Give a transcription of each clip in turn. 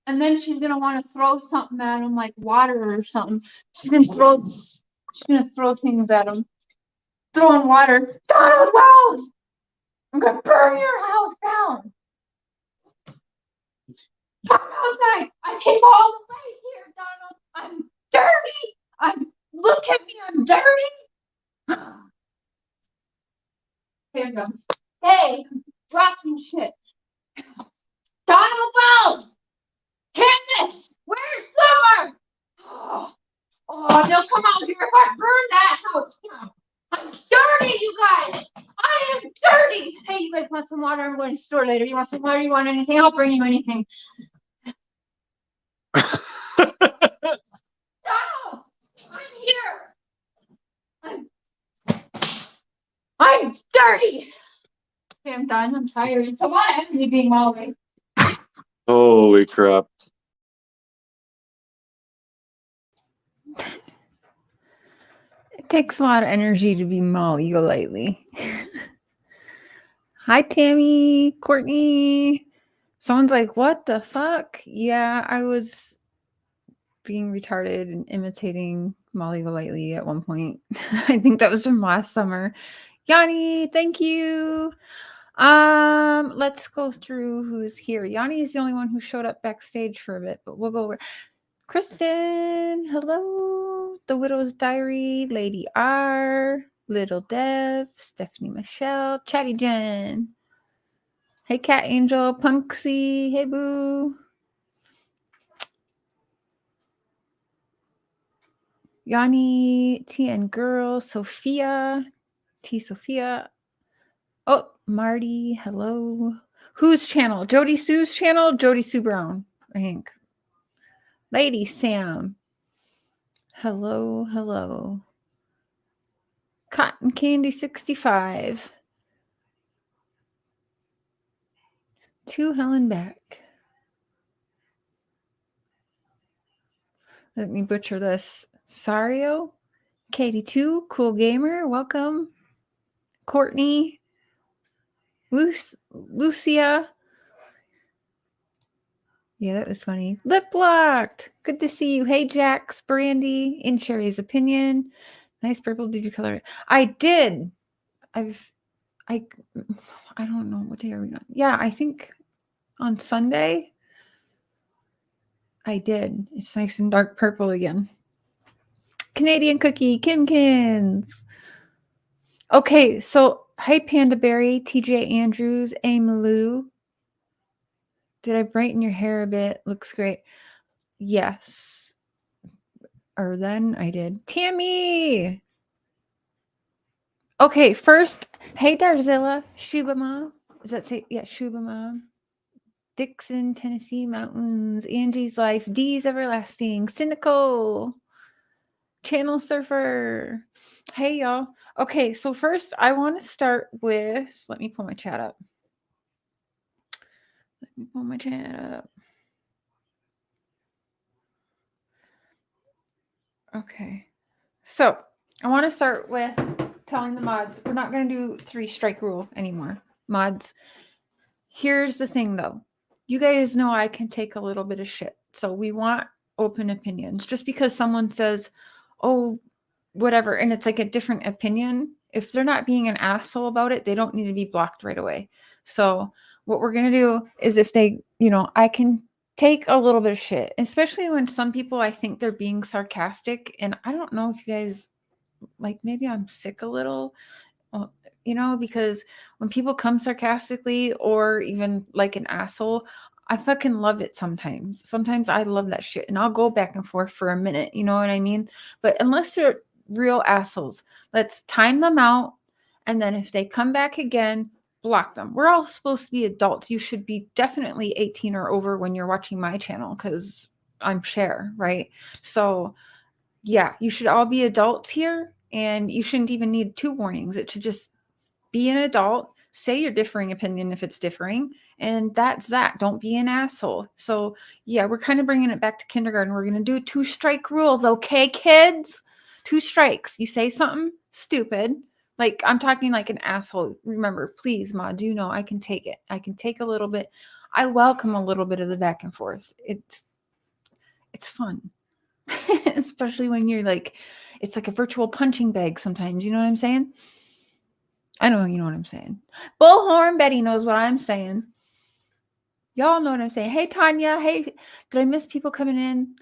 And then she's gonna want to throw something at him, like water or something. She's gonna throw things at him. Throwing water. Donald Wells! I'm gonna burn your house down. Come outside. I came all the way here, Donald. I'm dirty. Look at me. I'm dirty. Here goes. Hey, dropping shit. Donald Wells! Candace! Where's Summer? Oh, they'll come out here if I burn that house down. I'm dirty, you guys. I am dirty. Hey, you guys want some water? I'm going to the store later. You want some water? You want anything? I'll bring you anything. Donald, I'm here. I'm dirty. Okay, I'm done. I'm tired. It's a lot of energy being Molly. Holy crap. It takes a lot of energy to be Molly lately. Hi, Tammy, Courtney. Someone's like, what the fuck? Yeah, I was being retarded and imitating Molly Golightly at one point. I think that was from last summer. Yanni, thank you. Let's go through who's here. Yanni is the only one who showed up backstage for a bit, but we'll go over. Kristen, hello. The Widow's Diary, Lady R, Little Dev, Stephanie Michelle, Chatty Jen. Hey, Cat Angel, Punxie, hey, boo. Yanni, TN Girl, Sophia, T Sophia. Oh, Marty, hello. Whose channel? Jodisue's channel? Jodisue Brown, I think. Lady Sam. Hello, hello. Cotton Candy 65. To Helen Beck. Let me butcher this. Sario. Katie2. Cool Gamer. Welcome. Courtney. Lucia. Yeah, that was funny. Lip Locked. Good to see you. Hey, Jax. Brandy. In Sherry's opinion. Nice purple. Did you color it? I did. I don't know. What day are we on? Yeah, I think on Sunday. I did. It's nice and dark purple again. Canadian Cookie, Kimkins. Okay, so hi Panda Berry, TJ Andrews, A. Malou. Did I brighten your hair a bit? Looks great. Yes. Or then I did. Tammy. Okay, first, hey Darzilla, Shuba Mom. Does that say? Yeah, Shuba Mom. Dixon, Tennessee Mountains, Angie's Life, D's Everlasting, Cynical, Channel Surfer. Hey, y'all. Okay, so first I want to start with, let me pull my chat up. Okay, so I want to start with telling the mods, we're not going to do 3-strike rule anymore. Mods, here's the thing though. You guys know I can take a little bit of shit. So we want open opinions. Just because someone says, oh, whatever, and it's like a different opinion, if they're not being an asshole about it, they don't need to be blocked right away. So what we're going to do is if they, I can take a little bit of shit, especially when some people, I think they're being sarcastic. And I don't know if you guys, like, maybe I'm sick a little, because when people come sarcastically or even like an asshole, I fucking love it sometimes. Sometimes I love that shit and I'll go back and forth for a minute. You know what I mean? But unless they're real assholes, let's time them out. And then if they come back again, block them. We're all supposed to be adults. You should be definitely 18 or over when you're watching my channel because I'm ChəR, right? So yeah, you should all be adults here and you shouldn't even need 2 warnings. It should just be an adult, say your differing opinion if it's differing, and that's that. Don't be an asshole. So yeah, we're kind of bringing it back to kindergarten. We're going to do 2-strike rules. Okay, kids? 2 strikes. You say something stupid, like I'm talking like an asshole. Remember, please, mods, I can take it. I can take a little bit. I welcome a little bit of the back and forth. It's fun. Especially when you're like, it's like a virtual punching bag sometimes. You know what I'm saying? I know you know what I'm saying. Bullhorn Betty knows what I'm saying. Y'all know what I'm saying. Hey, Tanya. Hey, did I miss people coming in?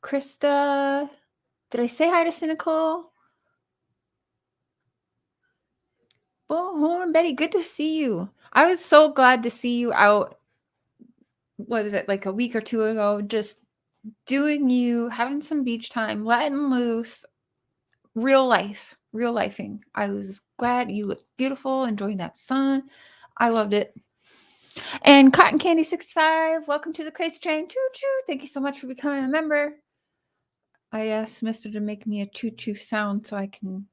Krista. Did I say hi to Cynical? Bullhorn Betty, good to see you. I was so glad to see you out. What is it, like a week or two ago? Just having some beach time, letting loose, real lifing. I was glad you looked beautiful, enjoying that sun. I loved it. And Cotton Candy 65, welcome to the Crazy Train. Choo choo. Thank you so much for becoming a member. I asked Mister to make me a choo choo sound so I can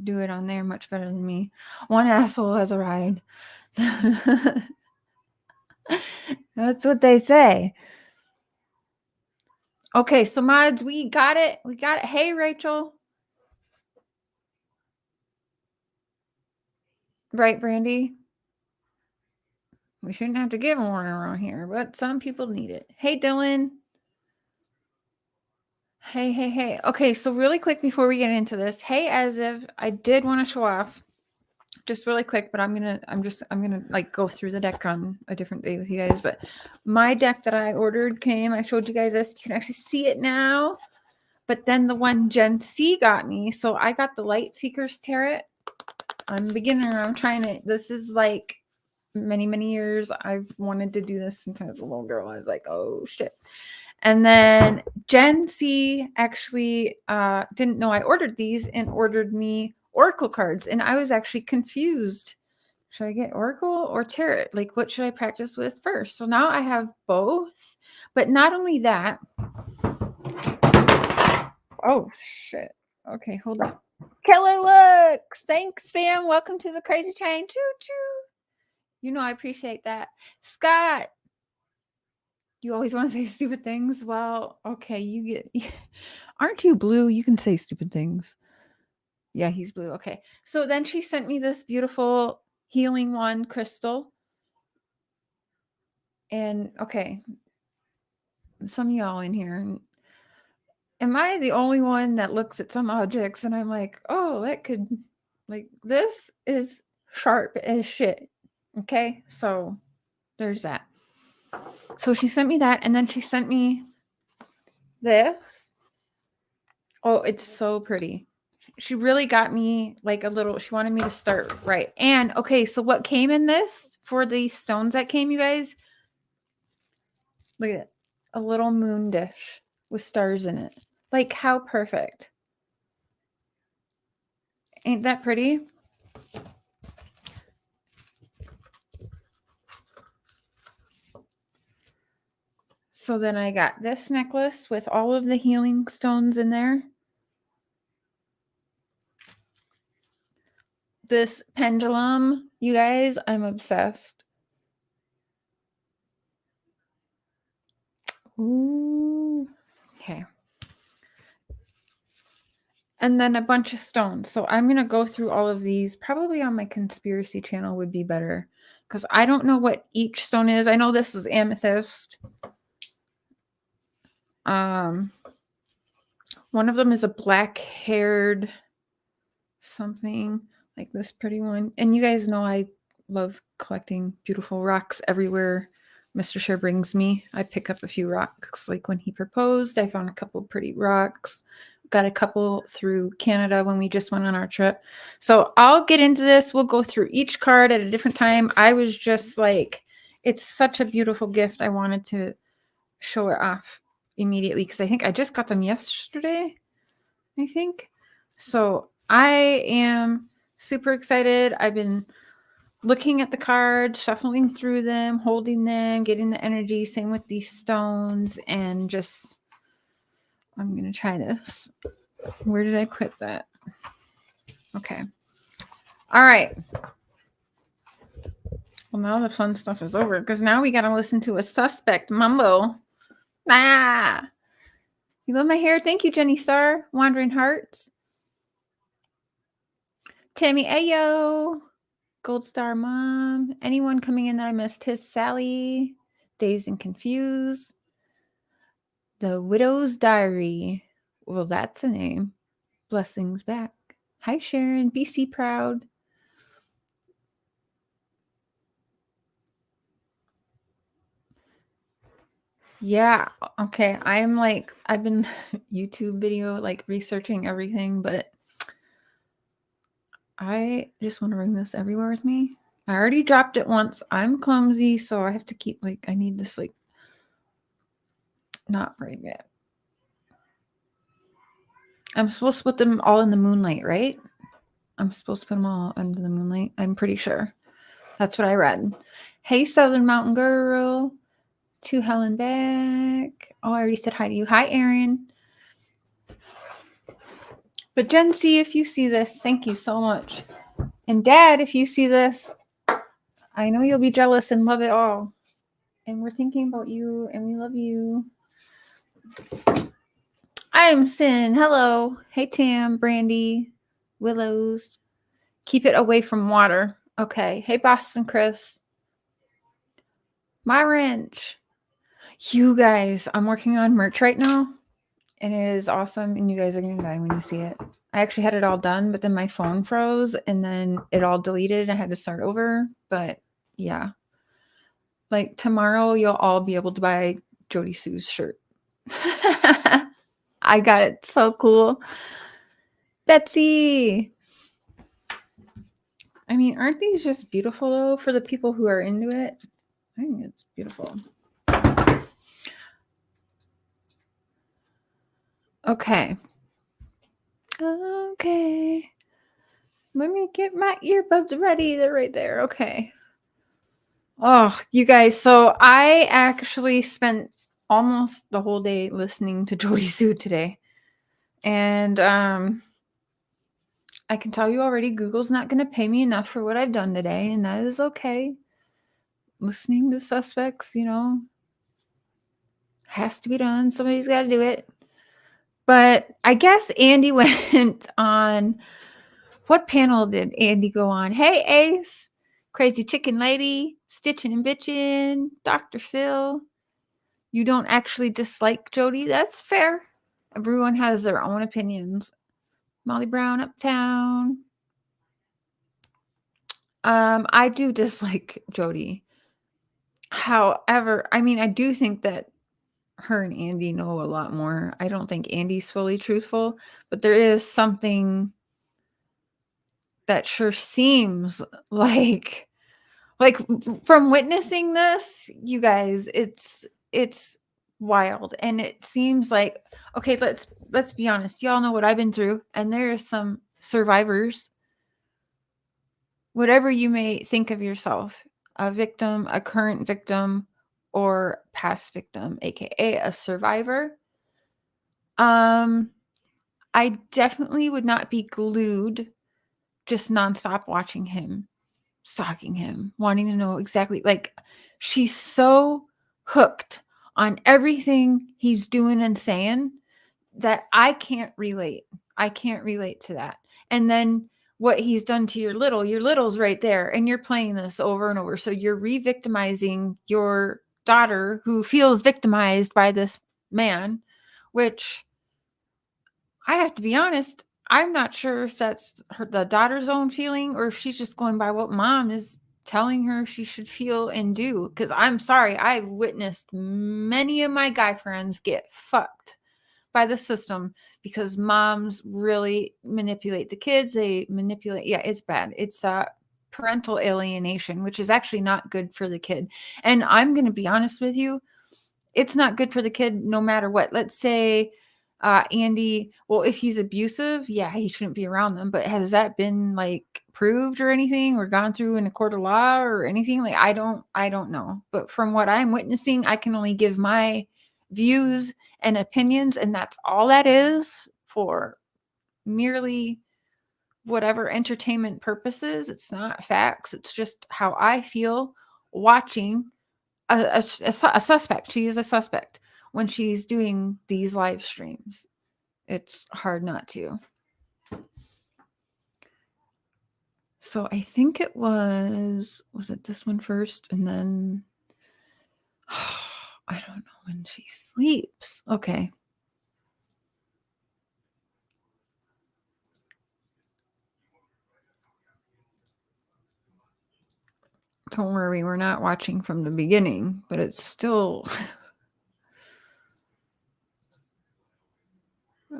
do it on there much better than me. One asshole has arrived. That's what they say. Okay, so mods, we got it. We got it. Hey, Rachel. Right, Brandy? We shouldn't have to give one around here, but some people need it. Hey, Dylan. Hey. Okay, so really quick before we get into this, hey, as if I did want to show off just really quick, but I'm gonna like go through the deck on a different day with you guys. But my deck that I ordered came. I showed you guys this. You can actually see it now. But then the one Gen C got me, so I got the Light Seekers Tarot. I'm a beginner. I'm trying to. This is like many years. I've wanted to do this since I was a little girl. I was like, oh shit. And then Gen C actually didn't know I ordered these and ordered me Oracle cards. And I was actually confused. Should I get Oracle or Tarot? Like, what should I practice with first? So now I have both. But not only that. Oh, shit. Okay, hold on. Killer looks. Thanks, fam. Welcome to the Crazy Train. Choo-choo. You know I appreciate that. Scott. You always want to say stupid things? Well, okay, you get... Aren't you blue? You can say stupid things. Yeah, he's blue. Okay. So then she sent me this beautiful healing one crystal. And, okay, some of y'all in here... Am I the only one that looks at some objects and I'm like, oh, that could, like, this is sharp as shit. Okay, so there's that. So she sent me that, and then she sent me this. Oh, it's so pretty. She really got me like a little, she wanted me to start right. And okay, so what came in this for these stones that came, you guys? Look at it. A little moon dish with stars in it. Like, how perfect. Ain't that pretty? So then I got this necklace with all of the healing stones in there. This pendulum, you guys, I'm obsessed. Ooh. Okay. And then a bunch of stones. So I'm going to go through all of these. Probably on my conspiracy channel would be better. Because I don't know what each stone is. I know this is amethyst. One of them is a black-haired something. Like this pretty one. And you guys know I love collecting beautiful rocks everywhere Mr. ChəR brings me. I pick up a few rocks. Like when he proposed, I found a couple pretty rocks. Got a couple through Canada when we just went on our trip. So I'll get into this. We'll go through each card at a different time. I was just like, it's such a beautiful gift. I wanted to show it off immediately because I think I just got them yesterday, I think. So I am super excited. I've been looking at the cards, shuffling through them, holding them, getting the energy. Same with these stones, and just, I'm going to try this. Where did I put that? Okay. All right. Well, now the fun stuff is over because now we got to listen to a suspect mumbo. Ah. You love my hair? Thank you, Jenny Star. Wandering Hearts. Tammy Ayo. Gold Star Mom. Anyone coming in that I missed? His Sally. Dazed and Confused. The Widow's Diary. Well, that's a name. Blessings back. Hi, Sharon. BC Proud. Yeah. Okay. I've been YouTube video, like researching everything, but I just want to bring this everywhere with me. I already dropped it once. I'm clumsy, so I have to keep, I need this, not bring it. I'm supposed to put them all in the moonlight, right? I'm supposed to put them all under the moonlight. I'm pretty sure. That's what I read. Hey, Southern Mountain Girl. To Helen back. Oh, I already said hi to you. Hi, Erin. But Jen C, if you see this, thank you so much. And Dad, if you see this, I know you'll be jealous and love it all. And we're thinking about you and we love you. I'm Sin. Hello. Hey, Tam, Brandy, Willows. Keep it away from water. Okay. Hey, Boston Chris. My wrench. You guys, I'm working on merch right now. And it is awesome. And you guys are going to die when you see it. I actually had it all done, but then my phone froze and then it all deleted. I had to start over. But yeah. Like tomorrow, you'll all be able to buy Jodisue's shirt. I got it. So cool. Betsy. I mean, aren't these just beautiful though for the people who are into it? I think it's beautiful. Okay. Okay. Let me get my earbuds ready. They're right there. Okay. Oh, you guys. So I actually spent almost the whole day listening to Jodisue today. And I can tell you already, Google's not going to pay me enough for what I've done today. And that is okay. Listening to suspects, has to be done. Somebody's got to do it. But I guess Andy went on. What panel did Andy go on? Hey, Ace, Crazy Chicken Lady, Stitching and Bitchin', Dr. Phil. You don't actually dislike Jody? That's fair. Everyone has their own opinions. Molly Brown Uptown. I do dislike Jody. However, I mean, I do think that her and Andy know a lot more. I don't think Andy's fully truthful, but there is something that sure seems like from witnessing this, you guys, it's wild. And it seems like, okay, let's be honest. Y'all know what I've been through, and there are some survivors. Whatever you may think of yourself, a victim, a current victim, or past victim, aka a survivor. I definitely would not be glued just nonstop watching him, stalking him, wanting to know exactly, she's so hooked on everything he's doing and saying that I can't relate. I can't relate to that. And then what he's done to your little's right there, and you're playing this over and over. So you're re-victimizing your daughter who feels victimized by this man, which I have to be honest, I'm not sure if that's the daughter's own feeling or if she's just going by what mom is telling her she should feel and do. Because I'm sorry, I've witnessed many of my guy friends get fucked by the system because moms really manipulate the kids. They manipulate. Yeah, it's bad. It's parental alienation, which is actually not good for the kid. And I'm going to be honest with you. It's not good for the kid no matter what. Let's say Andy, well, if he's abusive, yeah, he shouldn't be around them. But has that been proved or anything or gone through in a court of law or anything? I don't know. But from what I'm witnessing, I can only give my views and opinions, and that's all that is for merely whatever entertainment purposes. It's not facts. It's just how I feel watching a suspect. She is a suspect when she's doing these live streams. It's hard not to. So I think it was it this one first? And then I don't know when she sleeps. Okay. Don't worry, we're not watching from the beginning, but it's still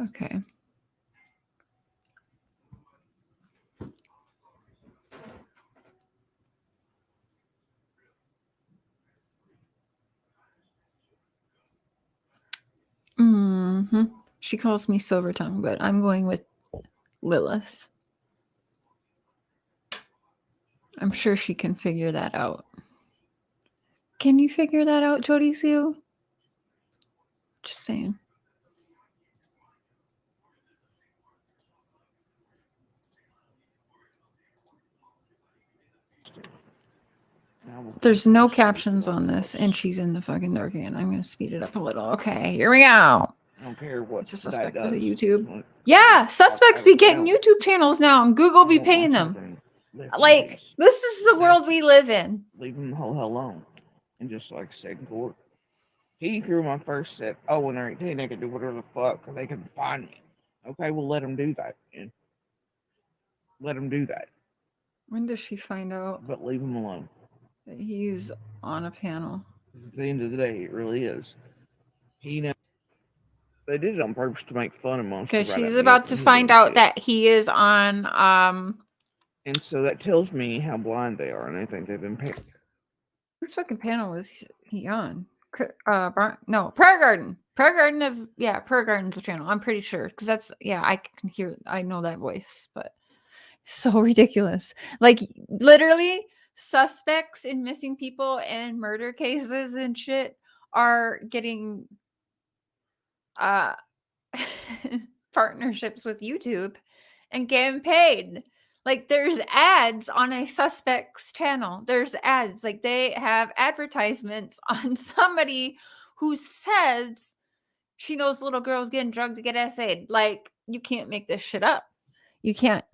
okay. She calls me Silver Tongue, but I'm going with Lilith. I'm sure she can figure that out. Can you figure that out, Jodisue? Just saying. There's no captions on this, and she's in the fucking dark again. I'm going to speed it up a little. Okay, here we go. I don't care what It's a suspect that with a does. YouTube. Yeah, suspects be getting YouTube channels now, and Google be paying them. Like, this is the world we live in. Leave them the hell alone. And just like I said in court, he threw my first set. Oh, when they're 18, they can do whatever the fuck. They can find me. Okay, well, let them do that. And let them do that. When does she find out But leave him alone. that he's on a panel? At the end of the day, it really is. He knows. They did it on purpose to make fun of monsters. Because she's about to find out that he is on. And so that tells me how blind they are, and I think they've been paid. Whose fucking panel was he on? No, Prayer Garden. Prayer Garden Prayer Garden's a channel. I'm pretty sure because that's I can hear. I know that voice, but so ridiculous. Like literally, suspects in missing people and murder cases and shit are getting partnerships with YouTube and getting paid. Like there's ads on a suspect's channel. There's ads. Like they have advertisements on somebody who says she knows little girls getting drugged to get essayed. Like you can't make this shit up. You can't.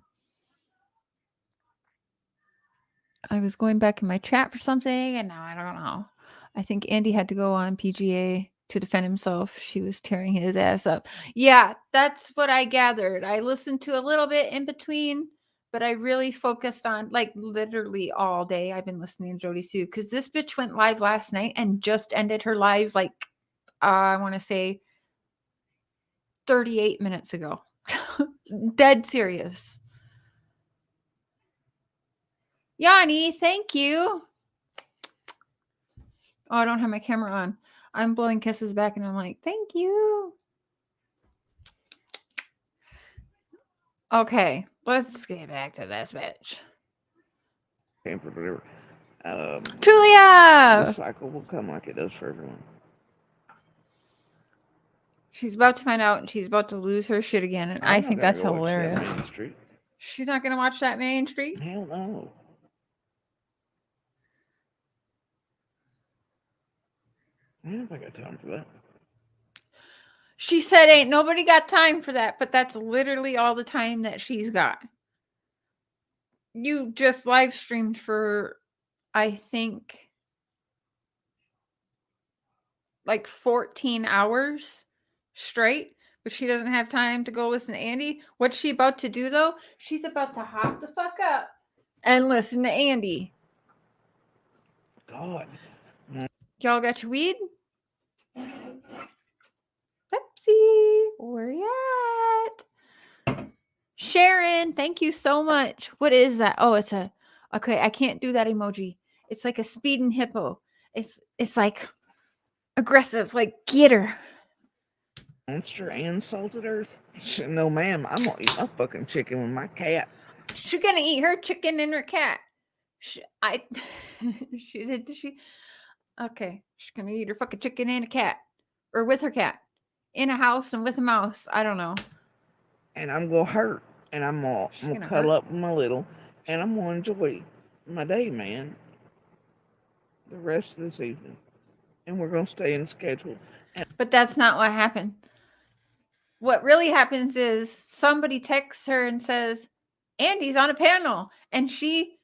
I was going back in my chat for something and now I don't know. I think Andy had to go on PGA to defend himself. She was tearing his ass up. Yeah, that's what I gathered. I listened to a little bit in between, but I really focused on like literally all day. I've been listening to Jodisue because this bitch went live last night and just ended her live like I want to say 38 minutes ago. Dead serious. Yanni, thank you. Oh, I don't have my camera on. I'm blowing kisses back and I'm like, thank you. Okay, let's get back to this bitch. Whatever. Julia! The cycle will come like it does for everyone. She's about to find out and she's about to lose her shit again. And I think that's hilarious. She's not going to watch that Main Street? Hell no. I don't think I got time for that. She said ain't nobody got time for that, but that's literally all the time that she's got. You just live streamed for, I think, like 14 hours straight, but she doesn't have time to go listen to Andy. What's she about to do, though? She's about to hop the fuck up and listen to Andy. God. Y'all got your weed? Pepsi, where you at? Sharon, thank you so much. What is that? Oh, it's a, okay, I can't do that emoji. It's like a speeding hippo. It's like aggressive, like get her. Monster and salted earth? No, ma'am. I'm gonna eat my fucking chicken with my cat. She's gonna eat her chicken and her cat. Okay, she's gonna eat her fucking chicken and a cat, or with her cat, in a house and with a mouse. I don't know. And I'm gonna hurt, and I'm gonna cuddle up with my little, and I'm gonna enjoy my day, man. The rest of this evening, and we're gonna stay in schedule. But that's not what happened. What really happens is somebody texts her and says, Andy's on a panel, and she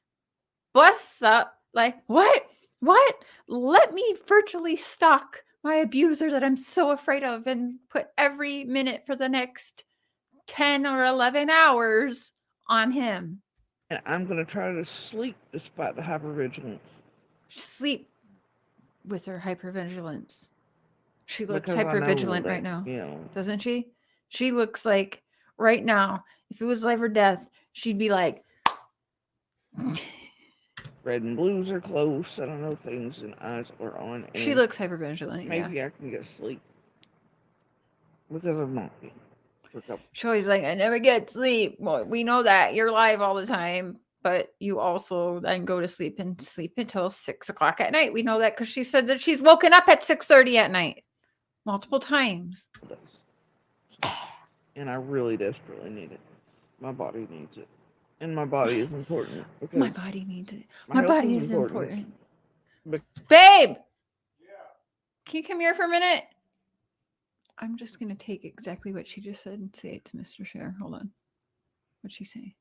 busts up like, what? Let me virtually stalk my abuser that I'm so afraid of and put every minute for the next 10 or 11 hours on him. And I'm going to try to sleep despite the hypervigilance. Sleep with her hypervigilance. She looks Because I know hypervigilant that, right now, you know, doesn't she? She looks like right now, if it was life or death, she'd be like, red and blues are close. I don't know things and eyes are on. she And looks hypervigilant. maybe Yeah. I can get sleep because I'm not for a couple. She's always like, I never get sleep. Well, we know that you're live all the time, but you also then go to sleep and sleep until 6 o'clock at night. We know that because she said that she's woken up at 6:30 at night multiple times. days. And I really desperately need it. My body needs it. And my body is important. Because My body needs it. my My health body is is important. important. Bec- Babe! Can you come here for a minute? I'm just going to take exactly what she just said and say it to Mr. Cher. Hold on. What'd she say?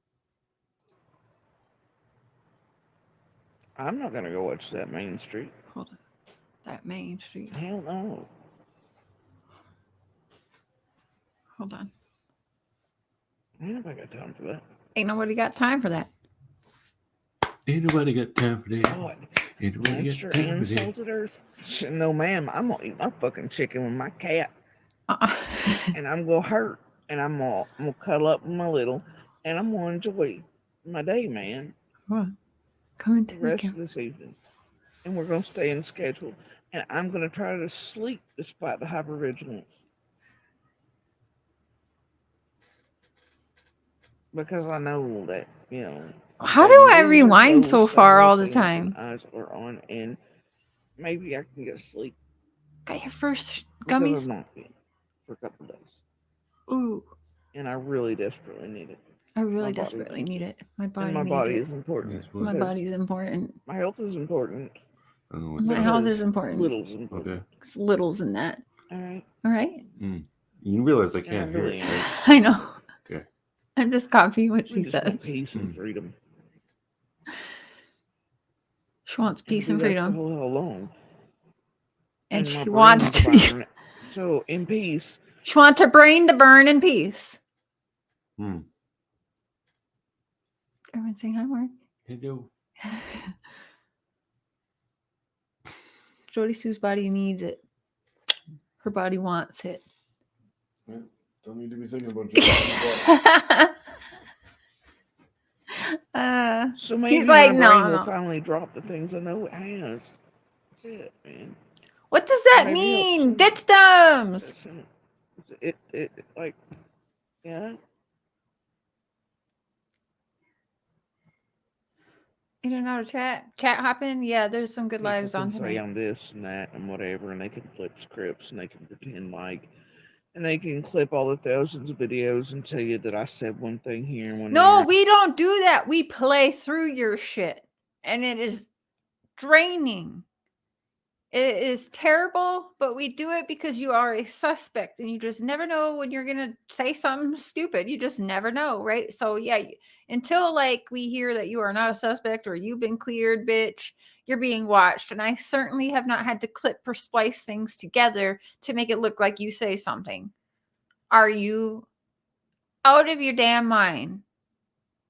I'm not going to go watch that Main Street. Hold on. That Main Street. Hell no. Hold on. Ain't nobody got time for that. Ain't nobody got time for that. Ain't nobody got time for that. God. Ain't nobody Monster got time and for that. salted earth. No, ma'am. I'm going to eat my fucking chicken with my cat. And I'm going to hurt. And I'm going to cuddle up with my little. And I'm going to enjoy my day, man. What? Come into The the rest of camera. this evening. And we're going to stay in the schedule. And I'm going to try to sleep despite the hypervigilance. Because I know that, you know. How red do and I blues are rewind so close, I far know all the things and time? eyes are on, and maybe I can get sleep. Got your first Because gummies? I've not been for a couple of days. Ooh. And I really desperately need it. I really body desperately needs need it. My body And my needs body it. is important. Yes, what? My because body's important. My health is important. I don't know what's My that. health because is important. Little's important. Okay. It's littles in that. All right. All right. You realize I And can't I hear really it, am. right? I know. Okay. I'm just copying what We she just want says. peace and freedom. She wants peace and Be like the freedom. whole hell long. And my she wants brain to be. burn. So in peace. She wants her brain to burn in peace. Everyone saying hi, Mark. Hello. Jodisue's body needs it. Her body wants it. Don't need to be thinking about So maybe he's like, my no, brain will no. finally drop the things I know it has. That's it, man. What does that Maybe help mean? some- Ditch thumbs. That's it like, yeah. In and out of chat. Chat hopping. Yeah, there's some good People lives on can say tonight. I'm this and that and whatever, and they can flip scripts and they can pretend like, and they can clip all the thousands of videos and tell you that I said one thing here and one No, there. we don't do that. We play through your shit. And it is draining. It is terrible, but we do it because you are a suspect and you just never know when you're going to say something stupid. You just never know, right? So, yeah, until like we hear that you are not a suspect or you've been cleared, bitch, you're being watched. And I certainly have not had to clip or splice things together to make it look like you say something. Are you out of your damn mind?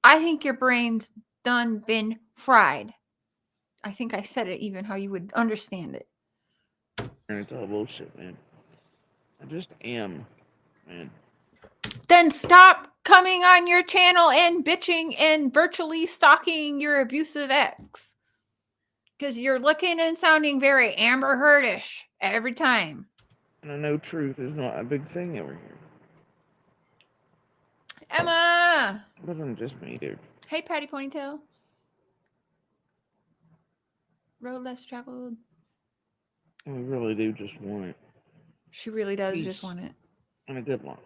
I think your brain's done been fried. I think I said it even how you would understand it. And it's all bullshit, man. I just am, man. Then stop coming on your channel and bitching and virtually stalking your abusive ex. Because you're looking and sounding very Amber Heard-ish every time. And I know truth is not a big thing over here. Emma! But I'm just me, dude. Hey, Patty Ponytail. Road less traveled. And we really do just want it. She really does Peace. just want it. And a good life.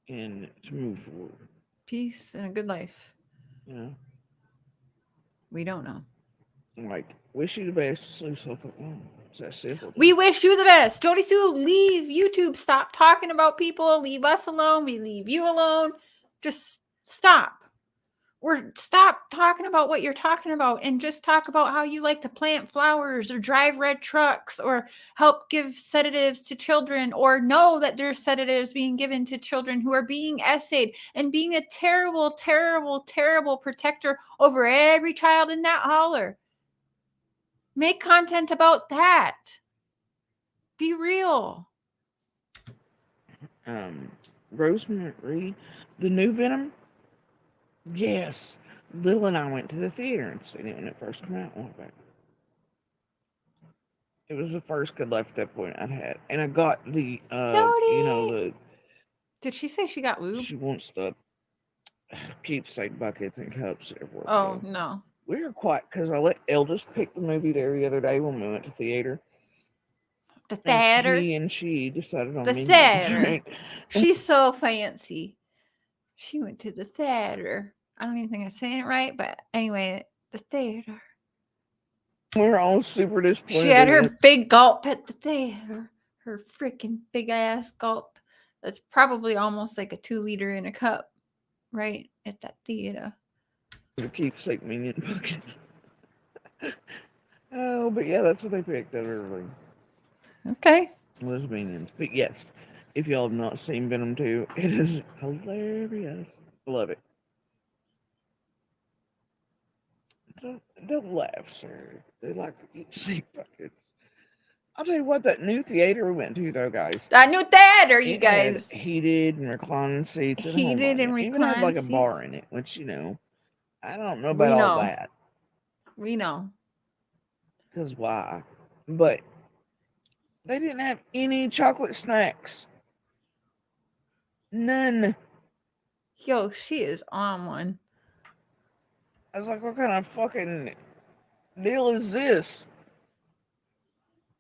And to move forward. Peace and a good life. You know? We don't know. Like, wish you the best. Sleep so fucking long. It's that simple. We wish you the best. Jodisue, leave YouTube. Stop talking about people. Leave us alone. We leave you alone. Just stop. Or stop talking about what you're talking about and just talk about how you like to plant flowers or drive red trucks or help give sedatives to children or know that there's sedatives being given to children who are being essayed and being a terrible, terrible, terrible protector over every child in that holler. Make content about that. Be real. Rosemary, the new Venom. Yes, Lil and I went to the theater and seen it when it first came out. It was the first good life at that point I'd had, and I got the the. Did she say she got lube? She wants the keepsake buckets and cups everywhere. Oh no. We were quiet because I let Eldest pick the movie there the other day when we went to theater. The theater. And he and she decided on the Minions, theater. right? She's so fancy. She went to the theater. I don't even think I'm saying it right, but anyway, the theater. We were all super disappointed. She had her big gulp at the theater. Her freaking big ass gulp. That's probably almost like a 2-liter in a cup, right? At that theater. The keepsake Minion buckets. Oh, but yeah, that's what they picked out early. Okay. Was Minions. But yes, if y'all have not seen Venom 2, it is hilarious. Love it. So, don't laugh, sir. They like to keepsake buckets. I'll tell you what, that new theater we went to, though, guys. That new theater, you it guys. Had heated and reclining seats. Heated and reclining even had like a bar seats. in it, which, I don't know about all that. We know. Because why? But they didn't have any chocolate snacks. None. Yo, she is on one. I was like, what kind of fucking deal is this?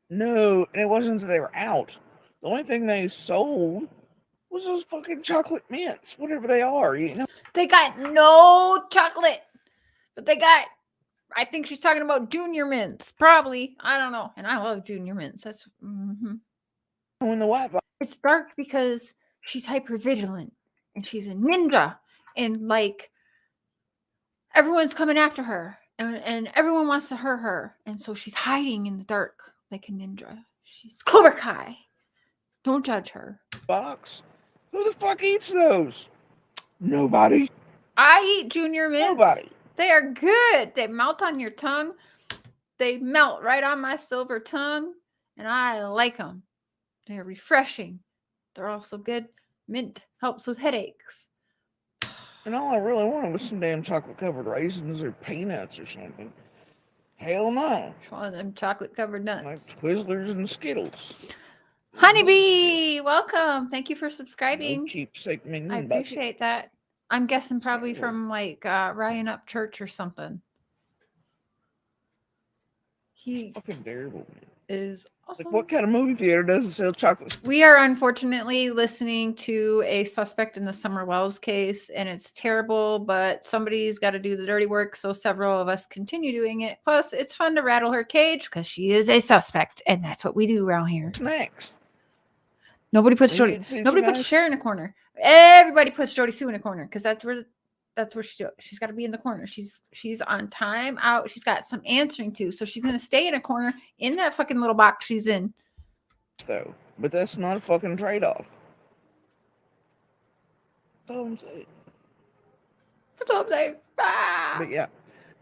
No, and it wasn't until they were out. The only thing they sold was those fucking chocolate mints, whatever they are, They got no chocolate, but they got, I think she's talking about junior mints, probably. I don't know. And I love junior mints. That's, When the white box. It's dark because she's hyper vigilant and she's a ninja and like everyone's coming after her and everyone wants to hurt her. And so she's hiding in the dark like a ninja. She's Cobra Kai. Don't judge her. Box? Who the fuck eats those? Nobody. I eat junior mints. Nobody. They are good. They melt on your tongue. They melt right on my silver tongue. And I like them. They're refreshing. They're also good. Mint helps with headaches. And all I really wanted was some damn chocolate covered raisins or peanuts or something. Hell no. One of them chocolate covered nuts. Like Twizzlers and Skittles. Honeybee, welcome. Thank you for subscribing. No keepsake Minion I appreciate that. I'm guessing probably from like Ryan Up Church or something. He fucking terrible, man. Is awesome. Like, what kind of movie theater doesn't sell chocolate? We are unfortunately listening to a suspect in the Summer Wells case, and it's terrible, but somebody's got to do the dirty work, so several of us continue doing it. Plus, it's fun to rattle her cage because she is a suspect, and that's what we do around here. Snacks. Nobody puts nobody puts Cher in a corner. Everybody puts Jodisue in a corner because that's where she's got to be in the corner. She's on time out. She's got some answering to, so she's gonna stay in a corner in that fucking little box she's in. Though, but that's not a fucking trade-off. That's all I'm saying. That's all I'm saying. Ah! But yeah,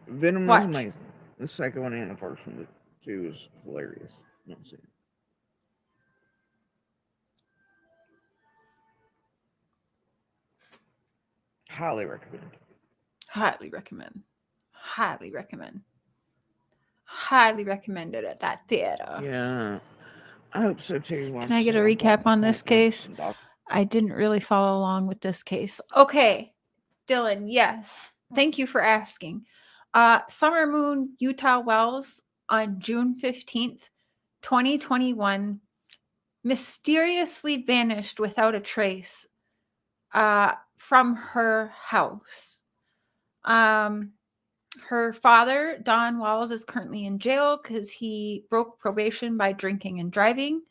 Venom was amazing. The second one and the first one, but she was hilarious. Not saying. Highly recommend. Highly recommend. Highly recommend. Highly recommend it at that theater. Yeah. I hope so too. Can I get a recap on this case? I didn't really follow along with this case. Okay. Dylan, yes. Thank you for asking. Summer Moon Utah Wells on June 15th, 2021 mysteriously vanished without a trace from her house. Her father, Don Wells, is currently in jail because he broke probation by drinking and driving.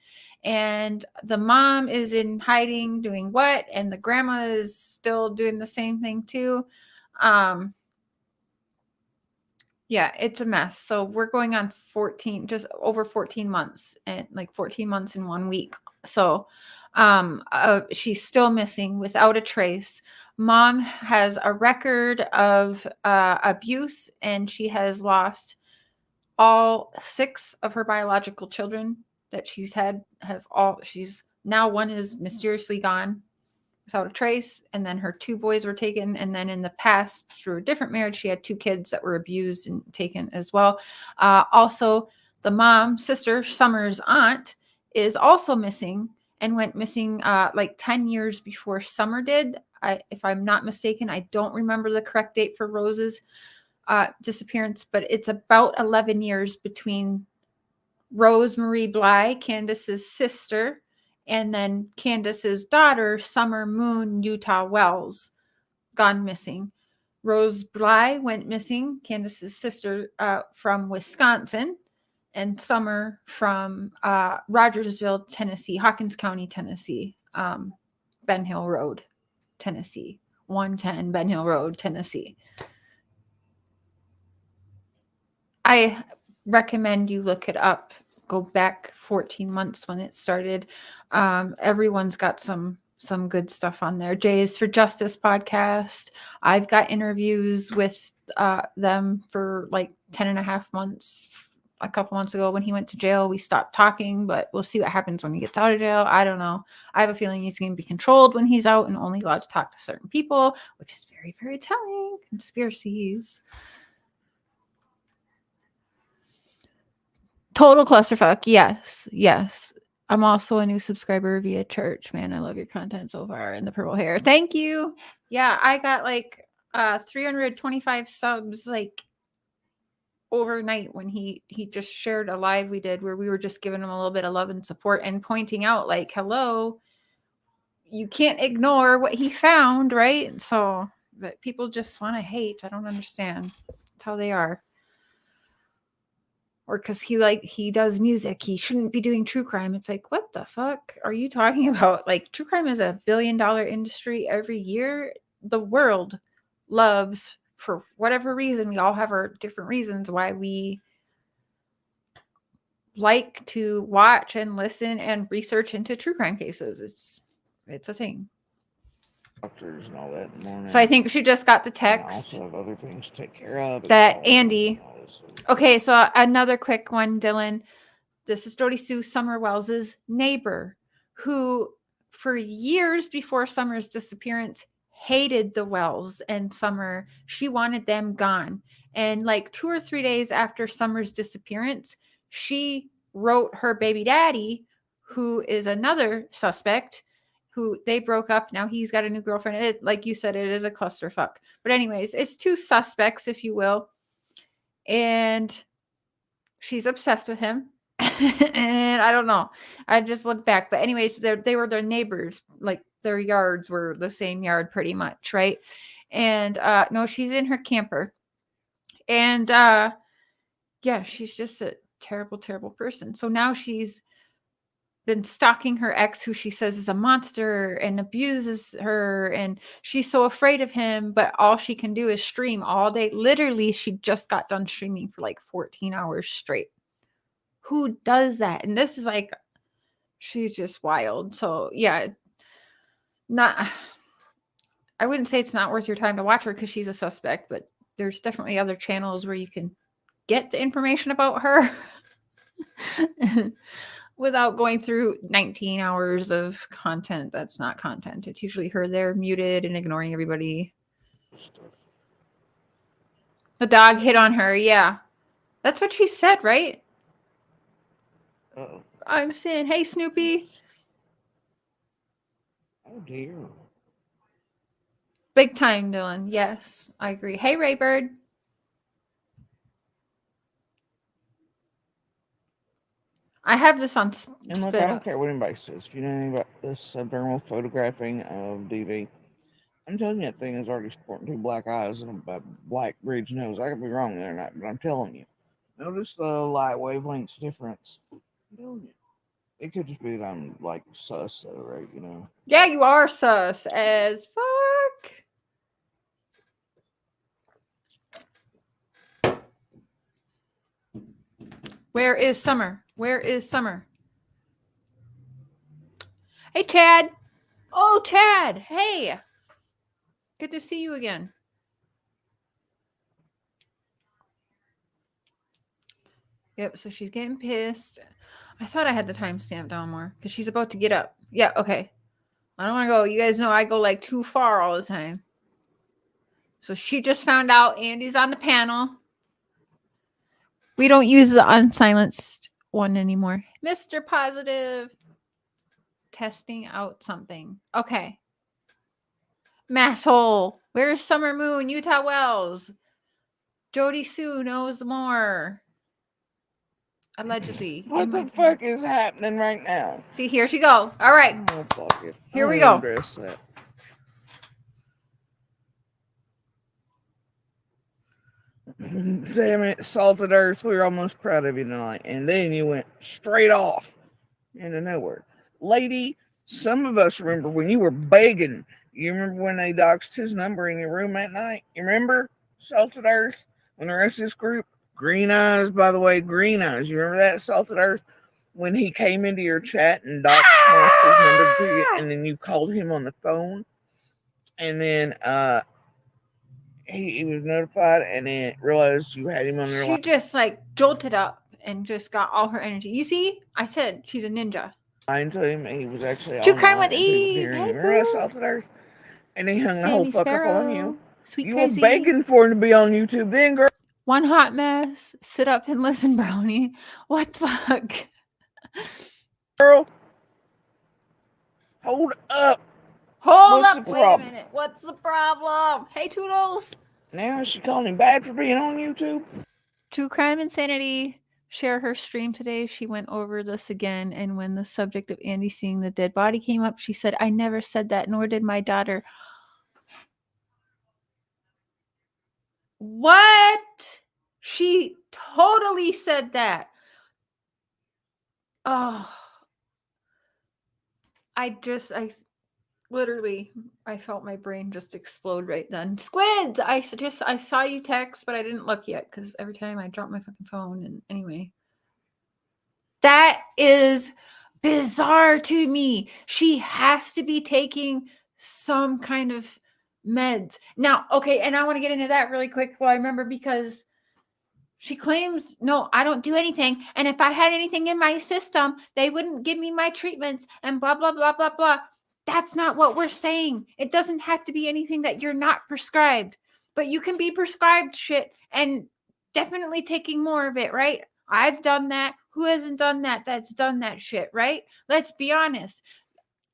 And the mom is in hiding doing what? And the grandma is still doing the same thing too. Yeah, it's a mess. So we're going on 14, just over 14 months, and like 14 months in 1 week. So she's still missing without a trace. Mom has a record of abuse, and she has lost all 6 of her biological children that she's had. She's now, one is mysteriously gone without a trace, and then her 2 boys were taken, and then in the past, through a different marriage, she had 2 kids that were abused and taken as well. Also, the mom, sister, Summer's aunt, is also missing, and went missing like 10 years before Summer did. If I'm not mistaken, I don't remember the correct date for Rose's disappearance, but it's about 11 years between Rose Marie Bly, Candace's sister, and then Candace's daughter, Summer Moon Utah Wells, gone missing. Rose Bly went missing, Candace's sister, from Wisconsin, and Summer from Rogersville, Tennessee, Hawkins County, Tennessee, Ben Hill Road, Tennessee, 110 Ben Hill Road, Tennessee. I recommend you look it up. Go back 14 months when it started. Everyone's got some good stuff on there. Jay's for Justice podcast. I've got interviews with them for like 10 and a half months. A couple months ago when he went to jail, we stopped talking, but we'll see what happens when he gets out of jail. I don't know. I have a feeling he's going to be controlled when he's out and only allowed to talk to certain people, which is very, very telling. Conspiracies. Total clusterfuck. Yes. I'm also a new subscriber via church. Man, I love your content so far. And the purple hair. Thank you. Yeah, I got like 325 subs like overnight when he just shared a live we did where we were just giving him a little bit of love and support and pointing out like, hello, you can't ignore what he found, right? So, but people just want to hate. I don't understand. That's how they are. Or because he does music, he shouldn't be doing true crime. It's like, what the fuck are you talking about? Like, true crime is $1 billion industry every year. The world loves, for whatever reason, we all have our different reasons why we like to watch and listen and research into true crime cases. It's a thing. Doctors and all that in the morning. So I think she just got the And I text also have other things to take care of. that and all Andy. this and all this. Okay, so another quick one, Dylan. This is Jodisue, Summer Wells's neighbor, who for years before Summer's disappearance hated the Wells and Summer. She wanted them gone. And like 2 or 3 days after Summer's disappearance, she wrote her baby daddy, who is another suspect, who they broke up. Now he's got a new girlfriend. Like you said, it is a clusterfuck. But anyways, it's 2 suspects, if you will. And she's obsessed with him. And I don't know. I just looked back. But anyways, they were their neighbors. Like their yards were the same yard pretty much, right? And no, she's in her camper. And yeah, she's just a terrible, terrible person. So now she's been stalking her ex, who she says is a monster and abuses her, and she's so afraid of him, but all she can do is stream all day. Literally, she just got done streaming for like 14 hours straight. Who does that? And this is like, she's just wild. So yeah, I wouldn't say it's not worth your time to watch her because she's a suspect, but there's definitely other channels where you can get the information about her without going through 19 hours of content. That's not content. It's usually her there muted and ignoring everybody. The dog hit on her. Yeah. That's what she said, right? Uh-oh. I'm saying, hey, Snoopy. Oh, dear. Big time, Dylan. Yes, I agree. Hey, Raybird. I have this on And look, I don't care what anybody says. If you know anything about this subdermal photographing of DV, I'm telling you, that thing is already sporting 2 black eyes and a black bridge nose. I could be wrong there or not, but I'm telling you. Notice the light wavelengths difference. I'm telling you. It could just be that I'm like sus, though, right? You know? Yeah, you are sus as fuck. Where is Summer? Where is Summer? Hey, Chad. Oh, Chad. Hey. Good to see you again. Yep, so she's getting pissed. I thought I had the timestamp down more because she's about to get up. Yeah, okay. I don't want to go. You guys know I go like too far all the time. So she just found out Andy's on the panel. We don't use the unsilenced one anymore. Mr. Positive. Testing out something. Okay. Masshole. Where's Summer Moon? Utah Wells. Jodisue knows more. Allegedly. What the fuck is happening right now? See, here she go. All right. Oh, fuck it. Here we I'll go. address that. Damn it, Salted Earth. We were almost proud of you tonight. And then you went straight off into nowhere. Lady, some of us remember when you were begging. You remember when they doxed his number in your room that night? You remember? Salted Earth? When the rest of this group? Green Eyes, by the way, Green Eyes. You remember that, Salted Earth? When he came into your chat and doxed his number to you, and then you called him on the phone. And then he was notified and then realized you had him on their She just like jolted up and just got all her energy. You see? I said she's a ninja. line to him, and he was actually True all Crime night with and people Eve. hearing Hey, you. Remember that, boo. Salted Earth? And he hung the Sammy whole fuck Sparrow. up on you. Sweet You Crazy. were begging for him to be on YouTube then, girl. One hot mess. Sit up and listen, Brownie. What the fuck? Girl, hold up. Hold What's up. the Wait a problem? minute. What's the problem? Hey, Toodles. Now is she calling him bad for being on YouTube? True Crime Insanity. Share her stream today. She went over this again. And when the subject of Andy seeing the dead body came up, she said, I never said that, nor did my daughter. What? She totally said that. Oh. I literally, I felt my brain just explode right then. Squids! I saw you text, but I didn't look yet because every time I drop my fucking phone. And anyway, that is bizarre to me. She has to be taking some kind of meds. Now, okay, and I want to get into that really quick. Well, I remember because she claims, no, I don't do anything. And if I had anything in my system, they wouldn't give me my treatments and blah, blah, blah, blah, blah. That's not what we're saying. It doesn't have to be anything that you're not prescribed, but you can be prescribed shit and definitely taking more of it, right? I've done that. Who hasn't done that? That's done that shit, right? Let's be honest.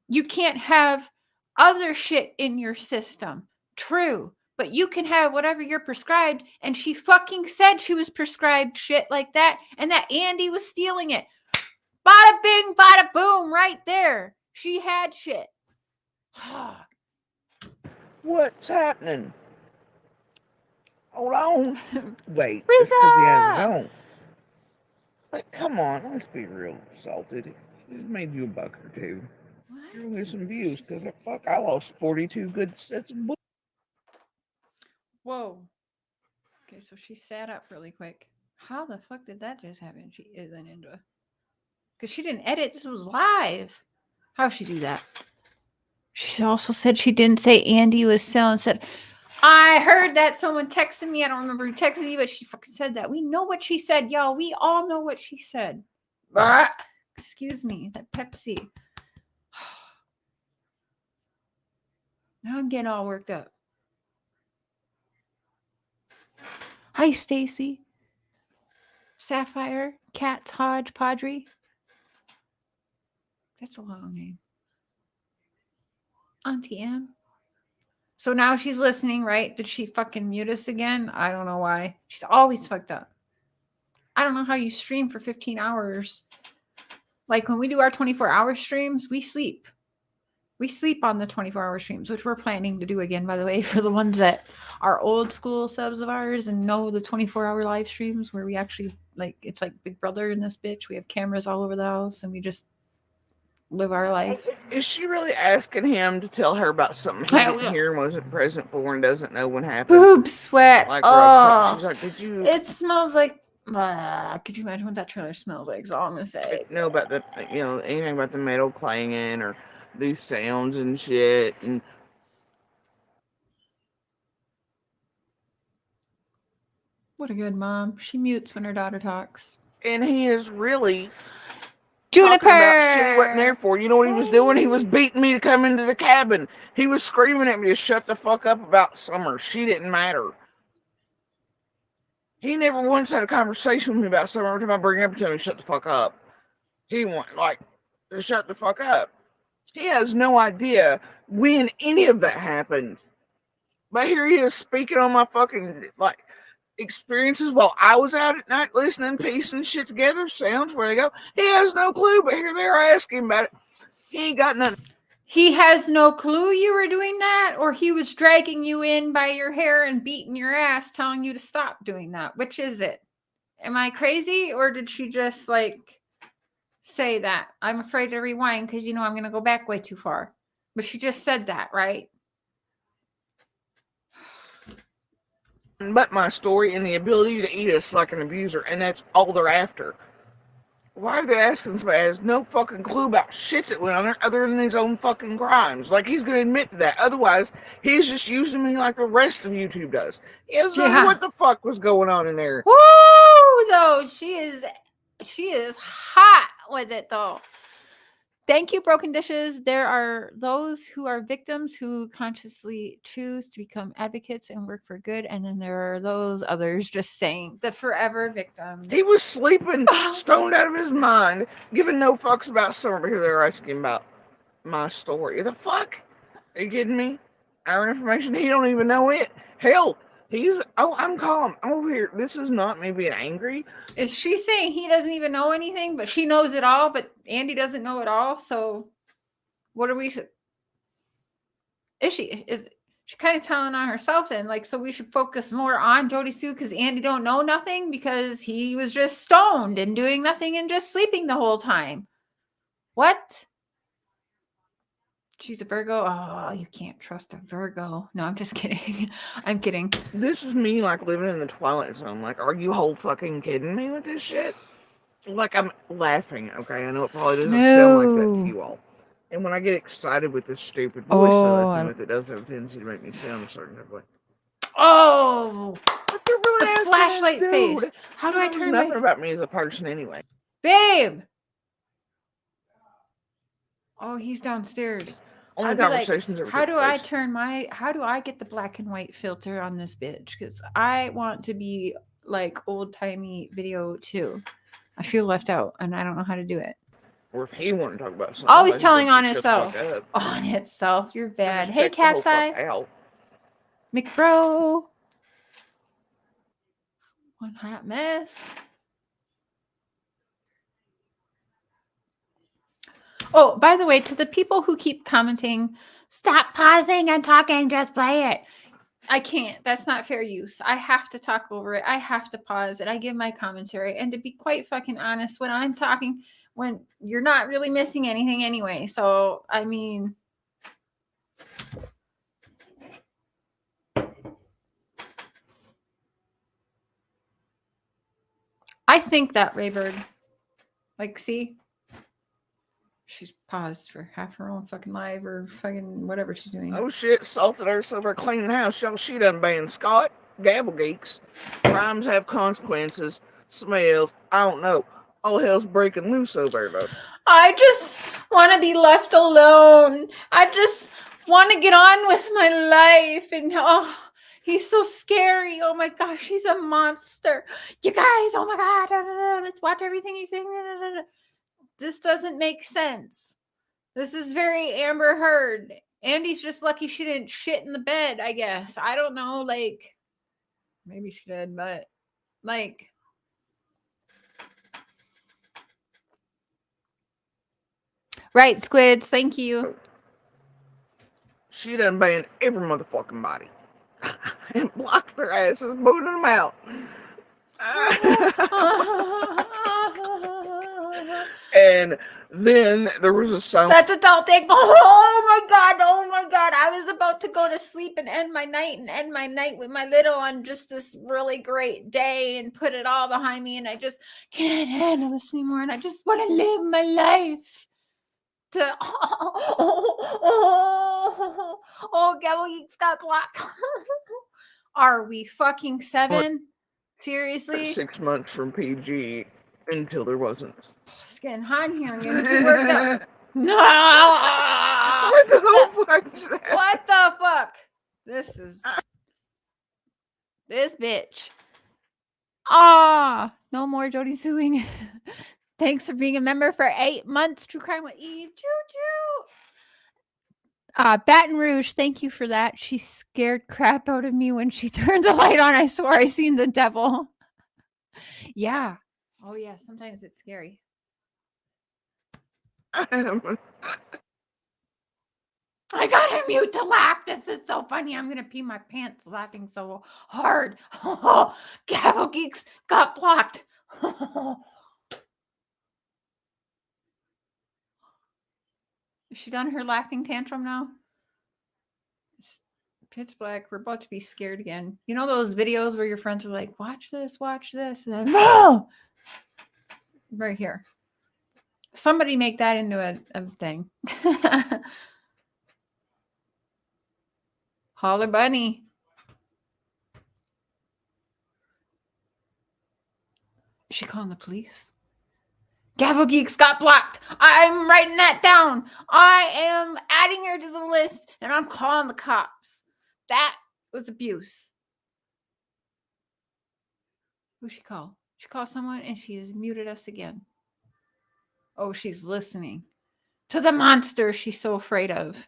You can't have other shit in your system. True. But you can have whatever you're prescribed. And she fucking said she was prescribed shit like that. And that Andy was stealing it. Bada bing, bada boom, right there. She had shit. What's happening? Hold on. Wait, just because he has it on. But come on, let's be real, Salted. He just made you $1 or $2. You're gonna get some views because fuck, I lost 42 good sets of books. Whoa. Okay, so she sat up really quick. How the fuck did that just happen? She is a ninja. Because she didn't edit. This was live. How'd she do that? She also said she didn't say Andy was selling. Said, I heard that someone texted me. I don't remember who texted me, but she fucking said that. We know what she said, y'all. We all know what she said. Excuse me. That Pepsi. Now I'm getting all worked up. Hi, Stacy. Sapphire, Cats, Hodge, Padre. That's a long name. Auntie M. So now she's listening, right? Did she fucking mute us again? I don't know why. She's always fucked up. I don't know how you stream for 15 hours. Like when we do our 24-hour streams, we sleep. We sleep on the 24-hour streams, which we're planning to do again, by the way, for the ones that are old school subs of ours and know the 24-hour live streams where we actually, like, it's like Big Brother in this bitch. We have cameras all over the house and we just live our life. Is she really asking him to tell her about something he didn't hear and wasn't present for and doesn't know what happened? Boob sweat. Like, oh, she's like, did you? It smells like Could you imagine what that trailer smells like? Is all I'm gonna say. Know about the, anything about the metal clanging or these sounds and shit. And What a good mom. She mutes when her daughter talks. he is really talking about shit he wasn't there for. You know what he was doing? He was beating me to come into the cabin. He was screaming at me to shut the fuck up about Summer. She didn't matter. He never once had a conversation with me about Summer. Every time I bring it up to him, shut the fuck up. He want like to shut the fuck up. He has no idea when any of that happened. But here he is speaking on my fucking like experiences while I was out at night listening, piecing shit together, sounds where they go. He has no clue, but here they're asking about it. He ain't got nothing. He has no clue you were doing that, or he was dragging you in by your hair and beating your ass, telling you to stop doing that. Which is it? Am I crazy, or did she just like say that? I'm afraid to rewind because you know I'm going to go back way too far. But she just said that, right? But my story and the ability to eat us like an abuser, and that's all they're after. Why are they asking somebody who has no fucking clue about shit that went on there other than his own fucking crimes? Like, he's going to admit to that. Otherwise, he's just using me like the rest of YouTube does. He has no idea what the fuck was going on in there. Woo! Though she is hot with it though. Thank you, Broken Dishes. There are those who are victims who consciously choose to become advocates and work for good. And then there are those others just saying the forever victims. He was sleeping, stoned out of his mind, giving no fucks about Summer. But here they're asking about my story. The fuck? Are you kidding me? Our information, he don't even know it. Hell, I'm calm. I'm over here. This is not me being angry. Is she saying he doesn't even know anything, but she knows it all, but Andy doesn't know it all? So what are we... Is she kind of telling on herself then? Like, so we should focus more on Jodisue because Andy don't know nothing because he was just stoned and doing nothing and just sleeping the whole time. What? She's a Virgo. Oh, you can't trust a Virgo. No, I'm just kidding. I'm kidding. This is me like living in the Twilight Zone. Like, are you whole fucking kidding me with this shit? Like, I'm laughing, okay? I know it probably doesn't sound like that to you all. And when I get excited with this stupid voice it does have a tendency to make me sound a certain type of way. Oh, But they're really the flashlight face. How do I turn nothing about me as a person anyway. Babe! Oh, he's downstairs. Only conversations like, how do I get the black and white filter on this bitch? Because I want to be like old-timey video too. I feel left out and I don't know how to do it. Or if he wanted to talk about something. Always telling on himself. On itself. You're bad. Hey, Cat's Eye. McBro. One hot mess. Oh, by the way, to the people who keep commenting, stop pausing and talking, just play it. I can't. That's not fair use. I have to talk over it. I have to pause it. I give my commentary. And to be quite fucking honest, when I'm talking, when you're not really missing anything anyway. So, I mean... I think that Raybird. Like, see? She's paused for half her own fucking live or fucking whatever she's doing. Oh shit, salted earth over cleaning house. Y'all, she done banned Scott, Gabble Geeks. Crimes have consequences. Smells. I don't know. All hell's breaking loose over there. I just want to be left alone. I just want to get on with my life. And oh, he's so scary. Oh my gosh, he's a monster. You guys, oh my God. Let's watch everything he's saying. This doesn't make sense. This is very Amber Heard. Andy's just lucky she didn't shit in the bed, I guess. I don't know, like, maybe she did, but, like, right, Squids, thank you. She done banned every motherfucking body. And blocked their asses, booting them out. And then there was a song. That's adulting. Oh my god. Oh my god. I was about to go to sleep and end my night with my little on just this really great day and put it all behind me. And I just can't handle this anymore. And I just want to live my life. Gavel Geeks got blocked. Are we fucking 7? Seriously? 6 months from PG until there wasn't. It's getting hot in here. I'm getting too worked up. No! What the fuck is that? What the fuck? This bitch. No more Jodisuing. Thanks for being a member for 8 months. True Crime with Eve. Choo-choo. Baton Rouge, thank you for that. She scared crap out of me when she turned the light on. I swore I seen the devil. Yeah. Oh, yeah. Sometimes it's scary. I gotta mute to laugh. This is so funny. I'm gonna pee my pants laughing so hard. Gavel Geeks got blocked. Is she done her laughing tantrum now? It's pitch black. We're about to be scared again. You know those videos where your friends are like, watch this, and then, no! Right here. Somebody make that into a thing. Holler Bunny. Is she calling the police? Gavel Geeks got blocked. I'm writing that down. I am adding her to the list and I'm calling the cops. That was abuse. Who she called? She called someone and she has muted us again. Oh, she's listening to the monster she's so afraid of.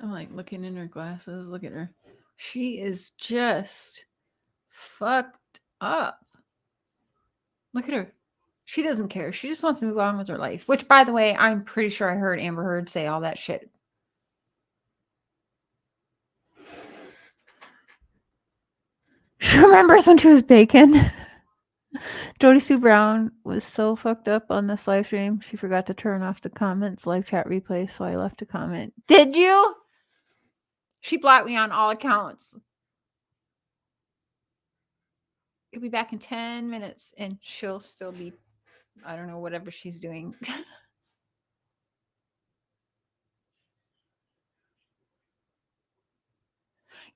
I'm like looking in her glasses. Look at her. She is just fucked up. Look at her. She doesn't care. She just wants to move on with her life. Which, by the way, I'm pretty sure I heard Amber Heard say all that shit. She remembers when she was bacon. Jodisue Brown was so fucked up on this live stream. She forgot to turn off the comments live chat replay, so I left a comment. Did you? She blocked me on all accounts. You'll be back in 10 minutes and she'll still be, I don't know, whatever she's doing.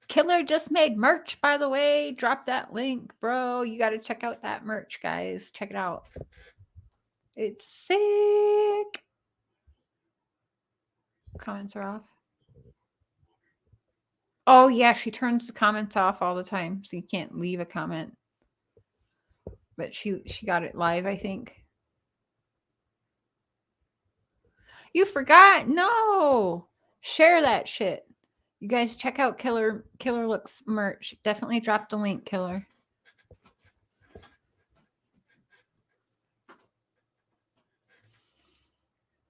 Killer just made merch, by the way. Drop that link, bro. You got to check out that merch, guys. Check it out. It's sick. Comments are off. Oh, yeah. She turns the comments off all the time, so you can't leave a comment. But she got it live, I think. You forgot? No. Share that shit. You guys check out Killer Looks merch. Definitely drop the link, Killer.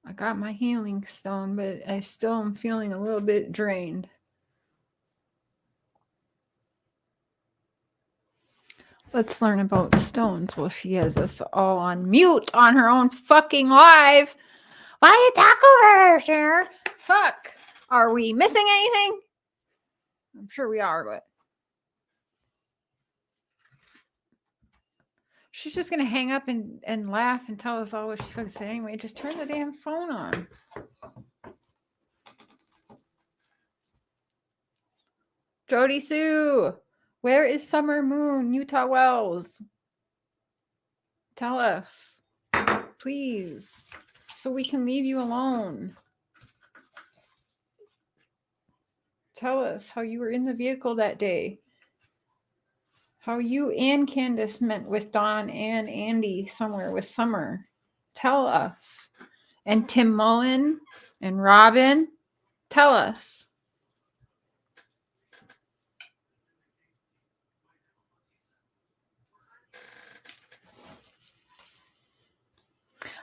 I got my healing stone, but I still am feeling a little bit drained. Let's learn about stones. Well, she has us all on mute on her own fucking live. Why you talk over her, Cher? Fuck. Are we missing anything? I'm sure we are, but she's just going to hang up and laugh and tell us all what she's going to say anyway. Just turn the damn phone on. Jodisue, where is Summer Moon, Utah Wells? Tell us, please, so we can leave you alone. Tell us how you were in the vehicle that day. How you and Candace met with Dawn and Andy somewhere with Summer. Tell us. And Tim Mullen and Robin. Tell us.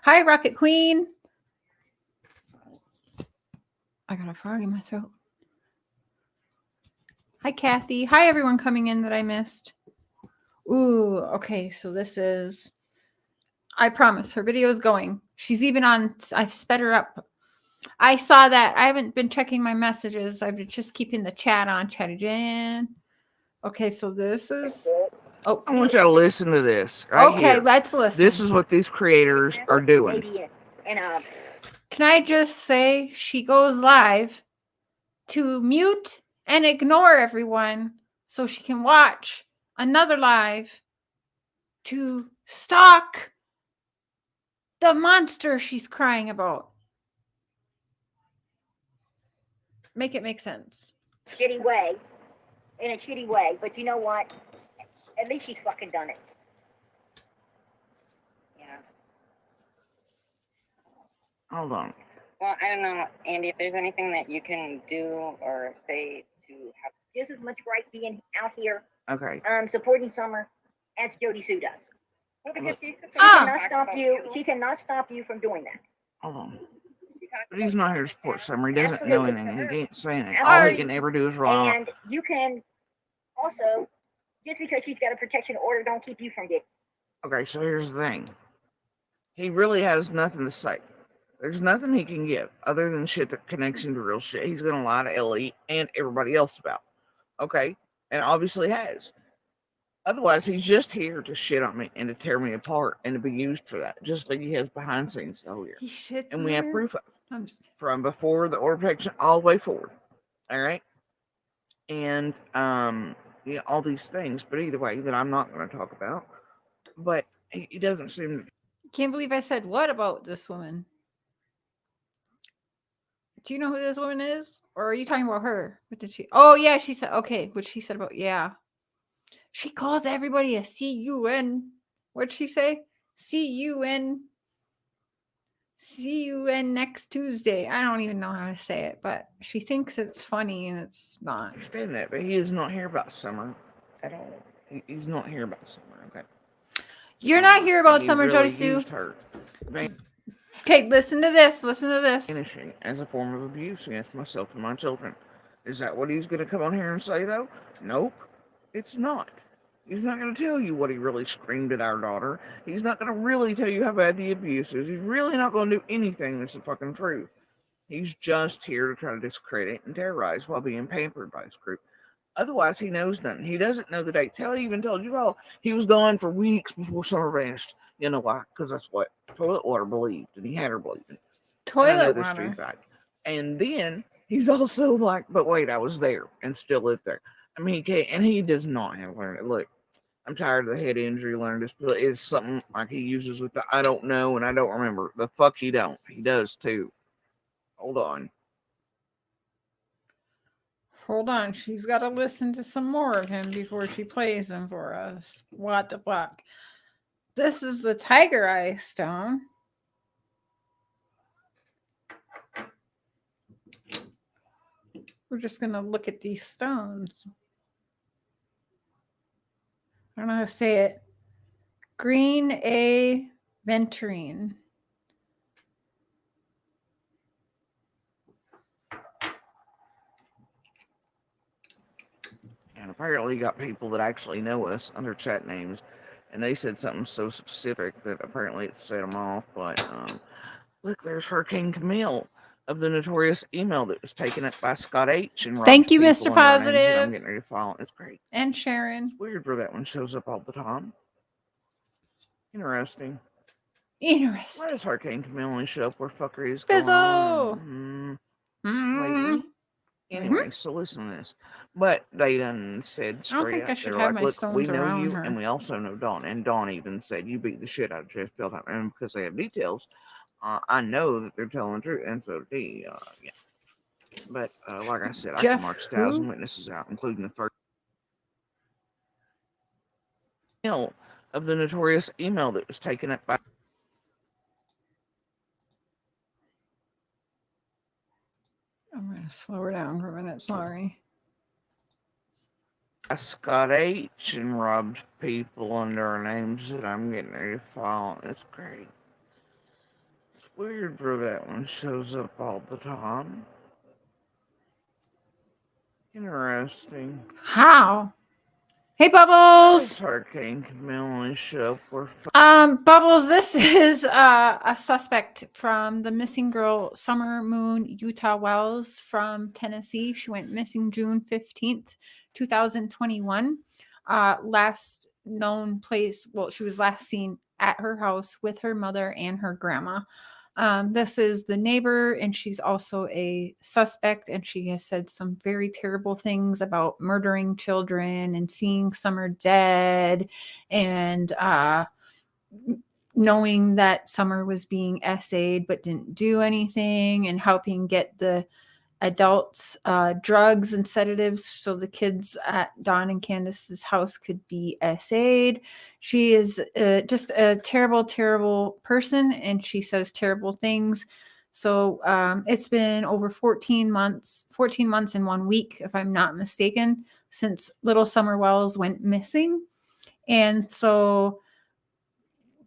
Hi, Rocket Queen. I got a frog in my throat. Hi, Kathy. Hi, everyone coming in that I missed. Ooh, okay. So this is, I promise, her video is going. She's even on, I've sped her up. I saw that. I haven't been checking my messages. I've been just keeping the chat on. Chatty Jen. Okay, so this is, oh. I want y'all to listen to this right Okay, here. let's listen. This is what these creators are doing. Can I just say she goes live to mute and ignore everyone so she can watch another live to stalk the monster she's crying about. Make it make sense. Shitty way. In a shitty way. But you know what? At least she's fucking done it. Yeah. Hold on. Well, I don't know, Andy, if there's anything that you can do or say to help. Just as much right being out here, Okay. supporting Summer as Jodisue does. Well, because she She cannot stop you. She cannot stop you from doing that. Hold on. But he's not here to support Summer. He doesn't know Absolutely. anything. He can't say anything. Absolutely. All he can ever do is wrong. And you can also, just because she's got a protection order, don't keep you from getting. Okay, so here's the thing. He really has nothing to say. There's nothing he can give other than shit that connects him to real shit. He's going to lie to Ellie and everybody else about. Okay? And obviously has. Otherwise, he's just here to shit on me and to tear me apart and to be used for that. Just like he has behind scenes all year. He shits And we have her. proof of it. I'm just, From before the order protection all the way forward. All right? And, yeah, all these things. But either way, that I'm not going to talk about. But he doesn't seem to. can't believe I said what about this woman? Do you know who this woman is? Or are you talking about her? What did she? Oh, yeah, she said, okay, what she said about, yeah. She calls everybody a C-U-N. What'd she say? C-U-N. C-U-N next Tuesday. I don't even know how to say it, but she thinks it's funny and it's not. I understand that, but he is not here about Summer at all. He's not here about Summer, okay? You're not here about He Summer, really Jodisue. used her. Okay, listen to this. Listen to this. Finishing as a form of abuse against myself and my children. Is that what he's going to come on here and say, though? Nope, it's not. He's not going to tell you what he really screamed at our daughter. He's not going to really tell you how bad the abuse is. He's really not going to do anything that's the fucking truth. He's just here to try to discredit and terrorize while being pampered by his group. Otherwise, he knows nothing. He doesn't know the dates. Hell, he even told you all he was gone for weeks before Summer vanished. You know why? Because that's what toilet water believed, and he had her believing. Toilet this water. fact. And then he's also like, but wait, I was there and still lived there. I mean, he can't, and he does not have learned it. Look, I'm tired of the head injury learned this, but it's something like he uses with the I don't know and I don't remember. The fuck he don't. He does too. Hold on. Hold on. She's got to listen to some more of him before she plays him for us. What the fuck? This is the Tiger Eye stone. We're just going to look at these stones. I don't know how to say it. Green A venturine. And apparently, you got people that actually know us under chat names, and they said something so specific that apparently it set them off. But look, there's Hurricane Camille of the notorious email that was taken up by Scott H. And Thank you, people Mr. under our names that Positive. I'm getting ready to follow. It's great. And Sharon. It's weird where that one shows up all the time. Interesting. Why Interesting. does Hurricane Camille only show up where fuckery is Fizzle. going on? Lately? Anyway, so listen to this. But they done said I don't straight think up, I should they're have like, my look, we stones know around you, her. and we also know Dawn. And Dawn even said, you beat the shit out of Jeff Belltime. And because they have details, I know that they're telling the truth. And so did he, yeah. But like I said, I Jeff can march who? 1,000 witnesses out, including the first email of the notorious email that was taken up by I'm going to slow her down for a minute. Sorry. Scott H. and robbed people under our names that I'm getting ready to file. It's great. It's weird where that one shows up all the time. Interesting. How? Hey, Bubbles. This hurricane can only show up where Bubbles, this is a suspect from the missing girl, Summer Moon Utah Wells from Tennessee. She went missing June 15th, 2021. Last known place, well, she was last seen at her house with her mother and her grandma. This is the neighbor, and she's also a suspect, and she has said some very terrible things about murdering children and seeing Summer dead, and knowing that Summer was being essayed but didn't do anything, and helping get the adults drugs and sedatives so the kids at Dawn and Candace's house could be essayed. She is just a terrible, terrible person, and she says terrible things. So it's been over 14 months in 1 week, if I'm not mistaken, since little Summer Wells went missing. And so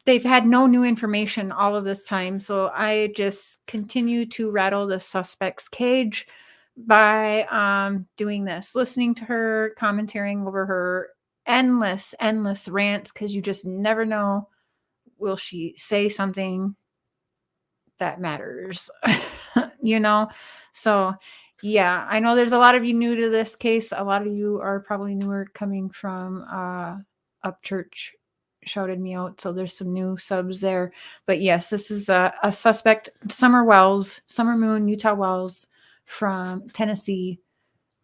they've had no new information all of this time. So I just continue to rattle the suspect's cage by doing this, listening to her, commentating over her endless rants, because you just never know, will she say something that matters? You know? So yeah, I know there's a lot of you new to this case. A lot of you are probably newer, coming from Upchurch shouted me out, so there's some new subs there. But yes, this is a suspect, Summer Moon Utah Wells from Tennessee,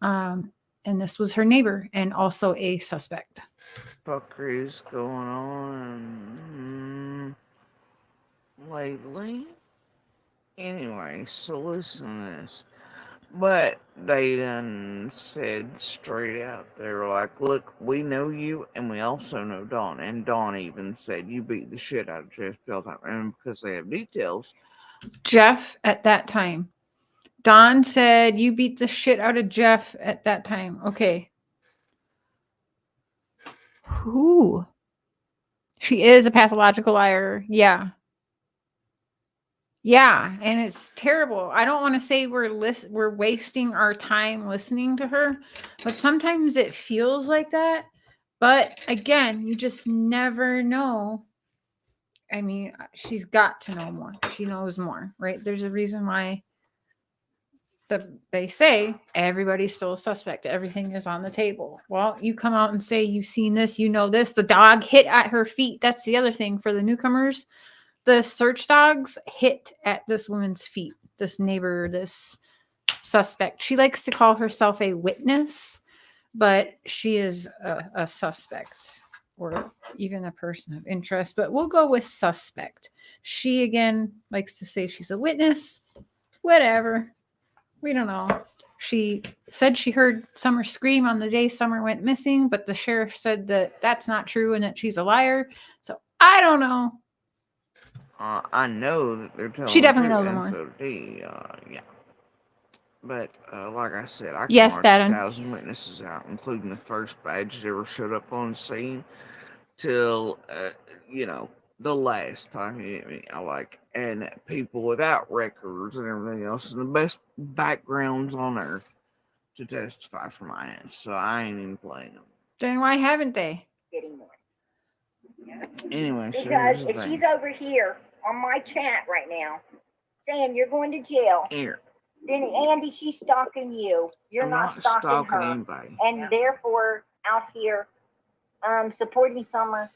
and this was her neighbor and also a suspect. fuckery is going on lately. Anyway, so listen to this. But they done said straight out, they were like, look, we know you, and we also know Dawn. And Dawn even said, you beat the shit out of Jeff Beltime. And because they have details. Jeff at that time. Dawn said you beat the shit out of Jeff at that time. Okay. Who? She is a pathological liar. Yeah. Yeah, and it's terrible. I don't want to say we're wasting our time listening to her, but sometimes it feels like that. But again, you just never know. I mean, she's got to know more. She knows more, right? There's a reason why they say everybody's still a suspect. Everything is on the table. Well, you come out and say you've seen this, you know this. The dog hit at her feet. That's the other thing for the newcomers. The search dogs hit at this woman's feet, this neighbor, this suspect. She likes to call herself a witness, but she is a suspect, or even a person of interest. But we'll go with suspect. She, again, likes to say she's a witness. Whatever. We don't know. She said she heard Summer scream on the day Summer went missing, but the sheriff said that that's not true and that she's a liar. So I don't know. I know that they're telling She definitely knows and more. so yeah. But like I said, I can Yes, march Baden. 1,000 witnesses out, including the first badge that ever showed up on scene, till the last time he hit me. And people without records and everything else, and the best backgrounds on earth to testify for my ass. So I ain't even playing them. Then why haven't they? Getting more. Anyway, so Because here's the if thing. she's over here on my chat right now saying you're going to jail, Here. then Andy, she's stalking you. You're I'm not stalking her. anybody. And therefore out here supporting Summer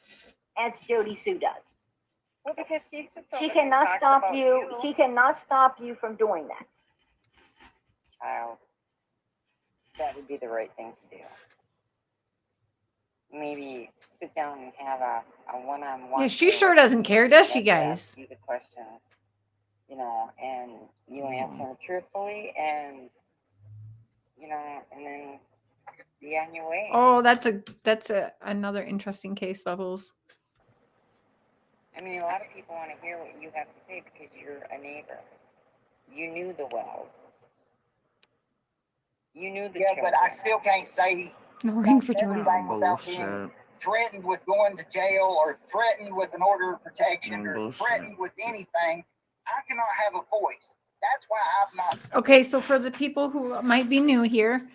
as Jodisue does. Well, because she She cannot stop you. She cannot stop you from doing that. Child, that would be the right thing to do. Maybe sit down and have a one-on-one. Yeah, she sure doesn't care, does she, guys? You the questions, and you answer them truthfully, and and then be on your way. Oh, that's another interesting case, Bubbles. I mean, a lot of people want to hear what you have to say because you're a neighbor. You knew the Wells. You knew the children. But I still can't say No ring for Jody. anything without being threatened with going to jail or threatened with an order of protection or threatened with anything. I cannot have a voice. That's why I'm not. Okay, so for the people who might be new here,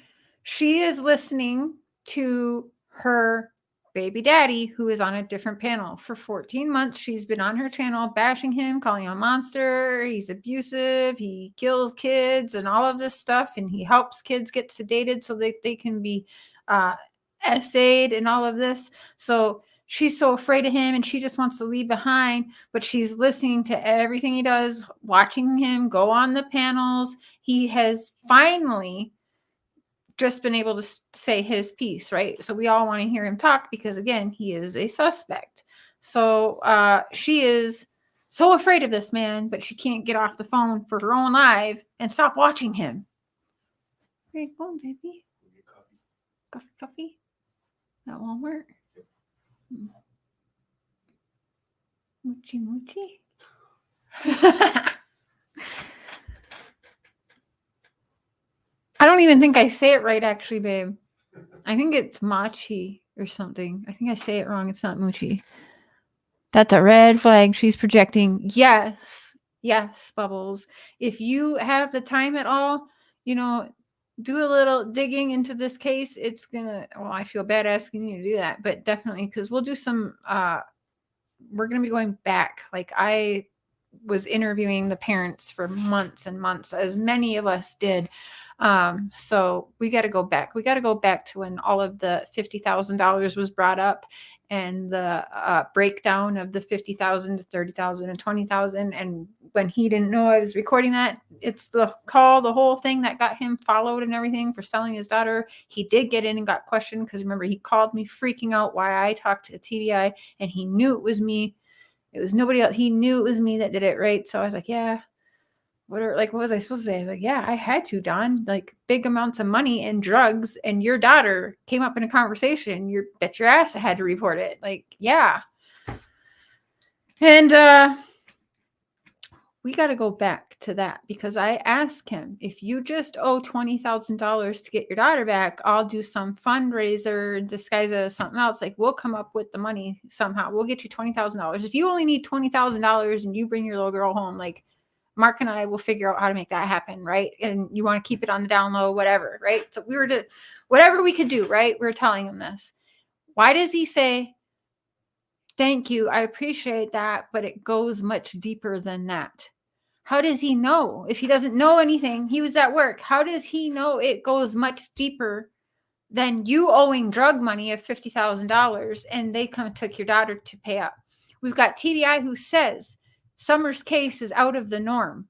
She is listening to her baby daddy, who is on a different panel. For 14 months, she's been on her channel bashing him, calling him a monster. He's abusive. He kills kids and all of this stuff. And he helps kids get sedated so that they can be essayed and all of this. So she's so afraid of him and she just wants to leave behind, but she's listening to everything he does, watching him go on the panels. He has finally just been able to say his piece, right? So we all want to hear him talk because, again, he is a suspect. So she is so afraid of this man, but she can't get off the phone for her own life and stop watching him. Where you going, baby? Coffee? That won't work. Moochie. I don't even think I say it right, actually, babe. I think it's machi or something. I think I say it wrong. It's not moochie. That's a red flag. She's projecting. Yes, Bubbles. If you have the time at all, do a little digging into this case. It's gonna, well, I feel bad asking you to do that, but definitely, because we'll do some, we're gonna be going back. Like, I was interviewing the parents for months and months, as many of us did. So we got to go back. We got to go back to when all of the $50,000 was brought up and the breakdown of the 50,000 to 30,000 and 20,000. And when he didn't know I was recording that, it's the whole thing that got him followed and everything for selling his daughter. He did get in and got questioned because, remember, he called me freaking out why I talked to TBI, and he knew it was me. It was nobody else. He knew it was me that did it, right? So I was like, yeah. What was I supposed to say? I was like, yeah, I had to, Don. Like, big amounts of money and drugs, and your daughter came up in a conversation. You bet your ass I had to report it. Like, yeah. And we got to go back to that, because I asked him, if you just owe $20,000 to get your daughter back, I'll do some fundraiser, disguise it as something else. Like, we'll come up with the money somehow. We'll get you $20,000. If you only need $20,000 and you bring your little girl home, like, Mark and I will figure out how to make that happen, right? And you want to keep it on the down low, whatever, right? So we were to, whatever we could do, right? We were telling him this. Why does he say, thank you, I appreciate that, but it goes much deeper than that? How does he know? If he doesn't know anything, he was at work. How does he know it goes much deeper than you owing drug money of $50,000 and they come and took your daughter to pay up? We've got TBI who says Summer's case is out of the norm.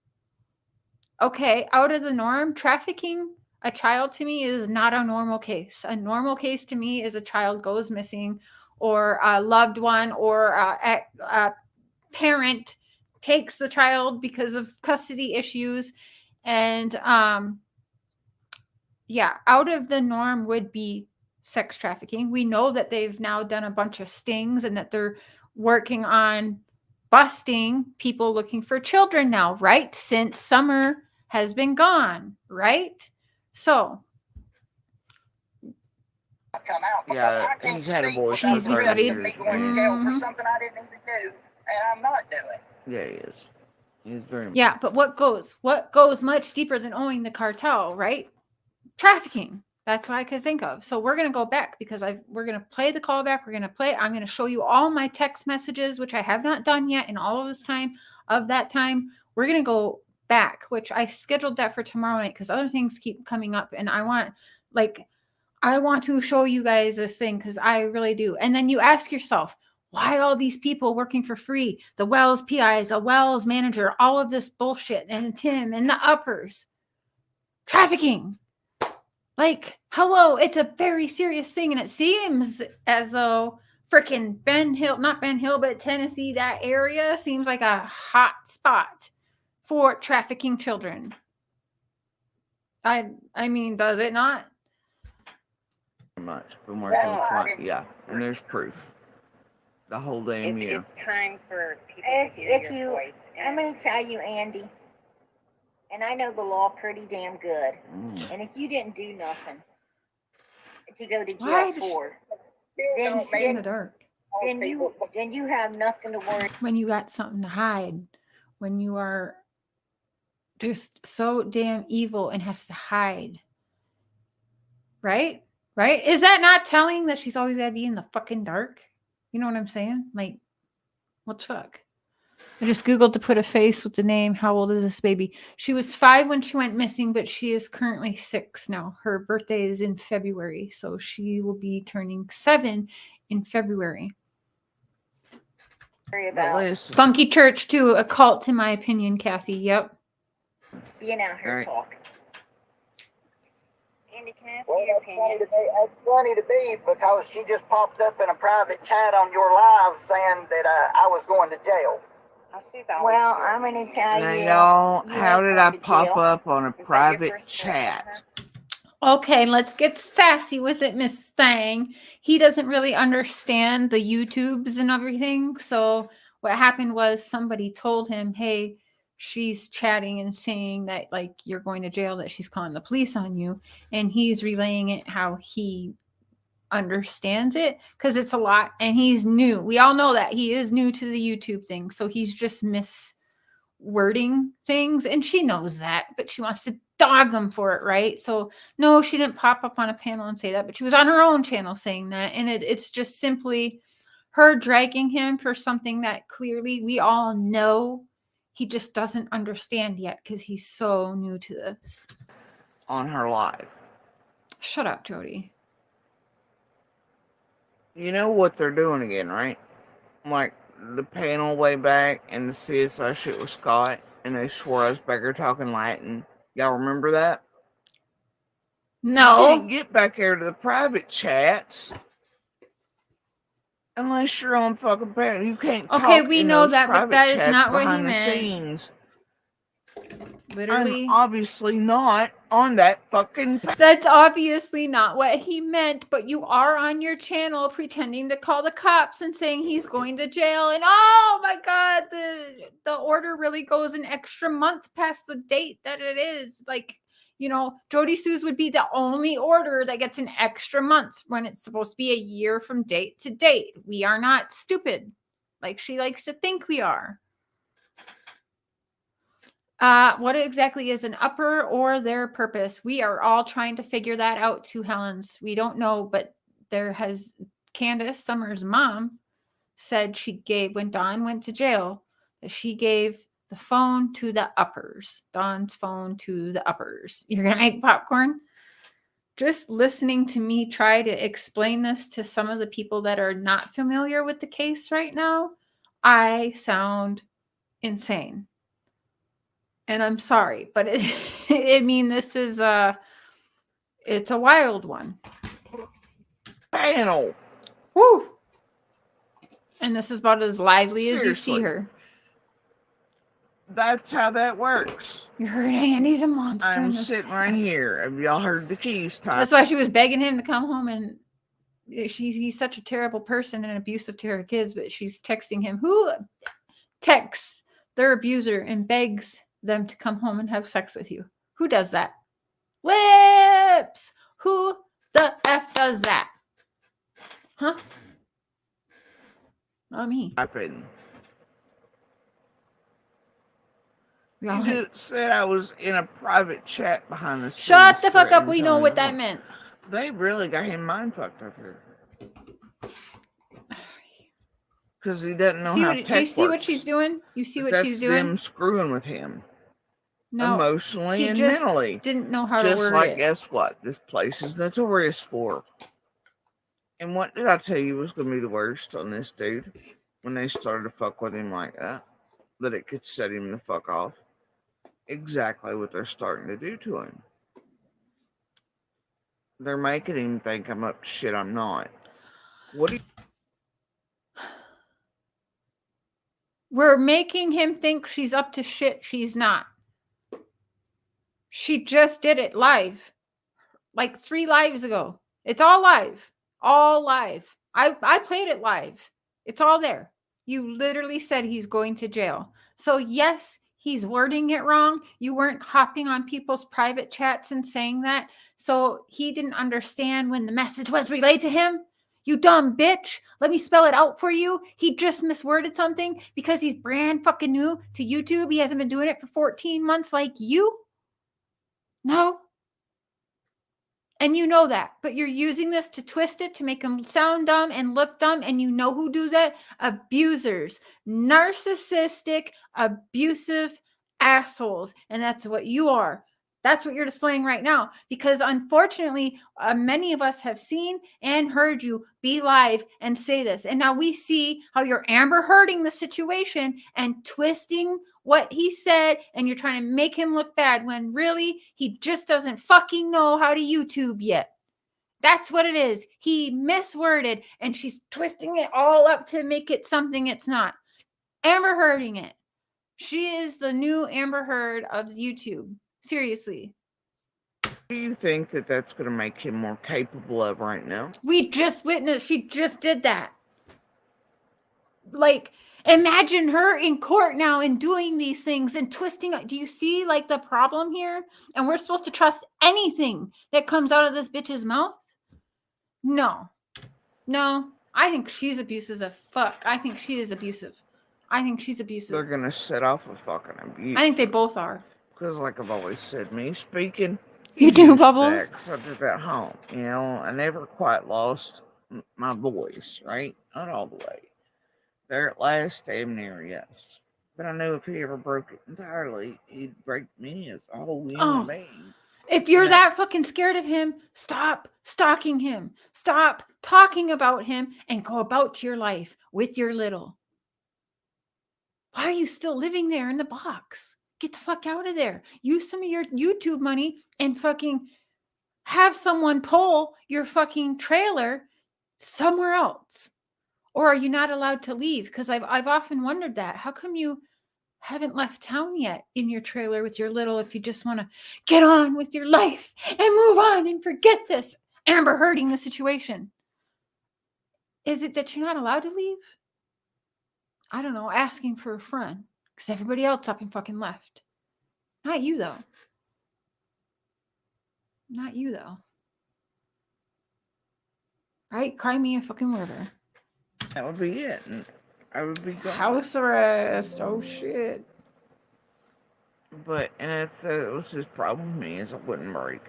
Okay, out of the norm. Trafficking a child to me is not a normal case. A normal case to me is a child goes missing, or a loved one or a parent takes the child because of custody issues. And yeah, out of the norm would be sex trafficking. We know that they've now done a bunch of stings and that they're working on busting people looking for children now, right? Since Summer has been gone, right? So come out because Yeah, I can't he's had a speak voice without for the 30 risk of me years, going to man. jail for Mhm. something I didn't even do, and I'm not doing. Yeah, he is. He's very much. yeah, but what goes much deeper than owning the cartel, right? Trafficking. That's what I could think of. So we're going to go back, because we're going to play the callback. I'm going to show you all my text messages, which I have not done yet in all of this time. Of that time, we're going to go back, which I scheduled that for tomorrow night because other things keep coming up, and I want to show you guys this thing, because I really do. And then you ask yourself, why all these people working for free? The Wells PIs, a Wells manager, all of this bullshit, and Tim and the uppers. Trafficking. Like, hello, it's a very serious thing. And it seems as though freaking not Ben Hill, but Tennessee, that area seems like a hot spot for trafficking children. I mean, does it not? Much. From where it's front, yeah. And there's proof. The whole damn year. It's time for people to hear your voice. I'm going to tell you, Andy, and I know the law pretty damn good. And if you didn't do nothing to go to jail for, then She's in the dark. then you have nothing to worry. When you got something to hide, when you are just so damn evil and has to hide, Right? Right? Is that not telling that she's always got to be in the fucking dark? You know what I'm saying? Like, what the fuck? I just Googled to put a face with the name. How old is this baby? She was 5 when she went missing, but she is currently 6 now. Her birthday is in February, so she will be turning 7 in February. Funky church, too. A cult, in my opinion, Kathy. Yep. Being out here Right. talking. Andy, can I ask Well, your that's funny, opinion? that's funny to be because she just popped up in a private chat on your live saying that I was going to jail. Oh, she's always well, good. I'm going to tell Now, you. y'all, you how ain't did going I to pop jail. up on a Is that your private first chat? Okay, let's get sassy with it, Miss Thang. He doesn't really understand the YouTubes and everything. So what happened was somebody told him, hey, she's chatting and saying that like you're going to jail, that she's calling the police on you. And he's relaying it how he understands it because it's a lot and he's new. We all know that he is new to the YouTube thing. So he's just miswording things and she knows that, but she wants to dog him for it, right? So no, she didn't pop up on a panel and say that, but she was on her own channel saying that. And it's just simply her dragging him for something that clearly we all know he just doesn't understand yet because he's so new to this. On her live. Shut up, Jody. You know what they're doing again, right? Like the panel way back and the CSI shit with Scott, and they swore I was back here talking Latin. Y'all remember that? You can't No. get back here to the private chats unless you're on fucking panel. You can't talk Okay, we in know those that, but private that is chats not what he behind the meant. scenes. Literally. I'm obviously not on that fucking. That's obviously not what he meant, but you are on your channel pretending to call the cops and saying he's going to jail. And oh my God, the order really goes an extra month past the date that it is. Like, you know, Jodisue's would be the only order that gets an extra month when it's supposed to be a year from date to date. We are not stupid like she likes to think we are. What exactly is an upper or their purpose? We are all trying to figure that out too, Helens. We don't know, but Candace Summers' mom said she gave, when Dawn went to jail, that she gave the phone to the uppers. Dawn's phone to the uppers. You're going to make popcorn? Just listening to me try to explain this to some of the people that are not familiar with the case right now, I sound insane. And I'm sorry, but I mean, this is it's a wild one. Panel. Woo! And this is about as lively as you see Seriously. her. That's how that works. You heard Andy's a monster. I'm sitting right here. Have y'all heard the keys type? That's why she was begging him to come home, and he's such a terrible person and abusive to her kids, but she's texting him. Who texts their abuser and begs them to come home and have sex with you? Who does that? Lips! Who the F does that? Huh? Not me. Happened. Y'all You like, just said I was in a private chat behind the scenes. shut the fuck up. threatening We know what that Tony. meant. They really got him mind fucked up here. Because he doesn't know how tech You see what works. she's doing? You see what That's she's doing? them screwing with him. No, Emotionally he and just mentally. didn't know how Just to word like, it. guess what? This place is notorious for. And what did I tell you was going to be the worst on this dude? When they started to fuck with him like that. That it could set him the fuck off. Exactly what they're starting to do to him. They're making him think I'm up to shit I'm not. What do you... We're making him think she's up to shit she's not. She just did it live. Like 3 lives ago. It's all live. All live. I played it live. It's all there. You literally said he's going to jail. So yes, he's wording it wrong. You weren't hopping on people's private chats and saying that. So he didn't understand when the message was relayed to him. You dumb bitch. Let me spell it out for you. He just misworded something because he's brand fucking new to YouTube. He hasn't been doing it for 14 months like you. No. And you know that, but you're using this to twist it to make them sound dumb and look dumb. And you know who do that? Abusers, narcissistic, abusive assholes. And that's what you are. That's what you're displaying right now. Because unfortunately, many of us have seen and heard you be live and say this. And now we see how you're Amber Hearding the situation and twisting what he said, and you're trying to make him look bad when really he just doesn't fucking know how to YouTube yet. That's what it is. He misworded, and she's twisting it all up to make it something it's not. Amber Hearding it. She is the new Amber Heard of YouTube. Seriously. Do you think that that's going to make him more capable of right now? We just witnessed, she just did that. Like, imagine her in court now and doing these things and twisting. Do you see like the problem here? And we're supposed to trust anything that comes out of this bitch's mouth? No. I think she's abusive as fuck. I think she is abusive. I think she's abusive. They're going to set off a fucking abuse. I think they both are. Because like I've always said, me speaking. You do, Bubbles? Because I did that home. You know, I never quite lost my voice, right? Not all the way. There at last, damn near, yes. But I knew if he ever broke it entirely, he'd break me as a whole human being. If you're that fucking scared of him, stop stalking him. Stop talking about him and go about your life with your little. Why are you still living there in the box? Get the fuck out of there. Use some of your YouTube money and fucking have someone pull your fucking trailer somewhere else. Or are you not allowed to leave? Because I've often wondered that. How come you haven't left town yet in your trailer with your little, if you just want to get on with your life and move on and forget this Amber Hearding the situation? Is it that you're not allowed to leave? I don't know, asking for a friend. Because everybody else up and fucking left. Not you, though. Not you, though. Right? Cry me a fucking river. That would be it. And I would be gone. House arrest. Oh, shit. But, and it was his problem with me is I wouldn't break.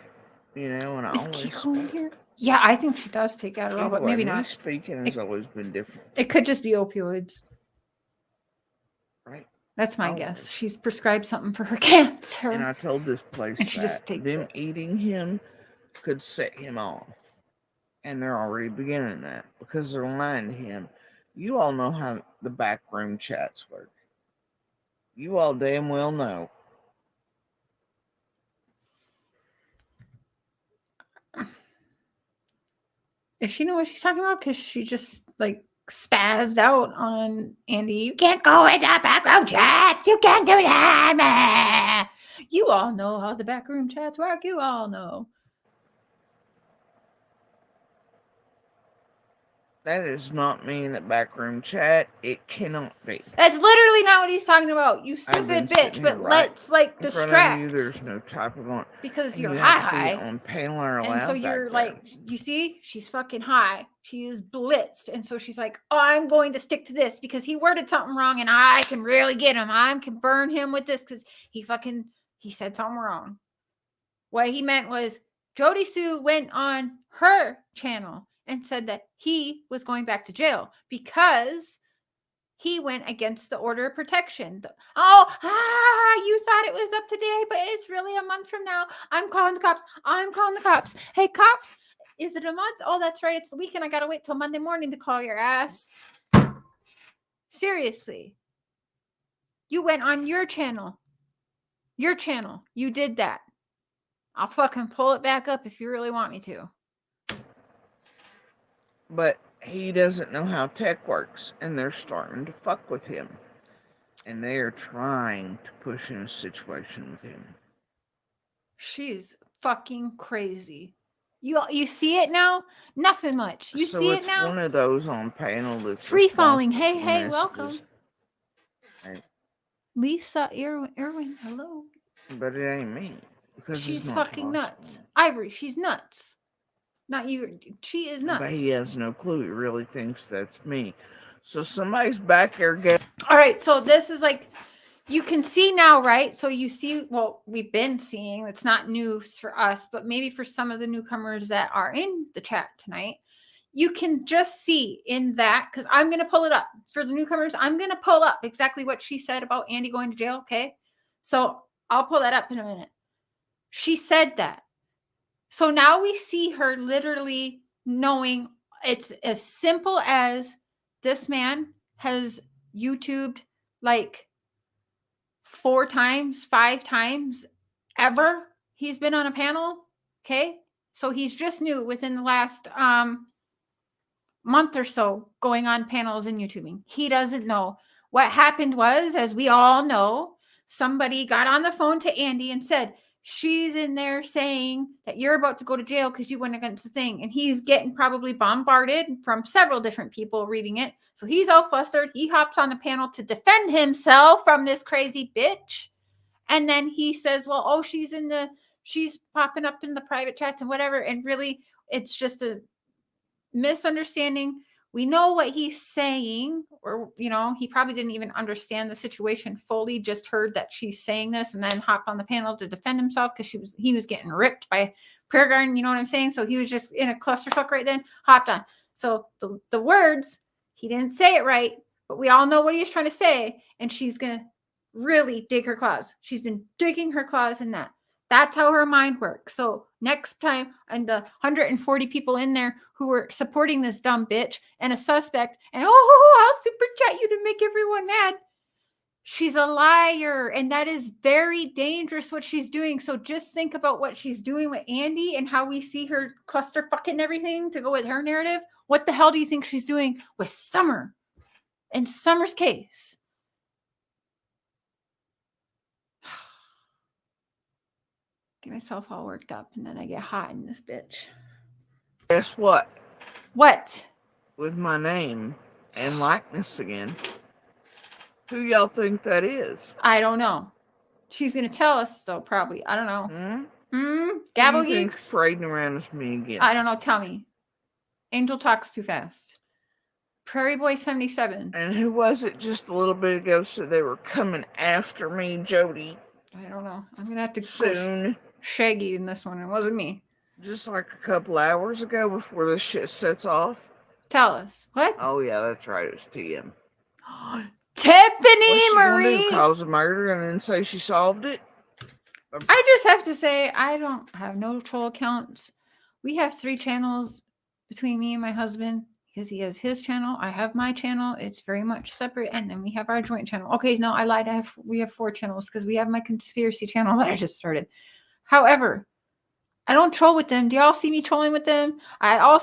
You know, and I Is always Kiko in here? Yeah, I think she does take Adderall, but maybe not. Speaking has always been different. It could just be opioids. Right. That's my guess. She's prescribed something for her cancer. And I told this place and she that just takes them it. eating him could set him off. And they're already beginning that because they're lying to him. You all know how the backroom chats work. You all damn well know. Does she know what she's talking about? Because she just like spazzed out on Andy. You can't go in the backroom chats. You can't do that. You all know how the backroom chats work. You all know. That does not mean that backroom chat. It cannot be. That's literally not what he's talking about. You stupid bitch. But let's like distract. You, there's no type of on because you're you high. On panel or and so you're like, you see, she's fucking high. She is blitzed, and so she's like, oh, I'm going to stick to this because he worded something wrong, and I can really get him. I can burn him with this because he said something wrong. What he meant was Jodisue went on her channel and said that he was going back to jail because he went against the order of protection. You thought it was up today, but it's really a month from now. I'm calling the cops. Hey, cops, is it a month? Oh, that's right. It's the weekend. I got to wait till Monday morning to call your ass. Seriously. You went on your channel. Your channel. You did that. I'll fucking pull it back up if you really want me to. But he doesn't know how tech works, and they're starting to fuck with him. And they are trying to push in a situation with him. She's fucking crazy. You see it now? Nothing much. You see it now? So it's one of those on panel that's free falling. Hey, welcome. Hey. Lisa Irwin, hello. But it ain't me. Because she's fucking nuts. Ivory, she's nuts. Not you. She is nuts. But he has no clue. He really thinks that's me. So somebody's back there. All right. So this is like, you can see now, right? So you see, well, we've been seeing, it's not news for us, but maybe for some of the newcomers that are in the chat tonight, you can just see in that, because I'm going to pull it up for the newcomers. I'm going to pull up exactly what she said about Andy going to jail. Okay. So I'll pull that up in a minute. She said that. So now we see her literally knowing it's as simple as this man has YouTubed like 4 times, 5 times ever. He's been on a panel. Okay. So he's just new within the last month or so going on panels and YouTubing. He doesn't know. What happened was, as we all know, somebody got on the phone to Andy and said, she's in there saying that you're about to go to jail because you went against the thing. And he's getting probably bombarded from several different people reading it. So he's all flustered. He hops on the panel to defend himself from this crazy bitch. And then he says, well, oh, she's popping up in the private chats and whatever. And really, it's just a misunderstanding. We know what he's saying, or he probably didn't even understand the situation fully, just heard that she's saying this and then hopped on the panel to defend himself because he was getting ripped by Prayer Garden, you know what I'm saying? So he was just in a clusterfuck right then, hopped on. So the words, he didn't say it right, but we all know what he's trying to say, and she's gonna really dig her claws. She's been digging her claws in that. That's how her mind works. So next time, and the 140 people in there who were supporting this dumb bitch and a suspect, and I'll super chat you to make everyone mad. She's a liar, and that is very dangerous what she's doing. So just think about what she's doing with Andy and how we see her cluster fucking everything to go with her narrative. What the hell do you think she's doing with Summer? In Summer's case. Get myself all worked up, and then I get hot in this bitch. Guess what? What? With my name and likeness again. Who y'all think that is? I don't know. She's gonna tell us though, probably. I don't know. Gabble geeks parading around with me again. I don't know. Tell me. Angel talks too fast. Prairie Boy77. And who was it just a little bit ago? So they were coming after me, Jody. I don't know. I'm gonna have to soon. Shaggy in this one. It wasn't me. Just like a couple hours ago before this shit sets off. Tell us. What? Oh yeah, that's right. It was TM. Tiffany Marie cause a murder and then say she solved it. I just have to say, I don't have no troll accounts. We have 3 channels between me and my husband because he has his channel. I have my channel. It's very much separate. And then we have our joint channel. Okay, no, I lied. We have 4 channels because we have my conspiracy channel that I just started. However, I don't troll with them. Do y'all see me trolling with them? I'm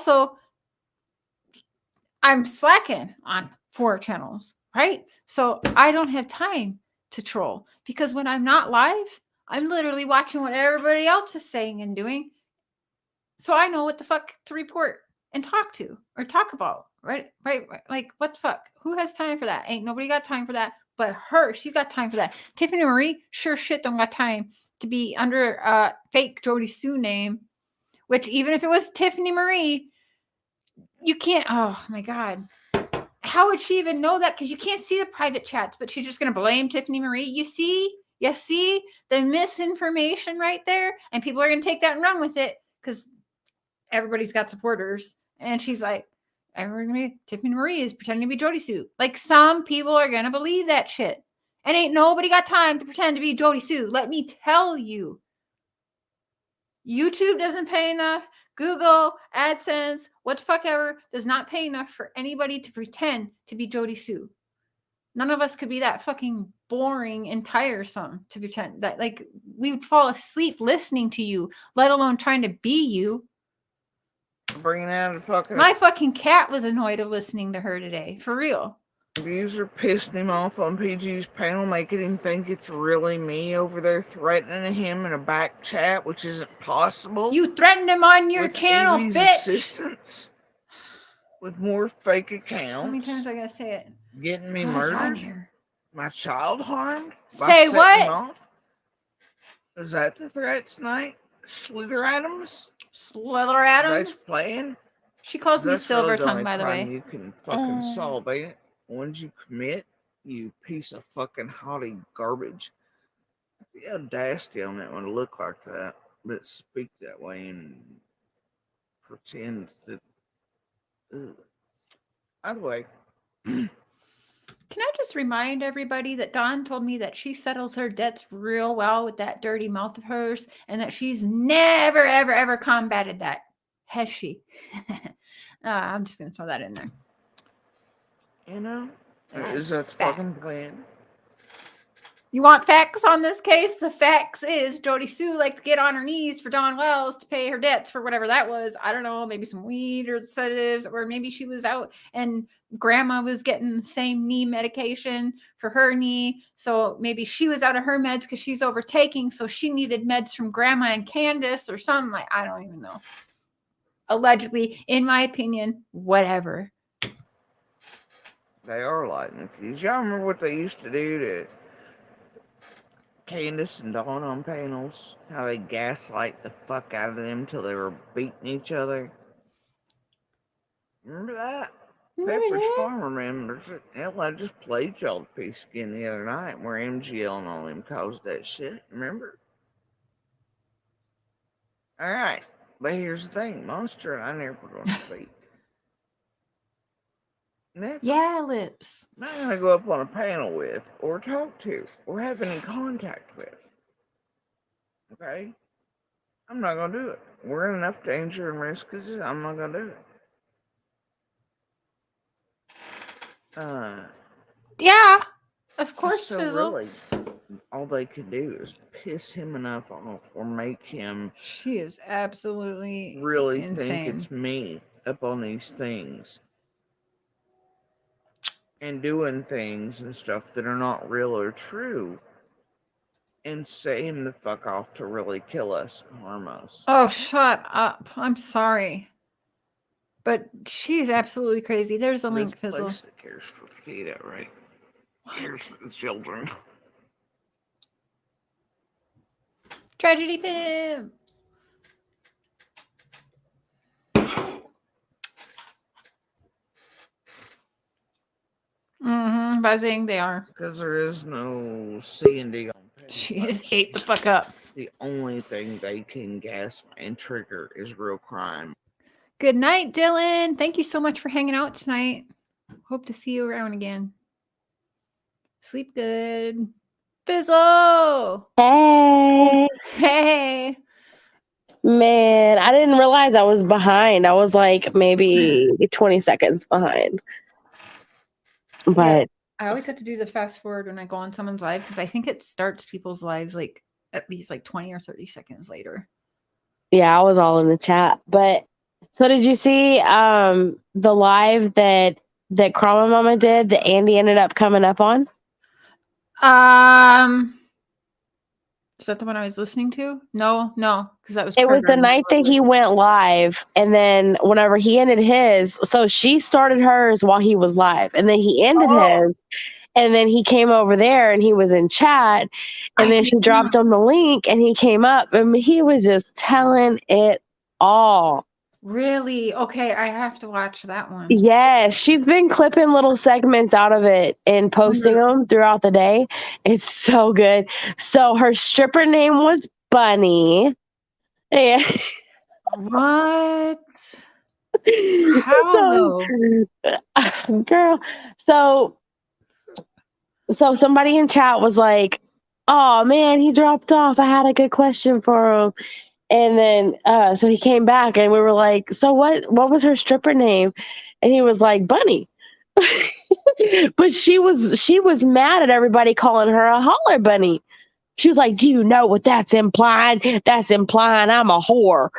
slacking on 4 channels, right? So I don't have time to troll because when I'm not live, I'm literally watching what everybody else is saying and doing. So I know what the fuck to report and talk to or talk about, right? Like, what the fuck? Who has time for that? Ain't nobody got time for that but her. She got time for that. Tiffany Marie sure shit don't got time to be under a fake Jodisue name, which even if it was Tiffany Marie, you can't. Oh my God. How would she even know that? Because you can't see the private chats, but she's just going to blame Tiffany Marie. You see the misinformation right there? And people are going to take that and run with it because everybody's got supporters. And she's like, Tiffany Marie is pretending to be Jodisue. Like, some people are going to believe that shit. And ain't nobody got time to pretend to be Jodisue. Let me tell you. YouTube doesn't pay enough. Google, AdSense, what the fuck ever, does not pay enough for anybody to pretend to be Jodisue. None of us could be that fucking boring and tiresome to pretend that, like, we would fall asleep listening to you, let alone trying to be you. Bringing out a fucking... My fucking cat was annoyed of listening to her today, for real. Abuser pissed him off on PG's panel, making him think it's really me over there threatening him in a back chat, which isn't possible. You threatened him on your channel, Amy's bitch. Assistance with more fake accounts. How many times I gotta say it? Getting me murdered. My child harmed. Say what? Is that the threat tonight? Slither Adams? Slither Adams? Is that playing? She calls me Silver Tongue, by the way. You can fucking solve it. Once you commit, You piece of fucking haughty garbage. The audacity on that one to look like that, but speak that way and pretend that. Either way. Can I just remind everybody that Dawn told me that she settles her debts real well with that dirty mouth of hers and that she's never, ever, ever combated that. Has she? I'm just going to throw that in there. You know? Is that the fucking plan? You want facts on this case? The facts is Jodisue liked to get on her knees for Dawn Wells to pay her debts for whatever that was. I don't know, maybe some weed or sedatives, or maybe she was out and grandma was getting the same knee medication for her knee. So maybe she was out of her meds because she's overtaking. So she needed meds from grandma and Candace or something. Like, I don't even know. Allegedly, in my opinion, whatever. They are lighting the fuse. Y'all remember what they used to do to Candace and Dawn on panels? How they gaslight the fuck out of them till they were beating each other? Remember that? Pepperidge Farm remembers it. Hell, I just played y'all the piece again the other night where MGL and all them caused that shit. Remember? Alright, but here's the thing. Monster and I never gonna speak. Never. Yeah, lips. I'm not gonna go up on a panel with, or talk to, or have any contact with. Okay? I'm not gonna do it. We're in enough danger and risk as it. I'm not gonna do it. Yeah, of course. So really, all they could do is piss him enough off, or make him. She is absolutely really insane. Think it's me up on these things. And doing things and stuff that are not real or true. And say him to fuck off to really kill us and harm us. Oh, shut up. I'm sorry. But she's absolutely crazy. There's a link, Fizzle. Place that cares for Potato, right? Cares for the children. Tragedy Pimps. Buzzing, they are. Because there is no C&D on Penny. She just ate the fuck up. The only thing they can gaslight and trigger is real crime. Good night, Dylan. Thank you so much for hanging out tonight. Hope to see you around again. Sleep good. Fizzle! Hey! Hey! Man, I didn't realize I was behind. I was like maybe 20 seconds behind. But yeah, I always have to do the fast forward when I go on someone's live because I think it starts people's lives like at least like 20 or 30 seconds later. Yeah, I was all in the chat. But so did you see the live that Krama Mama did that Andy ended up coming up on? Is that the one I was listening to? No, because that was. It was the night that he went live, and then whenever he ended his, so she started hers while he was live, and then he ended his, and then he came over there and he was in chat, and then she dropped him the link, and he came up, and he was just telling it all. Really? Okay, I have to watch that one. Yes, she's been clipping little segments out of it and posting them throughout the day. It's so good. So her stripper name was Bunny. Yeah. What? How? Girl. So somebody in chat was like, "Oh man, he dropped off. I had a good question for him." And then, so he came back and we were like, "So what was her stripper name?" And he was like, "Bunny." But she was mad at everybody calling her a holler bunny. She was like, "Do you know what that's implying? That's implying I'm a whore."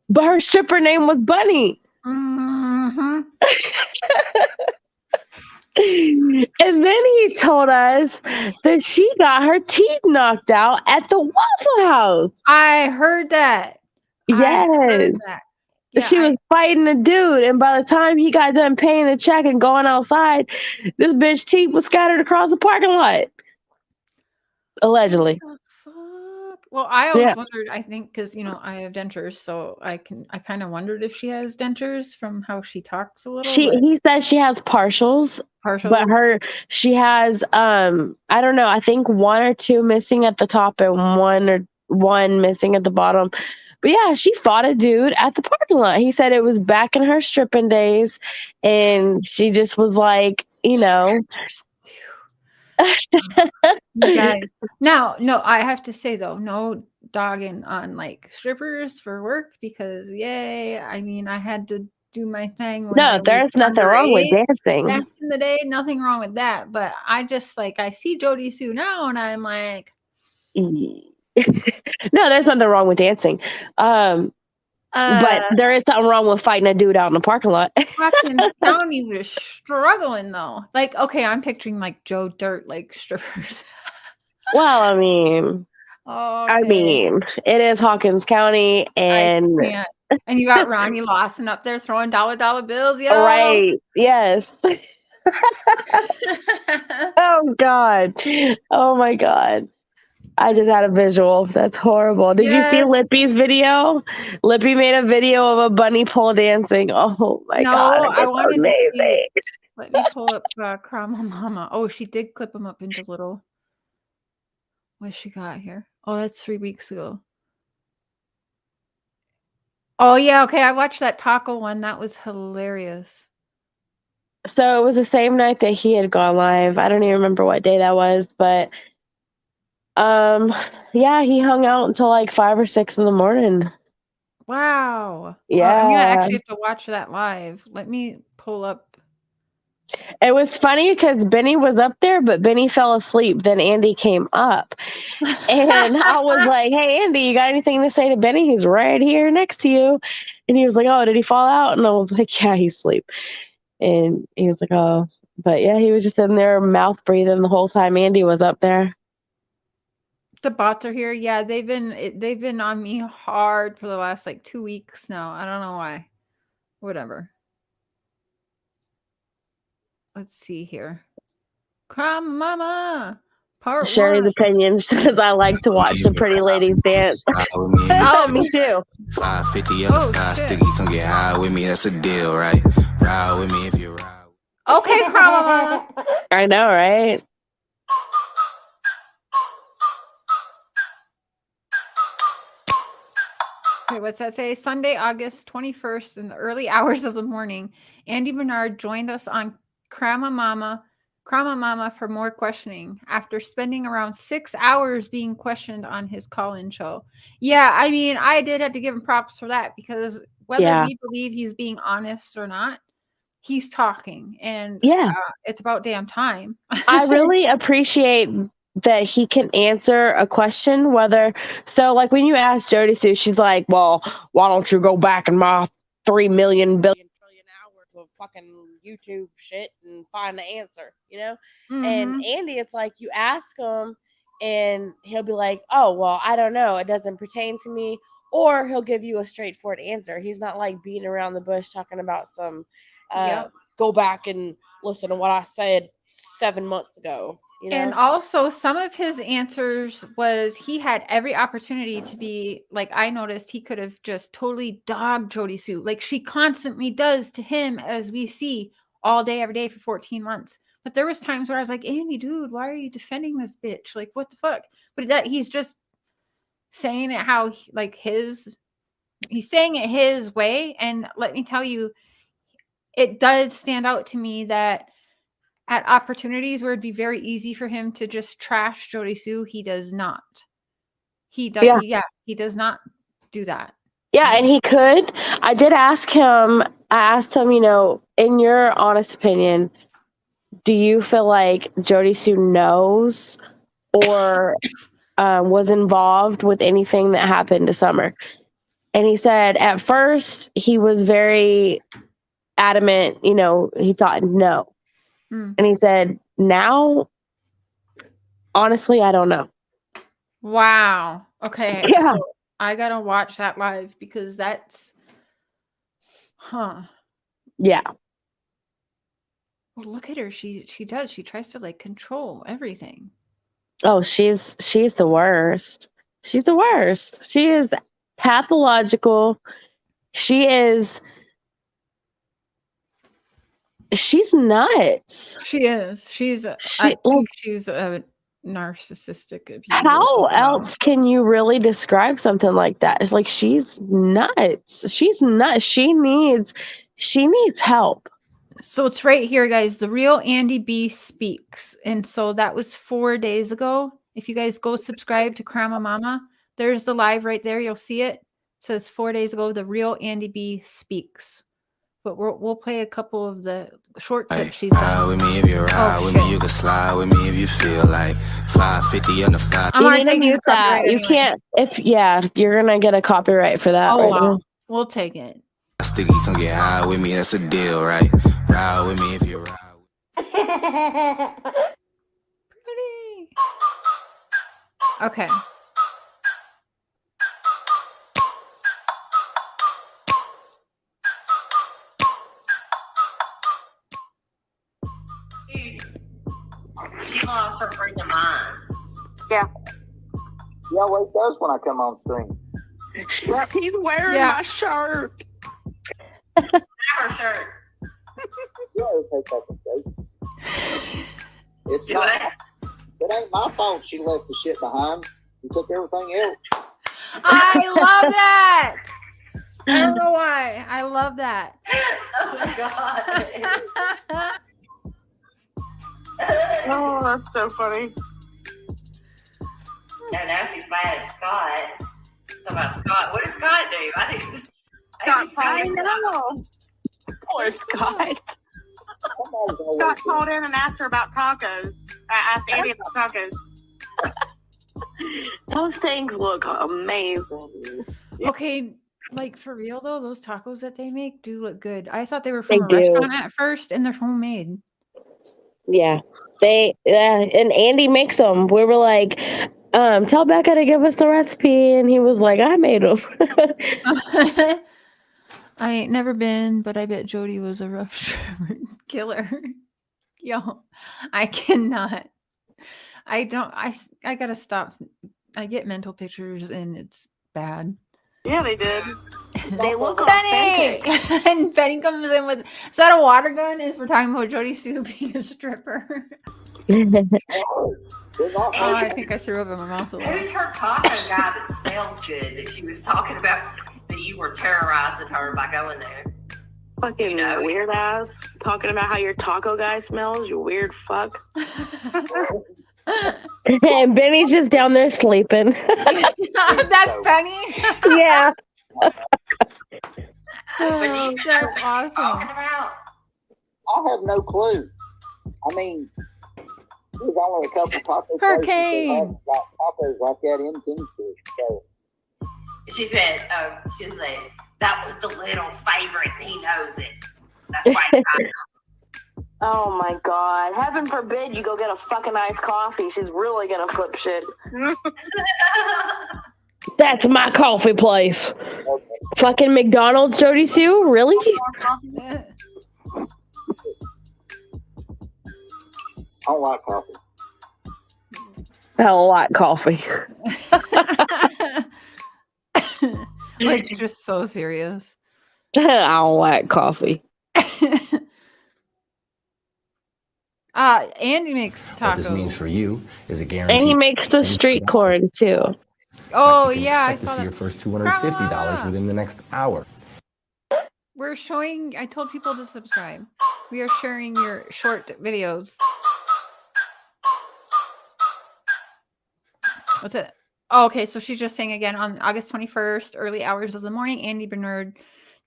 But her stripper name was Bunny. Mm-hmm. And then he told us that she got her teeth knocked out at the Waffle House. I heard that. Yes. Heard that. Yeah, she was fighting a dude, and by the time he got done paying the check and going outside, this bitch teeth was scattered across the parking lot. Allegedly. What the fuck? Well, I always Yeah. wondered, I think, because, I have dentures, so I kind of wondered if she has dentures from how she talks a little, but He says she has partials, but partials. she has I don't know, I think 1 or 2 missing at the top and 1 missing at the bottom. But yeah, she fought a dude at the parking lot. He said it was back in her stripping days, and she just was like, You guys. Now, no, I have to say though, no dogging on like strippers for work because yay, I mean, I had to do my thing when I No, was there's nothing wrong with underage. dancing. Back in the day, nothing wrong with that. But I just I see Jodisue now and I'm like, No, there's nothing wrong with dancing. But there is something wrong with fighting a dude out in the parking lot. Hawkins County was struggling though. Like, okay, I'm picturing like Joe Dirt like strippers. Well, I mean, it is Hawkins County, and and you got Ronnie Lawson up there throwing dollar bills, yo. Right? Yes. Oh God! Oh my God! I just had a visual. That's horrible. Did you see Lippy's video? Lippy made a video of a bunny pole dancing. Oh my God! I wanted amazing. to see. Let me pull up Krama Mama. Oh, she did clip them up into little. What she got here? Oh, that's 3 weeks ago. Oh yeah, okay. I watched that taco one. That was hilarious. So it was the same night that he had gone live. I don't even remember what day that was, but yeah, he hung out until like 5 or 6 in the morning. Wow. Yeah. I'm gonna actually have to watch that live. Let me pull up. It was funny because Benny was up there, but Benny fell asleep. Then Andy came up. And I was like, hey, Andy, you got anything to say to Benny? He's right here next to you. And he was like, oh, did he fall out? And I was like, yeah, he's asleep. And he was like, oh. But yeah, he was just in there mouth breathing the whole time Andy was up there. The bots are here. Yeah, they've been on me hard for the last 2 weeks now. I don't know why. Whatever. Let's see here. Come, Mama. Part Sherry's 1. opinion says I like to watch the pretty ladies dance. Oh, me too. 550 up to 5 sticky. Come get high with me. That's a deal, right? Ride with me if you ride. Okay, Mama. I know, right? Okay, what's that say? Sunday, August 21st, in the early hours of the morning, Andy Bernard joined us on Krama Mama for more questioning after spending around 6 hours being questioned on his call-in show. Yeah, I mean, I did have to give him props for that because whether we believe he's being honest or not, he's talking, and it's about damn time. I really appreciate that he can answer a question, so like when you ask Jodisue, she's like, well, why don't you go back in my 3 million billion trillion hours of fucking YouTube shit and find the answer, And Andy, it's like you ask him and he'll be like, oh, well, I don't know, it doesn't pertain to me, or he'll give you a straightforward answer. He's not like beating around the bush talking about some go back and listen to what I said 7 months ago. And also some of his answers was he had every opportunity to be like, I noticed he could have just totally dogged Jodisue like she constantly does to him, as we see all day, every day for 14 months. But there was times where I was like, Andy, dude, why are you defending this bitch? Like, what the fuck? But that he's just saying it how he's saying it his way. And let me tell you, it does stand out to me that at opportunities where it'd be very easy for him to just trash Jodisue, he does not. He does. Yeah, he does not do that. Yeah, and he could. I did ask him. I asked him, in your honest opinion, do you feel like Jodisue knows or was involved with anything that happened to Summer? And he said at first he was very adamant. He thought no. And he said, now, honestly, I don't know. Wow. Okay. Yeah. So I got to watch that live because that's, Yeah. Well, look at her. She does. She tries to control everything. Oh, she's the worst. She's the worst. She is pathological. She's nuts. She is. I think she's a narcissistic abuser. How else can you really describe something like that? It's like she's nuts. She's nuts. She needs help. So it's right here, guys. The real Andy B speaks. And so that was 4 days ago. If you guys go subscribe to Grandma Mama, there's the live right there. You'll see it. It says 4 days ago, the real Andy B speaks. But we'll play a couple of the short clips she's done. With me if you ride with me, you can slide with me if you feel like 550 on the 5. I'm gonna mute that. You can't. You're gonna get a copyright for that. Oh wow, we'll take it. Sticky, come get high with me. That's a deal, right? Ride with me if you ride. Pretty. Okay. She lost her friend of mine. Yeah. He always does when I come on stream. He's wearing my shirt. Her shirt. You always take that mistake. It's not. It ain't my fault she left the shit behind and took everything else. I love that. I don't know why. I love that. Oh my god. Oh, that's so funny. And now she's mad at Scott. So about Scott. What did Scott do? I know. Poor Scott. Scott called in and asked her about tacos. I asked Andy about tacos. Those things look amazing. Okay, like for real though, those tacos that they make do look good. I thought they were from a restaurant at first, and they're homemade. Yeah, and Andy makes them. We were like, tell Becca to give us the recipe, and he was like, I made them. I ain't never been, but I bet Jody was a rough killer. Yo, I cannot. I gotta stop. I get mental pictures and it's bad. Yeah, they did. They look authentic. And Benny comes in with, is that a water gun? Is we're talking about Jodisue being a stripper? Oh, I think I threw up in my mouth a little. Who's her taco guy that smells good that she was talking about that you were terrorizing her by going there? Fucking weird ass. Talking about how your taco guy smells, you weird fuck. And Benny's just down there sleeping. That's Benny? Yeah. Oh, that's awesome. I have no clue. I mean, there's only a couple taco Hurricane. Tacos like that in Kingsford. So. She said, that was the little's favorite. He knows it. That's why. Oh my god. Heaven forbid you go get a fucking iced coffee. She's really gonna flip shit. That's my coffee place. Okay. Fucking McDonald's, Jodisue? Really? I don't like coffee. I don't like coffee. Like, just so serious. I don't like coffee. Andy makes tacos. What this means for you is a guarantee. And he makes the street corn too. Oh you can yeah, I expect saw to see that. your first $250 within the next hour. We're showing. I told people to subscribe. We are sharing your short videos. What's it? Oh, okay, so she's just saying again on August 21st, early hours of the morning, Andy Bernard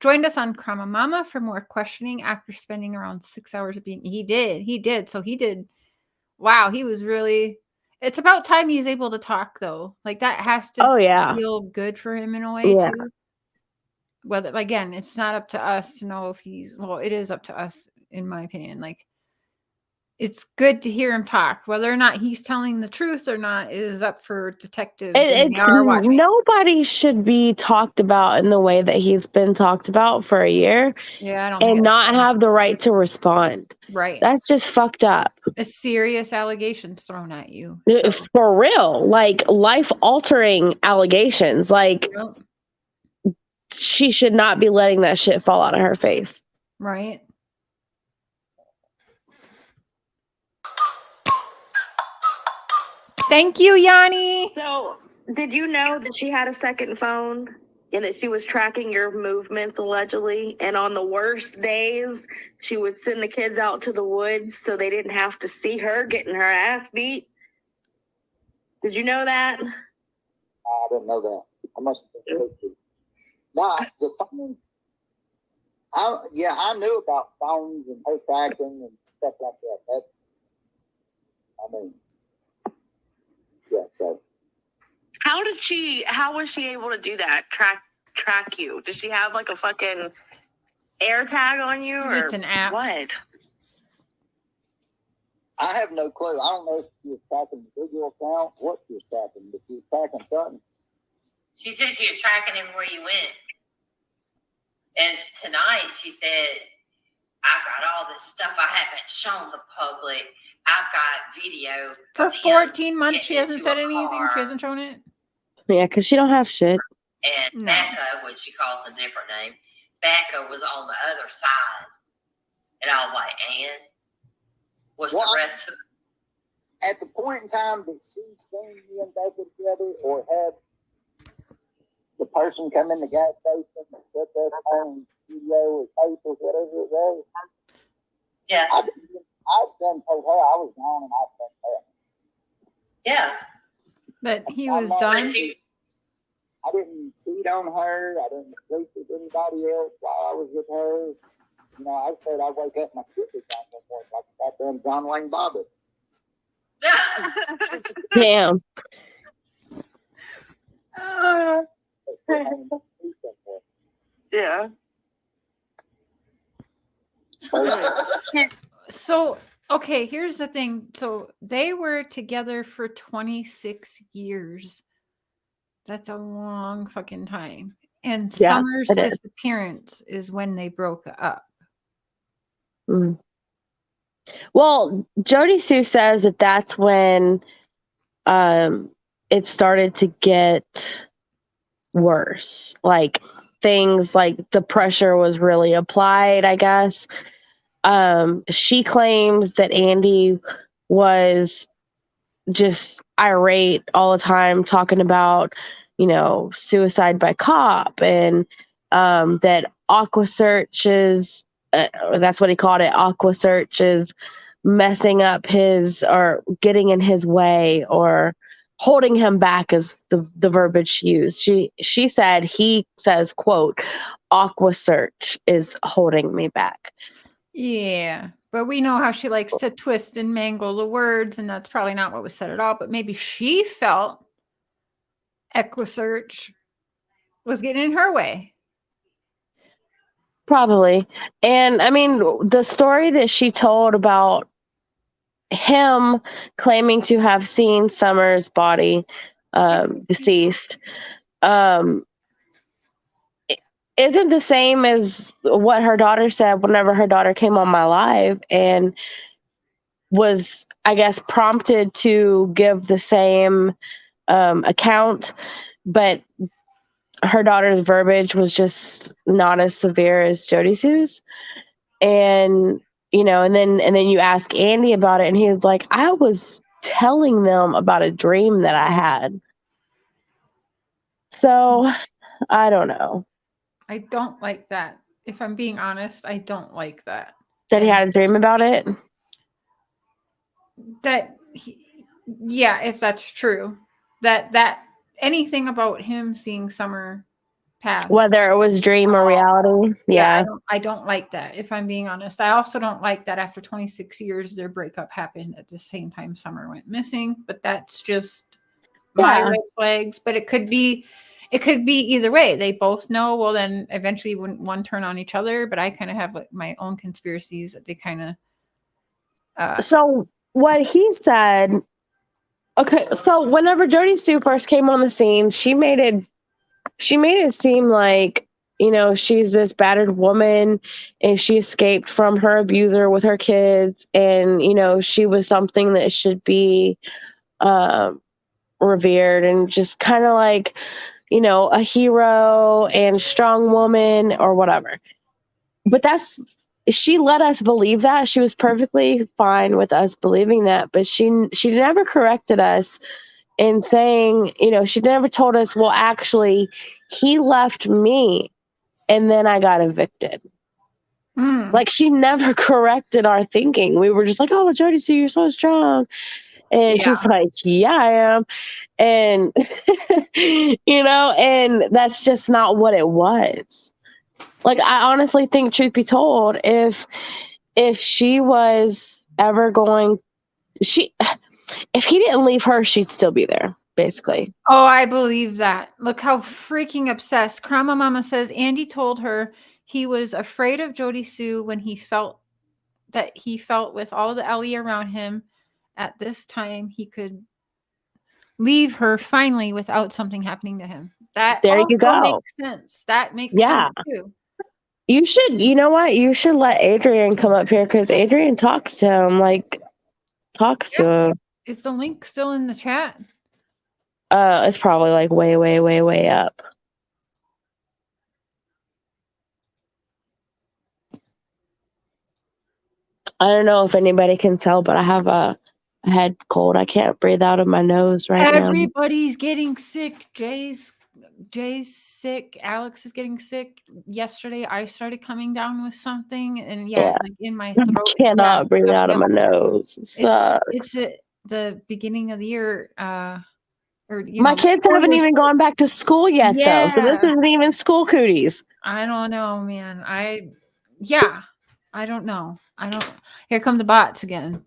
joined us on Grandma Mama for more questioning after spending around 6 hours of being. He did. So he did. Wow, he was really. It's about time he's able to talk though. Like that has to feel good for him in a way too. Whether again, it's not up to us to know if he's. Well, it is up to us, in my opinion. Like it's good to hear him talk. Whether or not he's telling the truth or not is up for detectives and the hour watch. Nobody should be talked about in the way that he's been talked about for a year. Yeah, I don't and think not have the right to respond. Right. That's just fucked up. A serious allegations thrown at you. For real. Like life-altering allegations. Like she should not be letting that shit fall out of her face. Right. Thank you, Yanni. So, did you know that she had a second phone and that she was tracking your movements allegedly? And on the worst days, she would send the kids out to the woods so they didn't have to see her getting her ass beat? Did you know that? I didn't know that. I must have been crazy. Nah, the phone. I knew about phones and her tracking and stuff like that. Yeah, so. How was she able to do that? Track you? Does she have like a fucking air tag on you? Or it's an app. What? I have no clue. I don't know if she was tracking the video account, what she was tracking, but she was tracking something. She said she was tracking everywhere you went. And tonight she said, I've got all this stuff I haven't shown the public. I've got video. For 14 months, she hasn't said anything. She hasn't shown it. Yeah, because she don't have shit. And Becca, which she calls a different name, Becca was on the other side. And I was like, and? What's the rest of it? At the point in time that she seen me and Becca together or had the person come in the gas station and put that on video or tape or whatever it was. Yeah. I done told her I was gone and I done that. Yeah. But he was done. I didn't cheat on her. I didn't sleep with anybody else while I was with her. You know, I said I'd wake up and my kid was gone one morning like that damn John Wayne Bobbitt. Damn. Yeah. So, okay, here's the thing. So they were together for 26 years. That's a long fucking time. And Summer's disappearance is when they broke up. Mm. Well, Jodisue says that that's when it started to get worse. Like things like the pressure was really applied, I guess. She claims that Andy was just irate all the time, talking about, you know, suicide by cop, and that Aqua Search is, that's what he called it, Aqua Search is messing up his, or getting in his way, or holding him back, is the verbiage used. She said, he says, quote, Aqua Search is holding me back. Yeah, but we know how she likes to twist and mangle the words, and that's probably not what was said at all. But maybe she felt Equisearch was getting in her way. Probably. And I mean, the story that she told about him claiming to have seen Summer's body deceased isn't the same as what her daughter said whenever her daughter came on my live and was, I guess, prompted to give the same account, but her daughter's verbiage was just not as severe as Jodisue's. And, you know, and then you ask Andy about it, and he was like, I was telling them about a dream that I had. So, I don't know. I don't like that. If I'm being honest, I don't like that. That he had a dream about it? Yeah, if that's true. That anything about him seeing Summer pass. Whether it was dream or reality. Yeah. I don't like that, if I'm being honest. I also don't like that after 26 years, their breakup happened at the same time Summer went missing. But that's just my red flags. But it could be either way. They both know. Well, then eventually wouldn't one turn on each other. But I kind of have like my own conspiracies that they kind of So what he said, okay, so whenever Jodisue first came on the scene, she made it seem like, you know, she's this battered woman and she escaped from her abuser with her kids, and, you know, she was something that should be revered and just kind of like, you know, a hero and strong woman or whatever. But she let us believe that. She was perfectly fine with us believing that, but she never corrected us in saying, you know, she never told us, well, actually, he left me and then I got evicted. Like, she never corrected our thinking. We were just like, oh, Jodisue, you're so strong. And she's like, yeah, I am. And, you know, and that's just not what it was. Like, I honestly think, truth be told, if she was ever going, if he didn't leave her, she'd still be there, basically. Oh, I believe that. Look how freaking obsessed. Krama Mama says Andy told her he was afraid of Jodisue when he felt with all the Ellie around him at this time he could leave her finally without something happening to him. That there you go. Makes sense. That makes sense too. You should, you know what? You should let Adrian come up here because Adrian talks to him, to him. Is the link still in the chat? It's probably like way, way, way, way up. I don't know if anybody can tell, but I have a head cold. I can't breathe out of my nose right now. Everybody's getting sick. Jay's sick. Alex is getting sick. Yesterday, I started coming down with something, and like in my throat. I cannot breathe out of my nose. It's the beginning of the year. My kids haven't even gone back to school yet, though. So this isn't even school cooties. I don't know, man. I don't know. Here come the bots again.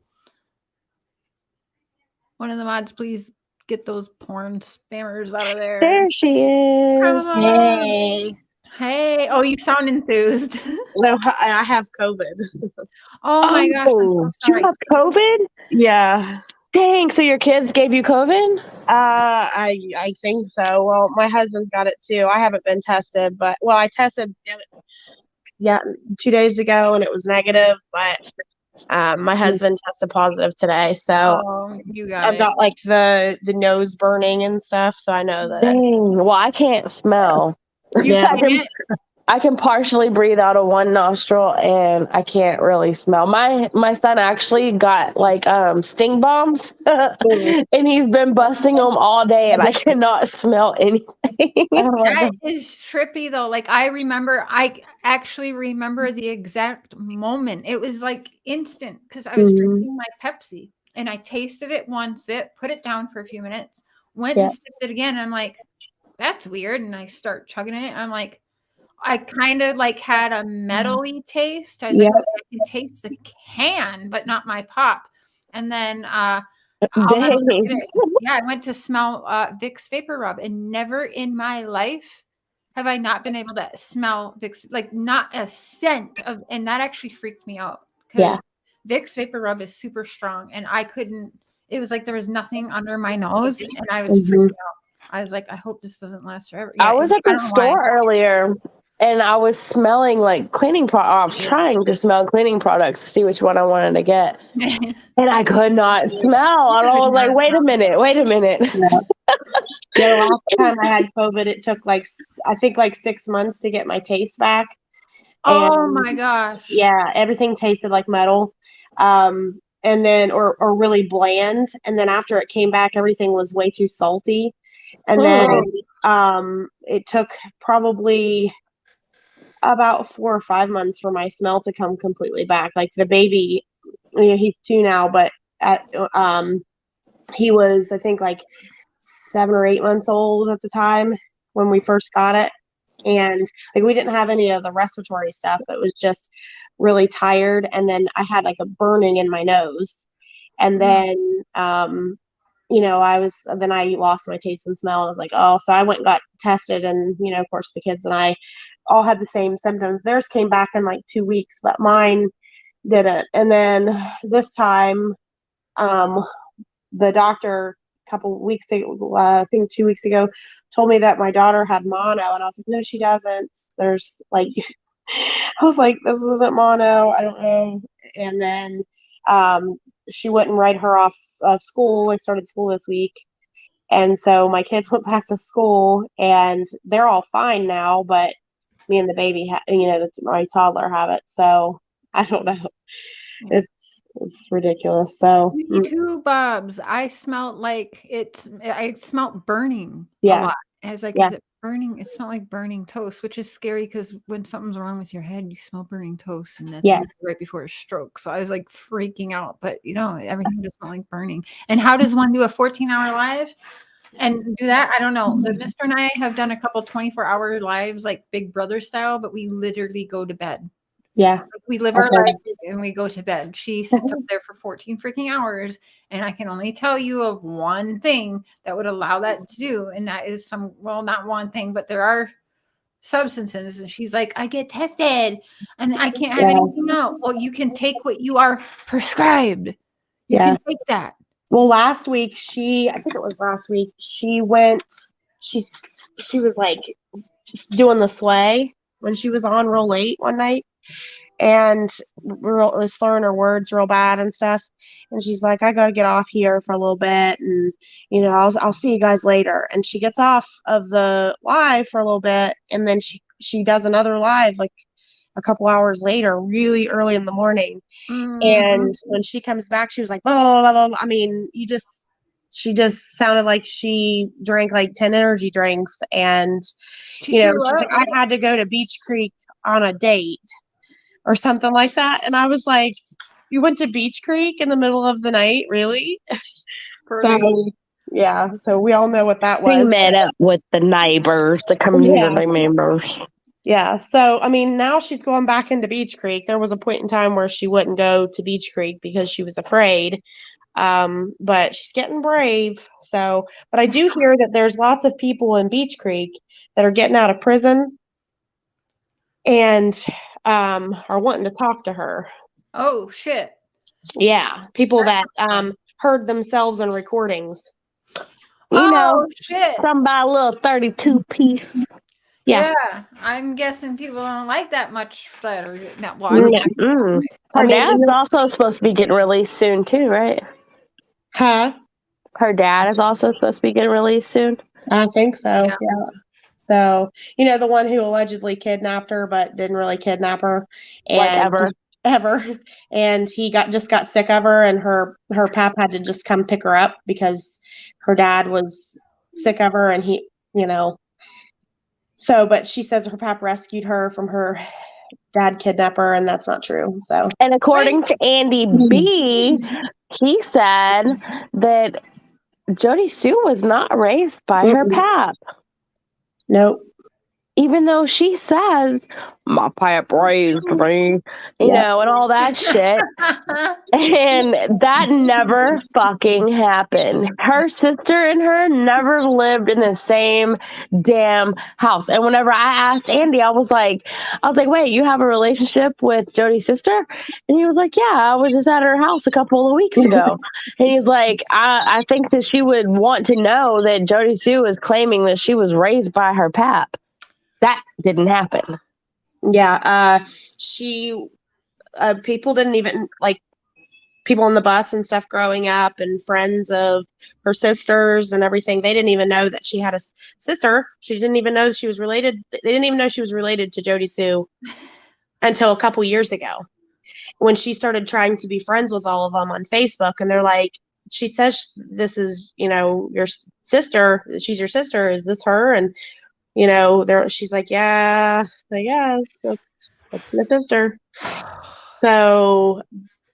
One of the mods, please get those porn spammers out of there. There she is. Hey. Oh, you sound enthused. No, I have COVID. Oh my gosh. I'm so sorry. You have COVID? Yeah. Dang. So your kids gave you COVID? I think so. Well, my husband's got it too. I haven't been tested, but I tested 2 days ago and it was negative, but my husband tested positive today, so I've got like the nose burning and stuff, so I know that. Dang. Well, I can't smell. I can partially breathe out of one nostril and I can't really smell. My son actually got like sting bombs and he's been busting them all day and I cannot smell anything. That is trippy though. Like I actually remember the exact moment. It was like instant because I was drinking my Pepsi and I tasted it one sip, put it down for a few minutes, went and sipped it again. And I'm like, that's weird. And I start chugging it. And I'm like, I kind of like had a metally taste. I was like, I can taste the can, but not my pop. And then I went to smell Vicks Vapor Rub, and never in my life have I not been able to smell Vicks, like not a scent of, and that actually freaked me out because Vicks Vapor Rub is super strong, and I couldn't. It was like there was nothing under my nose, and I was freaking out. I was like, I hope this doesn't last forever. I was at the store earlier. And I was smelling like cleaning products. I was trying to smell cleaning products to see which one I wanted to get. And I could not smell. And I was like, wait a minute. The last time I had COVID, it took I think 6 months to get my taste back. Oh my gosh. Yeah, everything tasted like metal. And then, or really bland. And then after it came back, everything was way too salty. And then it took probably about 4 or 5 months for my smell to come completely back. Like the baby, he's 2 now, but he was, I think, like 7 or 8 months old at the time when we first got it. And like we didn't have any of the respiratory stuff. It was just really tired. And then I had like a burning in my nose. And then I lost my taste and smell. I was like, oh, so I went and got tested, and of course the kids and I all had the same symptoms. Theirs came back in like 2 weeks, but mine didn't. And then this time, the doctor a couple weeks ago, I think 2 weeks ago, told me that my daughter had mono, and I was like, no, she doesn't. There's like, I was like, this isn't mono. I don't know. And then she wouldn't write her off of school. I started school this week. And so my kids went back to school, and they're all fine now, but me and the baby, my toddler have it. So I don't know. It's ridiculous. So Me too, Bobs. I smelled like I smelled burning a Yeah. lot. I was like, Yeah. is it burning? It smelled like burning toast, which is scary because when something's wrong with your head, you smell burning toast, and that's Yeah. usually right before a stroke. So I was like freaking out, but everything just smelled like burning. And how does one do a 14-hour live and do that? I don't know. The Mr. and I have done a couple 24-hour lives, like Big Brother style, but we literally go to bed. Yeah. We live our Okay. lives and we go to bed. She sits up there for 14 freaking hours, and I can only tell you of one thing that would allow that to do, and that is not one thing, but there are substances. And she's like, I get tested and I can't have anything out. Well, you can take what you are prescribed. You can take that. Well, last week I think it was last week, she was like doing the sway when she was on real late one night, and was slurring her words real bad and stuff. And she's like, I gotta get off here for a little bit, and I'll see you guys later. And she gets off of the live for a little bit, and then she does another live like a couple hours later, really early in the morning. And when she comes back, she was like, blah, blah, blah, blah, blah. I mean, she just sounded like she drank like 10 energy drinks. And, she's like, I had to go to Beach Creek on a date or something like that. And I was like, you went to Beach Creek in the middle of the night? Really? So, yeah. So we all know what that was. We met up with the neighbors, the community members. Yeah. So, I mean, now she's going back into Beach Creek. There was a point in time where she wouldn't go to Beach Creek because she was afraid. But she's getting brave. So, but I do hear that there's lots of people in Beach Creek that are getting out of prison and are wanting to talk to her. Oh, shit. Yeah. People that heard themselves in recordings. Shit. Some by a little 32 piece. Yeah. I'm guessing people don't like that much flatter. Her dad's also supposed to be getting released soon too, right? Huh? Her dad is also supposed to be getting released soon. I think so. Yeah. So, the one who allegedly kidnapped her but didn't really kidnap her, and ever. And he just got sick of her, and her pap had to just come pick her up because her dad was sick of her, and he, So, but she says her pap rescued her from her dad kidnapper, and that's not true. So, and according to Andy B, he said that Jodisue was not raised by her pap. Nope. Even though she says, my pap raised me, and all that shit. And that never fucking happened. Her sister and her never lived in the same damn house. And whenever I asked Andy, I was like, wait, you have a relationship with Jody's sister? And he was like, yeah, I was just at her house a couple of weeks ago. And he's like, I think that she would want to know that Jodisue is claiming that she was raised by her pap. That didn't happen. Yeah. People didn't even, like, people on the bus and stuff growing up and friends of her sisters and everything, they didn't even know that she had a sister. She didn't even know she was related. They didn't even know she was related to Jodisue until a couple years ago when she started trying to be friends with all of them on Facebook. And they're like, she says, this is, your sister. She's your sister. Is this her? And, she's like, yeah, I guess that's my sister. So,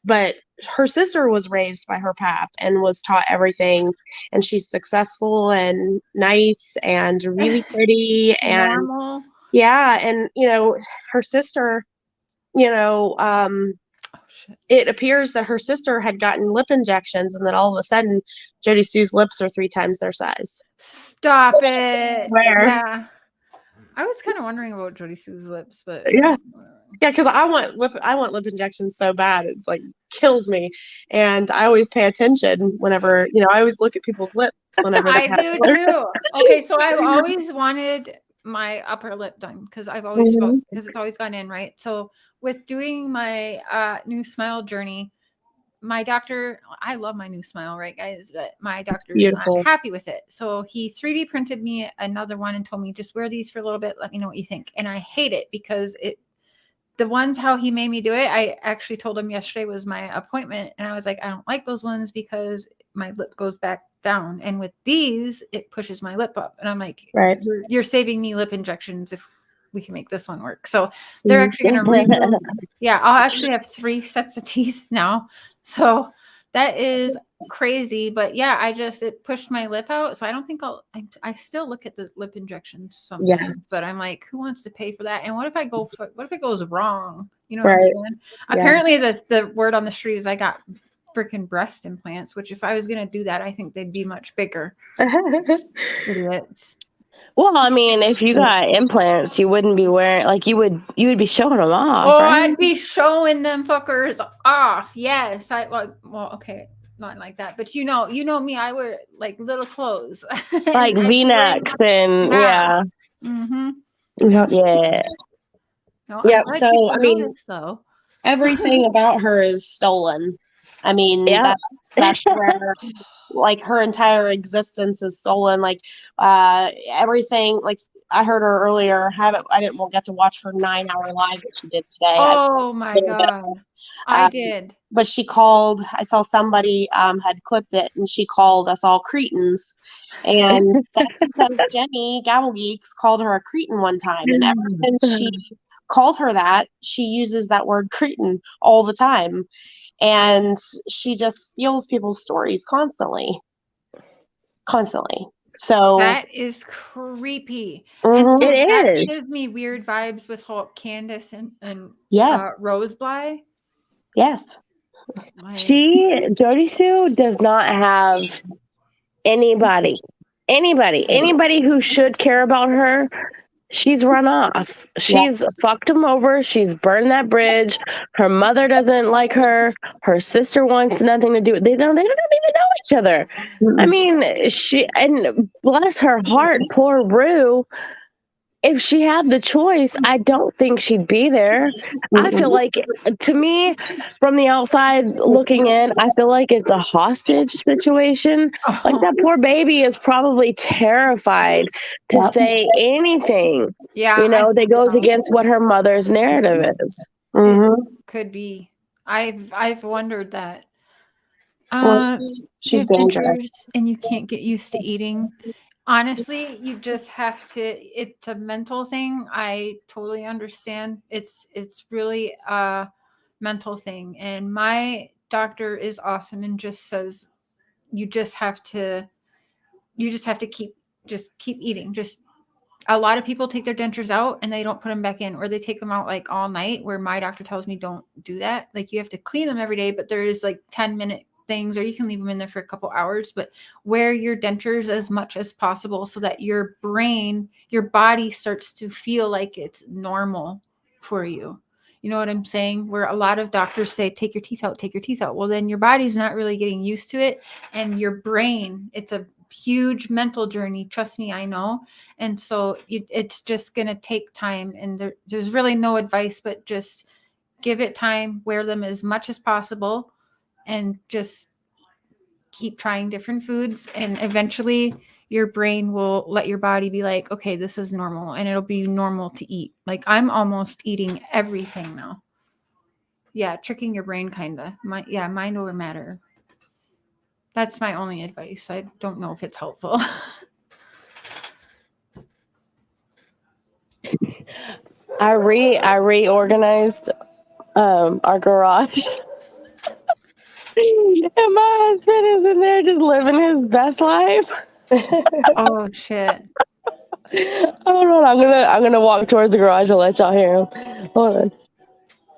but her sister was raised by her pap and was taught everything, and she's successful and nice and really pretty and normal. Yeah. And, her sister, it appears that her sister had gotten lip injections, and then all of a sudden Jodisue's lips are 3 times their size. Stop it. Where? Yeah. I was kind of wondering about Jodisue's lips, but Yeah. Yeah, because I want lip injections so bad. It's like kills me. And I always pay attention whenever, I always look at people's lips whenever they I have do too. Okay, so I've always wanted my upper lip done because I've always felt because it's always gone in, right? So with doing my new smile journey, my doctor, I love my new smile, right, guys? But my doctor's beautiful. not happy with it. So he 3D printed me another one and told me, just wear these for a little bit. Let me know what you think. And I hate it because the ones how he made me do it, I actually told him yesterday was my appointment. And I was like, I don't like those ones because my lip goes back down. And with these, it pushes my lip up. And I'm like, right. You're saving me lip injections if we can make this one work. So they're actually going to rebuild. Yeah, I'll actually have 3 sets of teeth now. So that is crazy. But yeah, it pushed my lip out. So I don't think I still look at the lip injections sometimes, but I'm like, who wants to pay for that? And what if it goes wrong? You know what I'm saying? Yeah. Apparently the word on the street is I got freaking breast implants, which if I was going to do that, I think they'd be much bigger. Idiots. Well, I mean, if you got implants, you wouldn't be wearing you would be showing them off. Oh, right? I'd be showing them fuckers off. Yes, okay, not like that, but you know me. I wear like little clothes, like V-necks and yeah. Mm-hmm. Yeah. No, Yeah. I So I mean, though. everything about her is stolen. I mean, that's where like her entire existence is stolen. Like everything. Like I heard her earlier. I won't get to watch her 9-hour live that she did today. Oh my god, I did. But she called. I saw somebody had clipped it, and she called us all cretins, and that's because Jenny Gabblegeeks called her a cretin one time, and ever since she called her that, she uses that word cretin all the time. And she just steals people's stories constantly. So that is creepy. Mm-hmm. And so it is. Gives me weird vibes with whole Candace and yes. Rose Bly. Yes. Jodisue does not have anybody who should care about her. She's run off. She's fucked him over. She's burned that bridge. Her mother doesn't like her. Her sister wants nothing to do with it. They don't even know each other. Mm-hmm. I mean, and bless her heart, poor Rue. If she had the choice, I don't think she'd be there. I feel like, to me, from the outside looking in, I feel like it's a hostage situation. Like that poor baby is probably terrified to say anything, that goes against what her mother's narrative is. It could be. I've wondered that. She's dangerous, and you can't get used to eating. Honestly, you just have to. It's a mental thing. I totally understand. It's really a mental thing, and my doctor is awesome and just says you just have to keep eating. Just a lot of people take their dentures out and they don't put them back in, or they take them out like all night, where my doctor tells me don't do that. Like you have to clean them every day, but there is like 10-minute things, or you can leave them in there for a couple hours, but wear your dentures as much as possible so that your body starts to feel like it's normal for you. You know what I'm saying? Where a lot of doctors say, take your teeth out. Well, then your body's not really getting used to it. And your brain, it's a huge mental journey. Trust me, I know. And so it's just going to take time. And there's really no advice, but just give it time, wear them as much as possible, and just keep trying different foods. And eventually your brain will let your body be like, okay, this is normal. And it'll be normal to eat. Like I'm almost eating everything now. Yeah. Tricking your brain kind of. Mind over matter. That's my only advice. I don't know if it's helpful. I reorganized our garage. And my husband is in there just living his best life. Oh shit. Hold on, I'm gonna walk towards the garage and let y'all hear him. Hold on.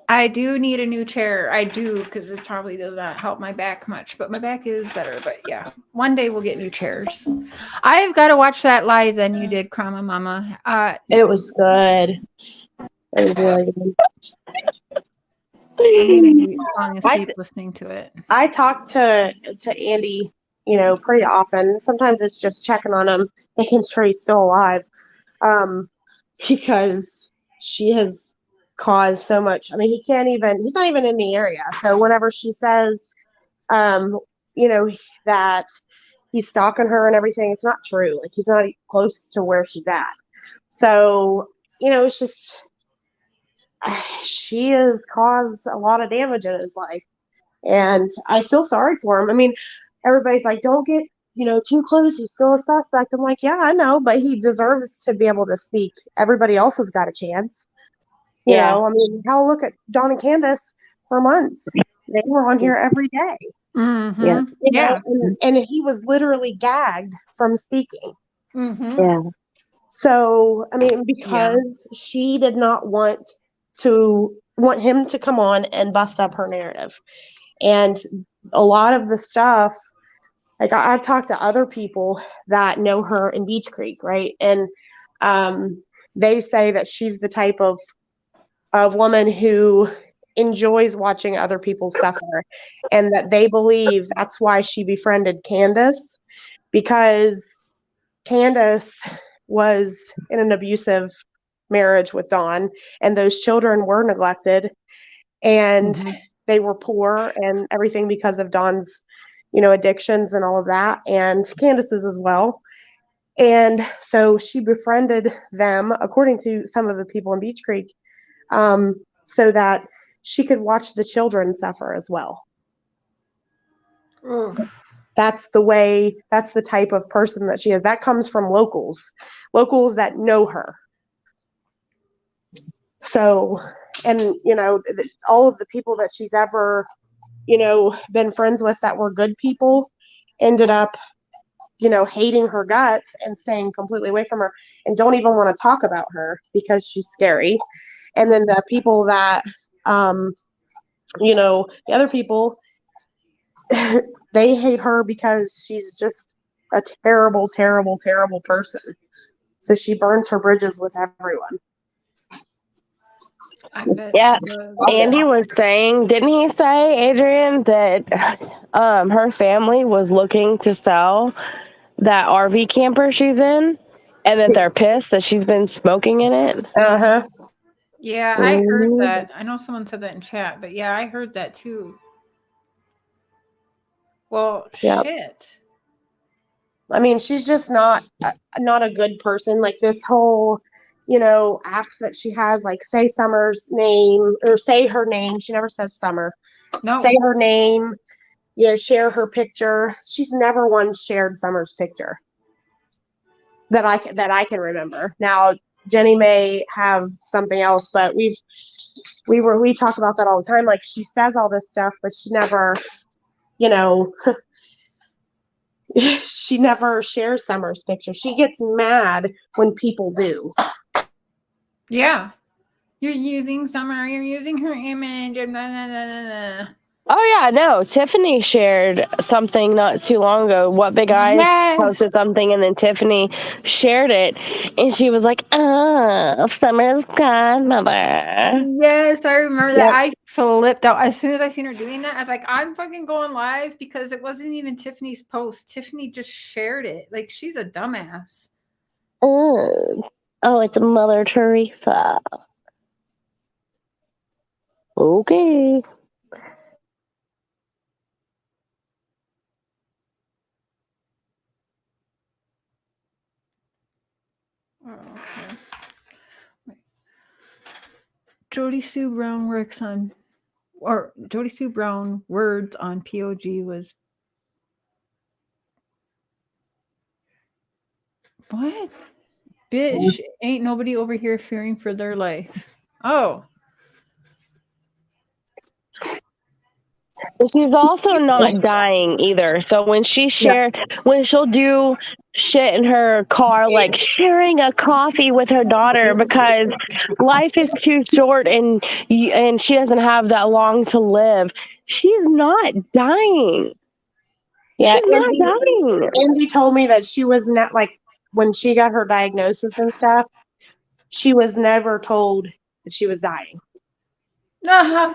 I do need a new chair. I do, because it probably does not help my back much, but my back is better. But yeah, one day we'll get new chairs. I've got to watch that live then you did, Krama Mama. It was good. It was really good. I'm going to be falling asleep listening to it. I talk to Andy, you know, pretty often. Sometimes it's just checking on him, making sure he's still alive. Because she has caused so much. I mean, he's not even in the area. So whenever she says, you know, that he's stalking her and everything, it's not true. Like, he's not close to where she's at. So, you know, it's just, she has caused a lot of damage in his life. And I feel sorry for him. I mean, everybody's like, don't get, you know, too close. He's still a suspect. I'm like, yeah, I know, but he deserves to be able to speak. Everybody else has got a chance. You know, I mean, hell, look at Dawn and Candace for months. They were on here every day. Mm-hmm. You know, and he was literally gagged from speaking. Mm-hmm. Yeah. So, I mean, because she did not want him to come on and bust up her narrative. And a lot of the stuff, like I've talked to other people that know her in Beach Creek, right? And they say that she's the type of woman who enjoys watching other people suffer, and that they believe that's why she befriended Candace, because Candace was in an abusive marriage with Dawn, and those children were neglected, and they were poor and everything because of Dawn's, you know, addictions and all of that, and Candace's as well. And so she befriended them, according to some of the people in Beach Creek, so that she could watch the children suffer as well. That's the type of person that she is. That comes from locals that know her. So, and, you know, all of the people that she's ever, you know, been friends with that were good people ended up, you know, hating her guts and staying completely away from her and don't even want to talk about her because she's scary. And then the people that, you know, the other people, they hate her because she's just a terrible, terrible, terrible person. So she burns her bridges with everyone. Yeah, Andy was saying, didn't he say, Adrian, that her family was looking to sell that RV camper she's in, and that they're pissed that she's been smoking in it? Yeah, I heard that. I know someone said that in chat, but yeah, I heard that too. Well, shit. I mean, she's just not a good person. Like this whole, you know, app that she has, like say Summer's name or say her name. She never says Summer. No. Say her name. You know, share her picture. She's never once shared Summer's picture that I can remember. Now, Jenny may have something else, but we talk about that all the time. Like she says all this stuff, but she never, you know. She never shares Summer's picture. She gets mad when people do. Yeah. You're using Summer, you're using her image, and blah, blah, blah, blah. Oh, yeah, no. Tiffany shared something not too long ago. What Big Eye posted something, and then Tiffany shared it, and she was like, oh, Summer's godmother. Yes, I remember that. I flipped out. As soon as I seen her doing that, I was like, I'm fucking going live because it wasn't even Tiffany's post. Tiffany just shared it. Like, she's a dumbass. Oh, it's Mother Teresa. Okay. Oh, okay. Jodisue Brown works on, or Jodisue Brown words on POG was what? Bitch, ain't nobody over here fearing for their life. Oh. She's also not dying either. So when when she'll do shit in her car, like sharing a coffee with her daughter because life is too short and she doesn't have that long to live, she's not dying. Yeah, She's not dying. Andy told me that she was not like when she got her diagnosis and stuff, she was never told that she was dying. Well,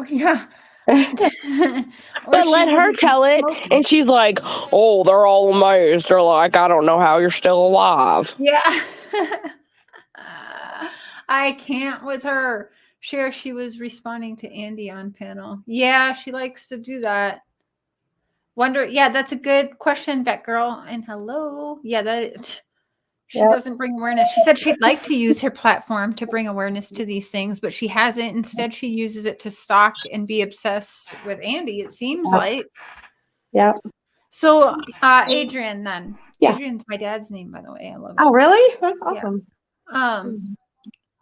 yeah. But let her tell it, and she's like, "Oh, they're all amazed. They're like, I don't know how you're still alive." Yeah. I can't with her. Cher, she was responding to Andy on panel. Yeah, she likes to do that. Wonder, yeah, that's a good question, that girl. And hello. Yeah, she doesn't bring awareness. She said she'd like to use her platform to bring awareness to these things, but she hasn't. Instead, she uses it to stalk and be obsessed with Andy, it seems like. Yeah. So, Adrian, then. Yeah. Adrian's my dad's name, by the way. I love it. Oh, really? That's awesome. Yeah.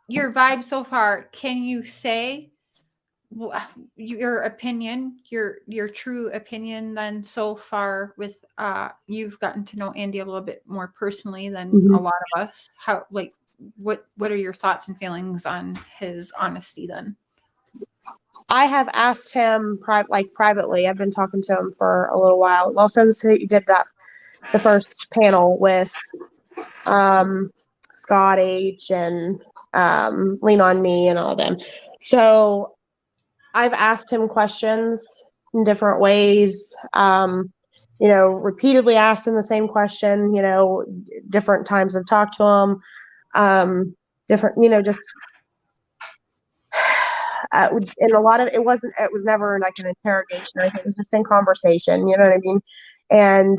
Your vibe so far, can you say your opinion, your true opinion then so far with you've gotten to know Andy a little bit more personally than a lot of us? How, like, what are your thoughts and feelings on his honesty then? I have asked him privately. I've been talking to him for a little while. Well, since he did the first panel with Scott H and Lean on Me and all of them. So I've asked him questions in different ways. Repeatedly asked him the same question. Different times I've talked to him. Just. And a lot of it was never like an interrogation or anything. It was just in conversation, you know what I mean? And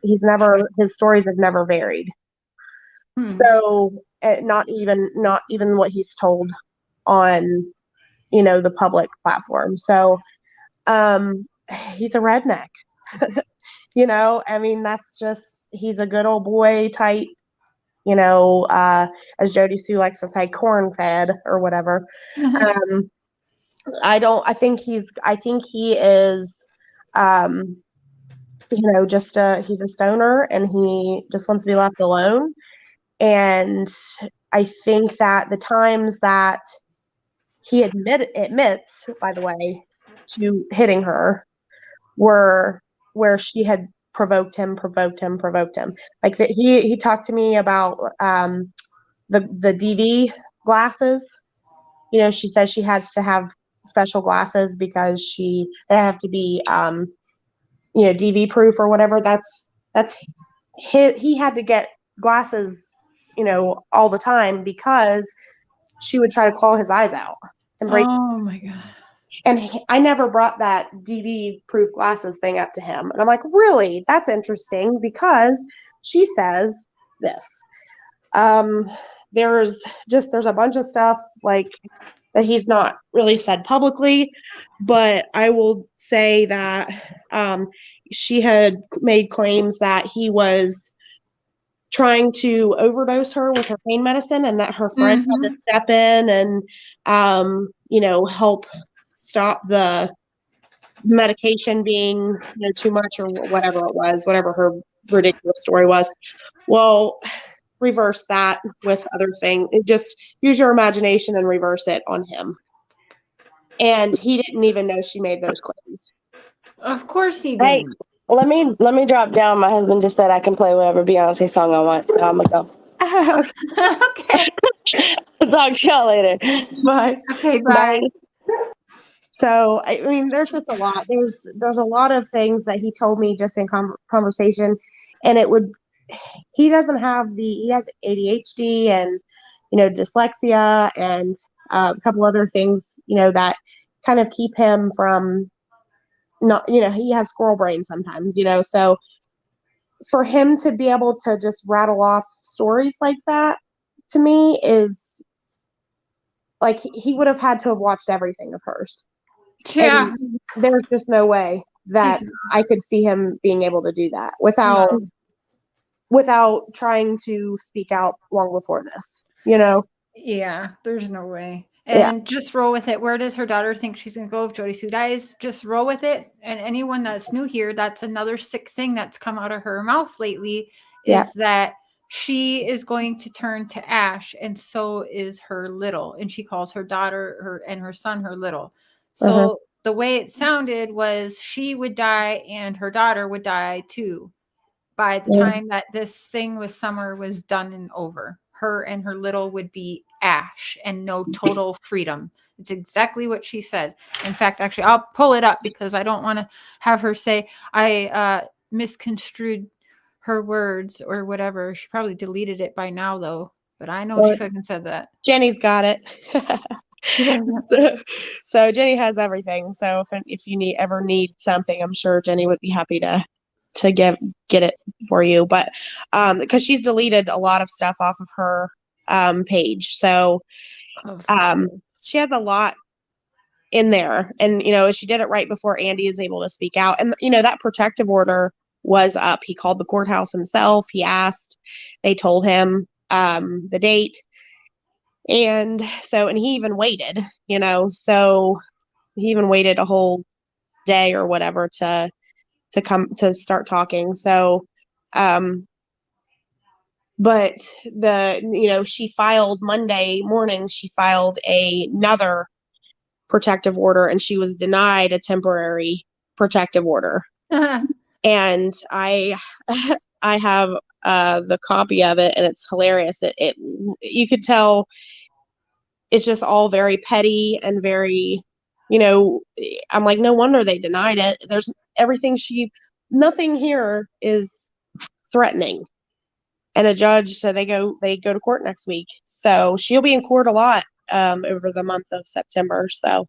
his stories have never varied. So not even what he's told on, the public platform. So he's a redneck. That's just, he's a good old boy type. As Jodisue likes to say, corn fed or whatever. I think he is, he's a stoner and he just wants to be left alone. And I think that the times that he admits, by the way, to hitting her were where she had provoked him. Like that he talked to me about the DV glasses. She says she has to have special glasses because they have to be DV proof or whatever. He had to get glasses, all the time because she would try to claw his eyes out and break. Oh my God. And I never brought that DV proof glasses thing up to him. And I'm like, really? That's interesting because she says this. There's a bunch of stuff like that he's not really said publicly, but I will say that she had made claims that he was trying to overdose her with her pain medicine and that her friend had to step in and help stop the medication being too much or whatever it was, whatever her ridiculous story was. Well, reverse that with other things. Just use your imagination and reverse it on him. And he didn't even know she made those claims. Of course he did. Hey, let me drop down. My husband just said I can play whatever Beyonce song I want. So I'm gonna go. Okay. I'll talk to y'all later. Bye. Okay, bye. So, there's just a lot. There's a lot of things that he told me just in conversation, and he has ADHD and, dyslexia and a couple other things, that kind of keep him from not, he has squirrel brain sometimes, so for him to be able to just rattle off stories like that to me is like, he would have had to have watched everything of hers. Yeah. And there's just no way that I could see him being able to do that without trying to speak out long before this, Yeah, there's no way. and just roll with it. Where does her daughter think she's going to go if Jodisue dies? Just roll with it. And anyone that's new here, that's another sick thing that's come out of her mouth lately is that she is going to turn to ash, and so is her little. And she calls her daughter and her son her little. So the way it sounded was she would die and her daughter would die too by the time that this thing with Summer was done and over. Her and her little would be ash and no total freedom. It's exactly what she said. In fact, actually, I'll pull it up because I don't want to have her say I misconstrued her words or whatever. She probably deleted it by now, though. But I know she fucking said that. Jenny's got it. So Jenny has everything. So if you ever need something, I'm sure Jenny would be happy to get it for you. But because she's deleted a lot of stuff off of her page, so she has a lot in there. And she did it right before Andy is able to speak out. And that protective order was up. He called the courthouse himself. He asked. They told him the date. And he even waited, so he even waited a whole day or whatever to come to start talking. So, but she filed Monday morning, she filed another protective order, and she was denied a temporary protective order. And I have the copy of it, and it's hilarious. It you could tell it's just all very petty and very, I'm like, no wonder they denied it. There's nothing here is threatening. And a judge, so they go to court next week. So she'll be in court a lot over the month of September. So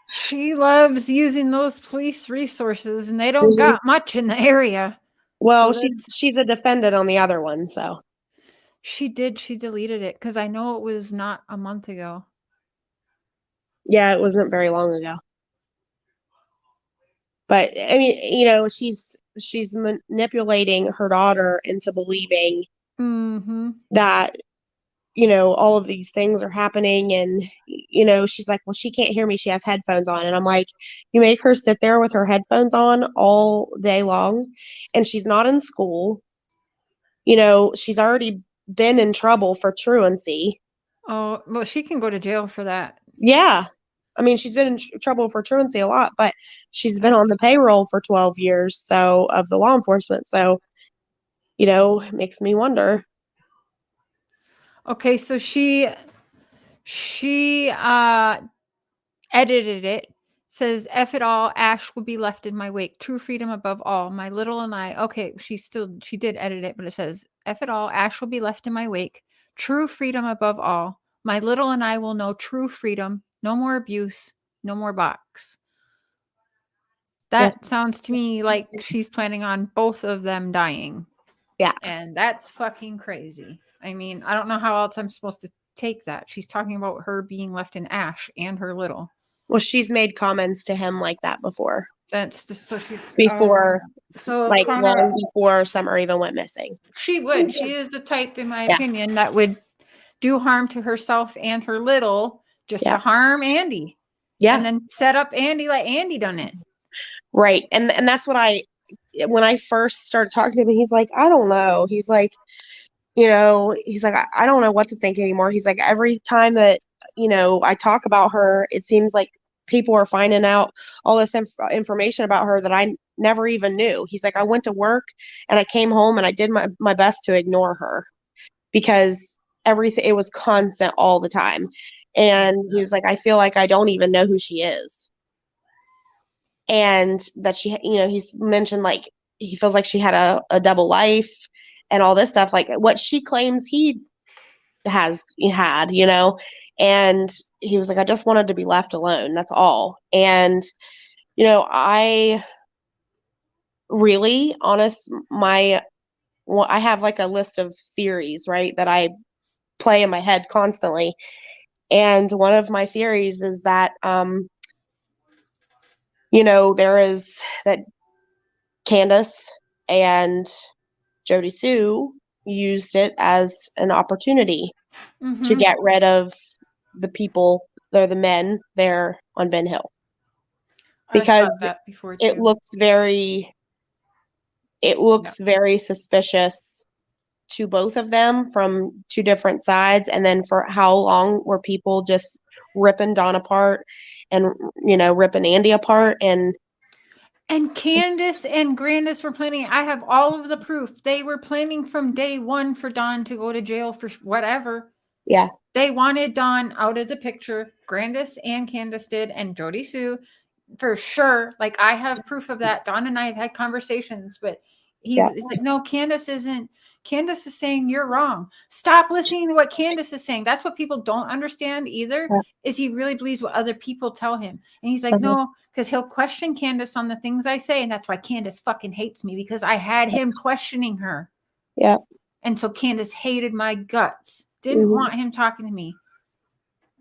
she loves using those police resources, and they don't got much in the area. Well, she's a defendant on the other one, so. She deleted it because I know it was not a month ago. Yeah, it wasn't very long ago. But I mean, she's manipulating her daughter into believing that, all of these things are happening. And, she's like, well, she can't hear me. She has headphones on. And I'm like, you make her sit there with her headphones on all day long, and she's not in school. She's already been in trouble for truancy. Oh, well, she can go to jail for that. Yeah. I mean, she's been in trouble for truancy a lot, but she's been on the payroll for 12 years, so, of the law enforcement. So, it makes me wonder. Okay, so she edited it. Says, F it all, ash will be left in my wake. True freedom above all. My little and I. Okay, she did edit it, but it says, F it all, ash will be left in my wake. True freedom above all. My little and I will know true freedom. No more abuse. No more box. That sounds to me like she's planning on both of them dying. Yeah. And that's fucking crazy. I mean, I don't know how else I'm supposed to take that. She's talking about her being left in ash and her little. Well, she's made comments to him like that before. That's just, so she's before, long before Summer even went missing. She would. She is the type, in my opinion, that would do harm to herself and her little just to harm Andy. Yeah. And then set up Andy like Andy done it. Right. And that's what when I first started talking to him, he's like, I don't know. He's like, he's like, I don't know what to think anymore. He's like, every time that, I talk about her, it seems like people are finding out all this information about her that I never even knew. He's like, I went to work and I came home and I did my best to ignore her because it was constant all the time. And he was like, I feel like I don't even know who she is. And that she, he's mentioned like, he feels like she had a double life and all this stuff, like what she claims he had, and he was like, I just wanted to be left alone. That's all. And, I really I have like a list of theories, right, that I play in my head constantly. And one of my theories is that, there is that Candace and Jodisue, used it as an opportunity to Mhm. get rid of the people, they're the men there on Ben Hill. I Because thought that before it too. looks very suspicious to both of them from two different sides. And then for how long were people just ripping Dawn apart and, you know, ripping Andy apart? And Candace and Grandis were planning. I have all of the proof. They were planning from day one for Dawn to go to jail for whatever. yeah, They wanted Dawn out of the picture. Grandis and Candace did, and Jodisue for sure. Like, I have proof of that. Dawn and I have had conversations, but he's like, no, Candace isn't. Candace is saying you're wrong. Stop listening to what Candace is saying. That's what people don't understand either, is he really believes what other people tell him. And he's like, no, because he'll question Candace on the things I say. And that's why Candace fucking hates me, because I had him questioning her. Yeah. And so Candace hated my guts. Didn't want him talking to me.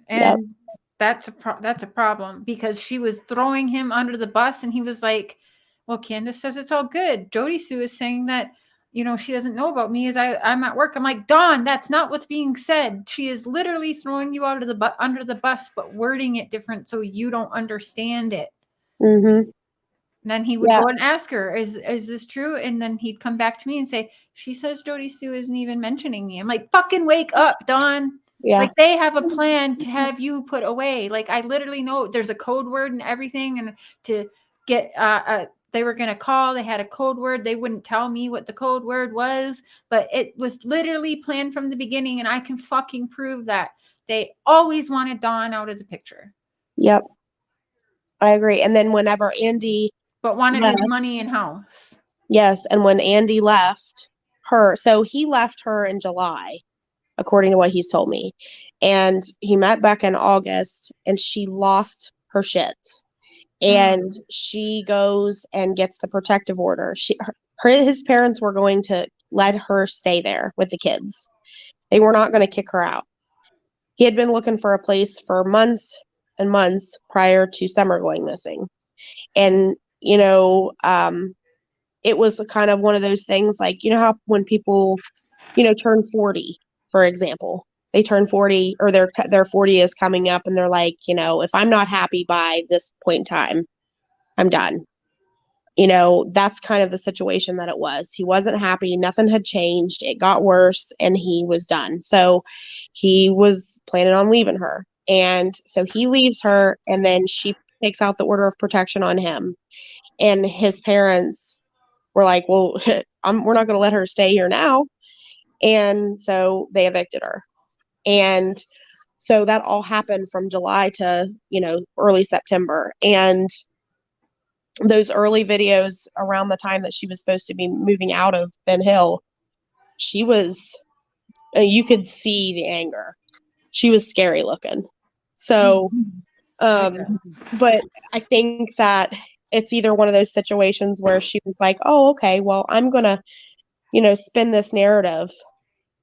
And that's a problem, because she was throwing him under the bus, and he was like, well, Candace says it's all good. Jodisue is saying that, you know, she doesn't know about me as I'm at work. I'm like, Dawn, that's not what's being said. She is literally throwing you out of the under the bus, but wording it different so you don't understand it. Mm-hmm. And then he would go and ask her, is this true? And then he'd come back to me and say, she says Jodisue isn't even mentioning me. I'm like, fucking wake up, Dawn. Yeah. Like, they have a plan to have you put away. Like, I literally know there's a code word and everything. And to get, they were going to call, they had a code word. They wouldn't tell me what the code word was, but it was literally planned from the beginning. And I can fucking prove that. They always wanted Dawn out of the picture. Yep. I agree. And then whenever Andy wanted his money in house. Yes. And when Andy left her, so he left her in July, according to what he's told me. And he met Becca in August, and she lost her shit. And she goes and gets the protective order. His parents were going to let her stay there with the kids. They were not going to kick her out. He had been looking for a place for months and months prior to Summer going missing. And, you know, it was kind of one of those things, like, you know how when people, you know, turn 40, for example, they turn 40, or their 40 is coming up, and they're like, you know, if I'm not happy by this point in time, I'm done. You know, that's kind of the situation that it was. He wasn't happy. Nothing had changed. It got worse, and he was done. So he was planning on leaving her. And so he leaves her, and then she takes out the order of protection on him. And his parents were like, well, we're not going to let her stay here now. And so they evicted her. And so that all happened from July to, you know, early September. And those early videos around the time that she was supposed to be moving out of Ben Hill, she was, you could see the anger. She was scary looking. So, but I think that it's either one of those situations where she was like, oh, okay, well, I'm going to, you know, spin this narrative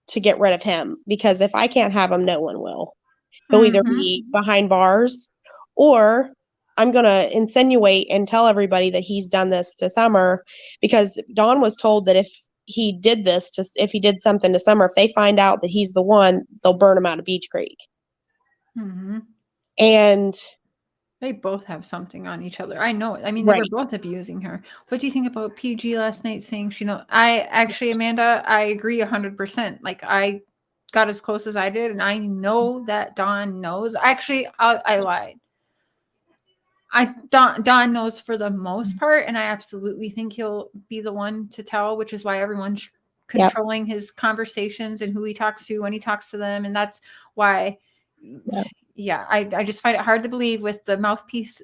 to get rid of him, because if I can't have him, no one will. He'll either be behind bars, or I'm going to insinuate and tell everybody that he's done this to Summer, because Dawn was told that if he did this, if he did something to Summer, if they find out that he's the one, they'll burn him out of Beach Creek. And they both have something on each other. I know it. I mean, they were both abusing her. What do you think about PG last night saying she knows? I actually, Amanda, I agree 100%. Like, I got as close as I did, and I know that Dawn knows. Actually, I lied. Dawn knows for the most part, and I absolutely think he'll be the one to tell, which is why everyone's controlling his conversations and who he talks to when he talks to them. And that's why, I just find it hard to believe, with the mouthpiece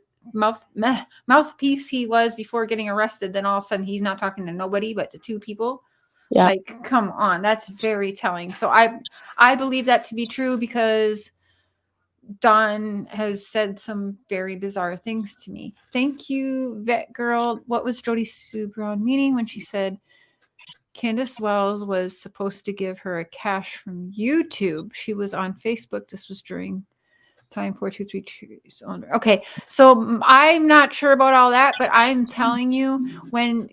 he was before getting arrested, then all of a sudden he's not talking to nobody but to two people. Like, come on, that's very telling. So I believe that to be true, because Dawn has said some very bizarre things to me. Thank you, Vet Girl. What was Jodisue Brown meaning when she said Candace Wells was supposed to give her a cash from YouTube? She was on Facebook. This was during time 423. Okay, so I'm not sure about all that, but I'm telling you, when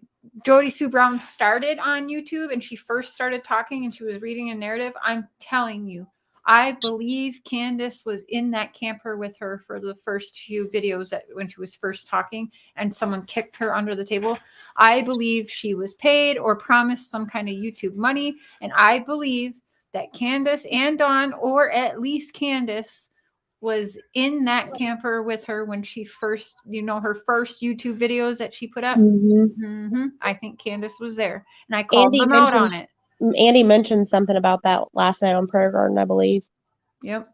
Jodisue Brown started on YouTube and she first started talking and she was reading a narrative, I'm telling you, I believe Candace was in that camper with her for the first few videos that when she was first talking and someone kicked her under the table. I believe she was paid or promised some kind of YouTube money. And I believe that Candace and Dawn, or at least Candace, was in that camper with her when she first, her first YouTube videos that she put up. I think Candace was there, and I called them out on it. Andy mentioned something about that last night on Prayer Garden, I believe. Yep.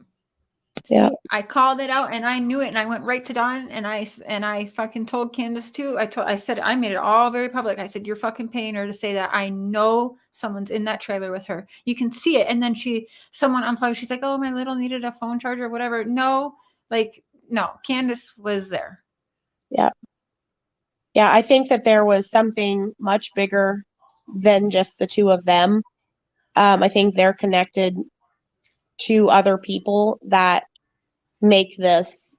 Yeah. See, I called it out and I knew it, and I went right to Dawn and I fucking told Candace too. I said, I made it all very public. I said, you're fucking paying her to say that. I know someone's in that trailer with her. You can see it. And then someone unplugged. She's like, oh, my little needed a phone charger or whatever. No, Candace was there. Yeah. Yeah. I think that there was something much bigger than just the two of them. I think they're connected to other people that make this,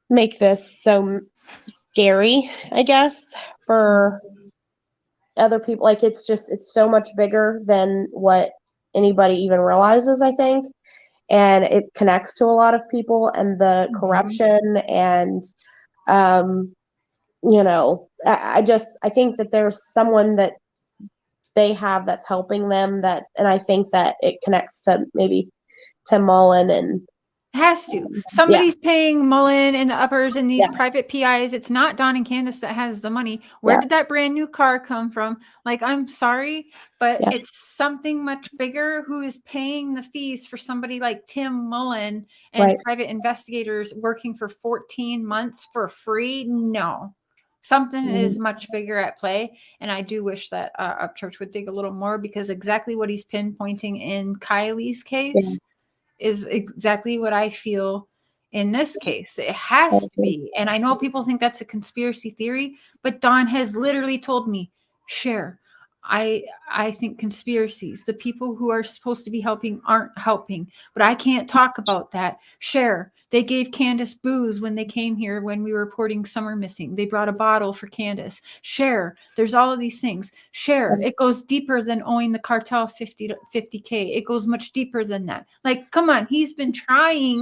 make this so scary, I guess, for other people. Like, it's so much bigger than what anybody even realizes, I think. And it connects to a lot of people, and the corruption and, I think that there's someone that they have that's helping them, and I think that it connects to maybe Tim Mullen and has to. Somebody's paying Mullen and the uppers and these private PIs. It's not Dawn and Candace that has the money. Where did that brand new car come from? Like, I'm sorry, but it's something much bigger who is paying the fees for somebody like Tim Mullen and private investigators working for 14 months for free. No. Something is much bigger at play, and I do wish that Upchurch would dig a little more, because exactly what he's pinpointing in Kylie's case is exactly what I feel in this case. It has to be. And I know people think that's a conspiracy theory, but Dawn has literally told me, ChəR, I think conspiracies, the people who are supposed to be helping aren't helping, but I can't talk about that. ChəR, they gave Candace booze when they came here when we were reporting Summer missing. They brought a bottle for Candace. ChəR, there's all of these things. ChəR, it goes deeper than owing the cartel 50K. It goes much deeper than that. Like, come on, he's been trying.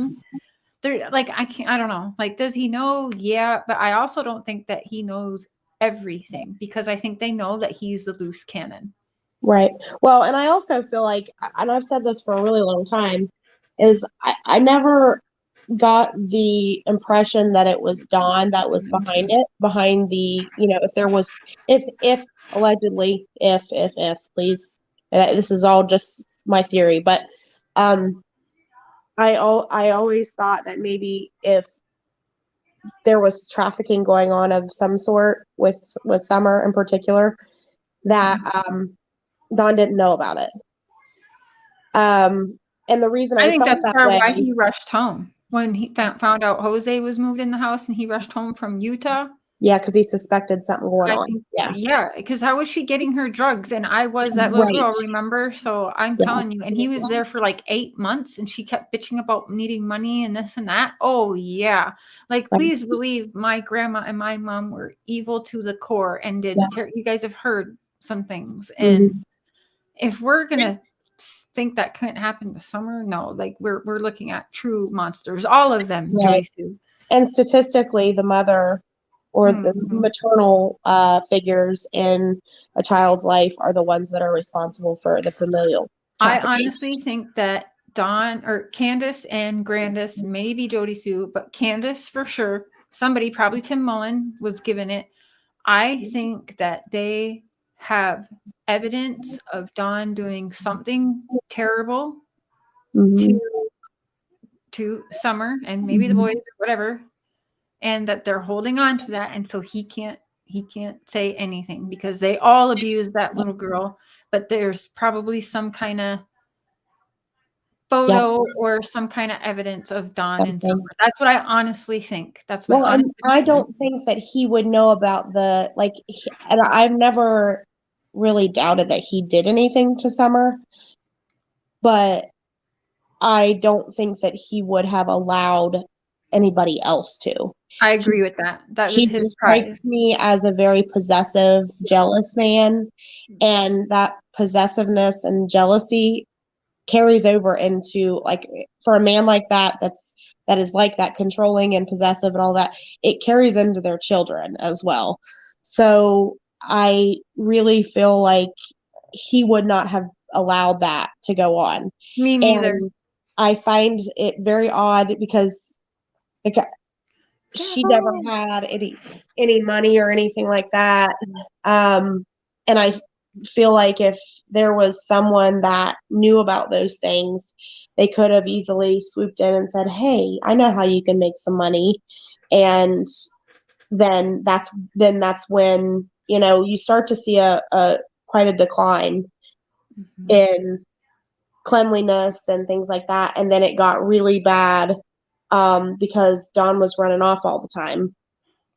I don't know. Like, does he know? Yeah, but I also don't think that he knows everything, because I think they know that he's the loose cannon. Right. Well, and I also feel like, and I've said this for a really long time, is I never got the impression that it was Dawn that was behind it, behind the, if allegedly, if please, this is all just my theory, but I always thought that maybe if there was trafficking going on of some sort with Summer in particular, that Dawn didn't know about it. And the reason I think felt that's that way, why he rushed home when he found out Jose was moved in the house, and he rushed home from Utah. Yeah, because he suspected something going on. Yeah, because how was she getting her drugs? And I was that little girl, remember? So I'm telling you, and he was there for like 8 months, and she kept bitching about needing money and this and that. Oh yeah, like, please believe my grandma and my mom were evil to the core and did. You guys have heard some things, and if we're gonna think that couldn't happen to Summer, no, like we're looking at true monsters, all of them. And statistically, the mother or the maternal figures in a child's life are the ones that are responsible for the familial trafficking. I honestly think that Dawn or Candace and Grandis, maybe Jodisue, but Candace for sure, somebody, probably Tim Mullen, was given it. I think that they have evidence of Dawn doing something terrible to Summer and maybe the boys or whatever, and that they're holding on to that, and so he can't say anything because they all abused that little girl, but there's probably some kind of photo or some kind of evidence of Dawn and Summer. That's what I honestly think. That's what I don't think that he would know about and I've never really doubted that he did anything to Summer, but I don't think that he would have allowed anybody else to. I agree with that. That was He his strikes prize. me as a very possessive, jealous man, and that possessiveness and jealousy carries over into, like, for a man like that is like that, controlling and possessive and all that, it carries into their children as well. So I really feel like he would not have allowed that to go on. Me neither. And I find it very odd because she never had any money or anything like that. And I feel like if there was someone that knew about those things, they could have easily swooped in and said, "Hey, I know how you can make some money." And then that's when, you start to see a quite a decline in cleanliness and things like that. And then it got really bad because Don was running off all the time.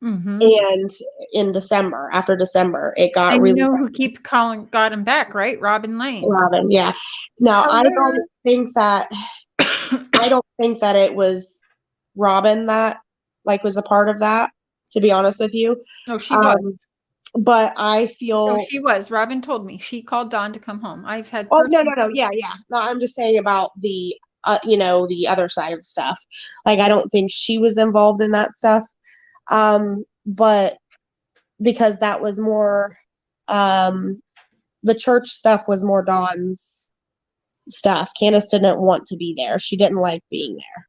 And in after December, it got and really you know bad. who keeps calling, got him back, right? Robin Lane. Robin, yeah. Now, I don't think that it was Robin that was a part of that, to be honest with you. Oh, she was. But I feel No, she was. Robin told me. She called Don to come home. I've had no. Yeah. No, I'm just saying about the the other side of stuff. Like, I don't think she was involved in that stuff. But because that was more the church stuff was more Dawn's stuff. Candace didn't want to be there. She didn't like being there.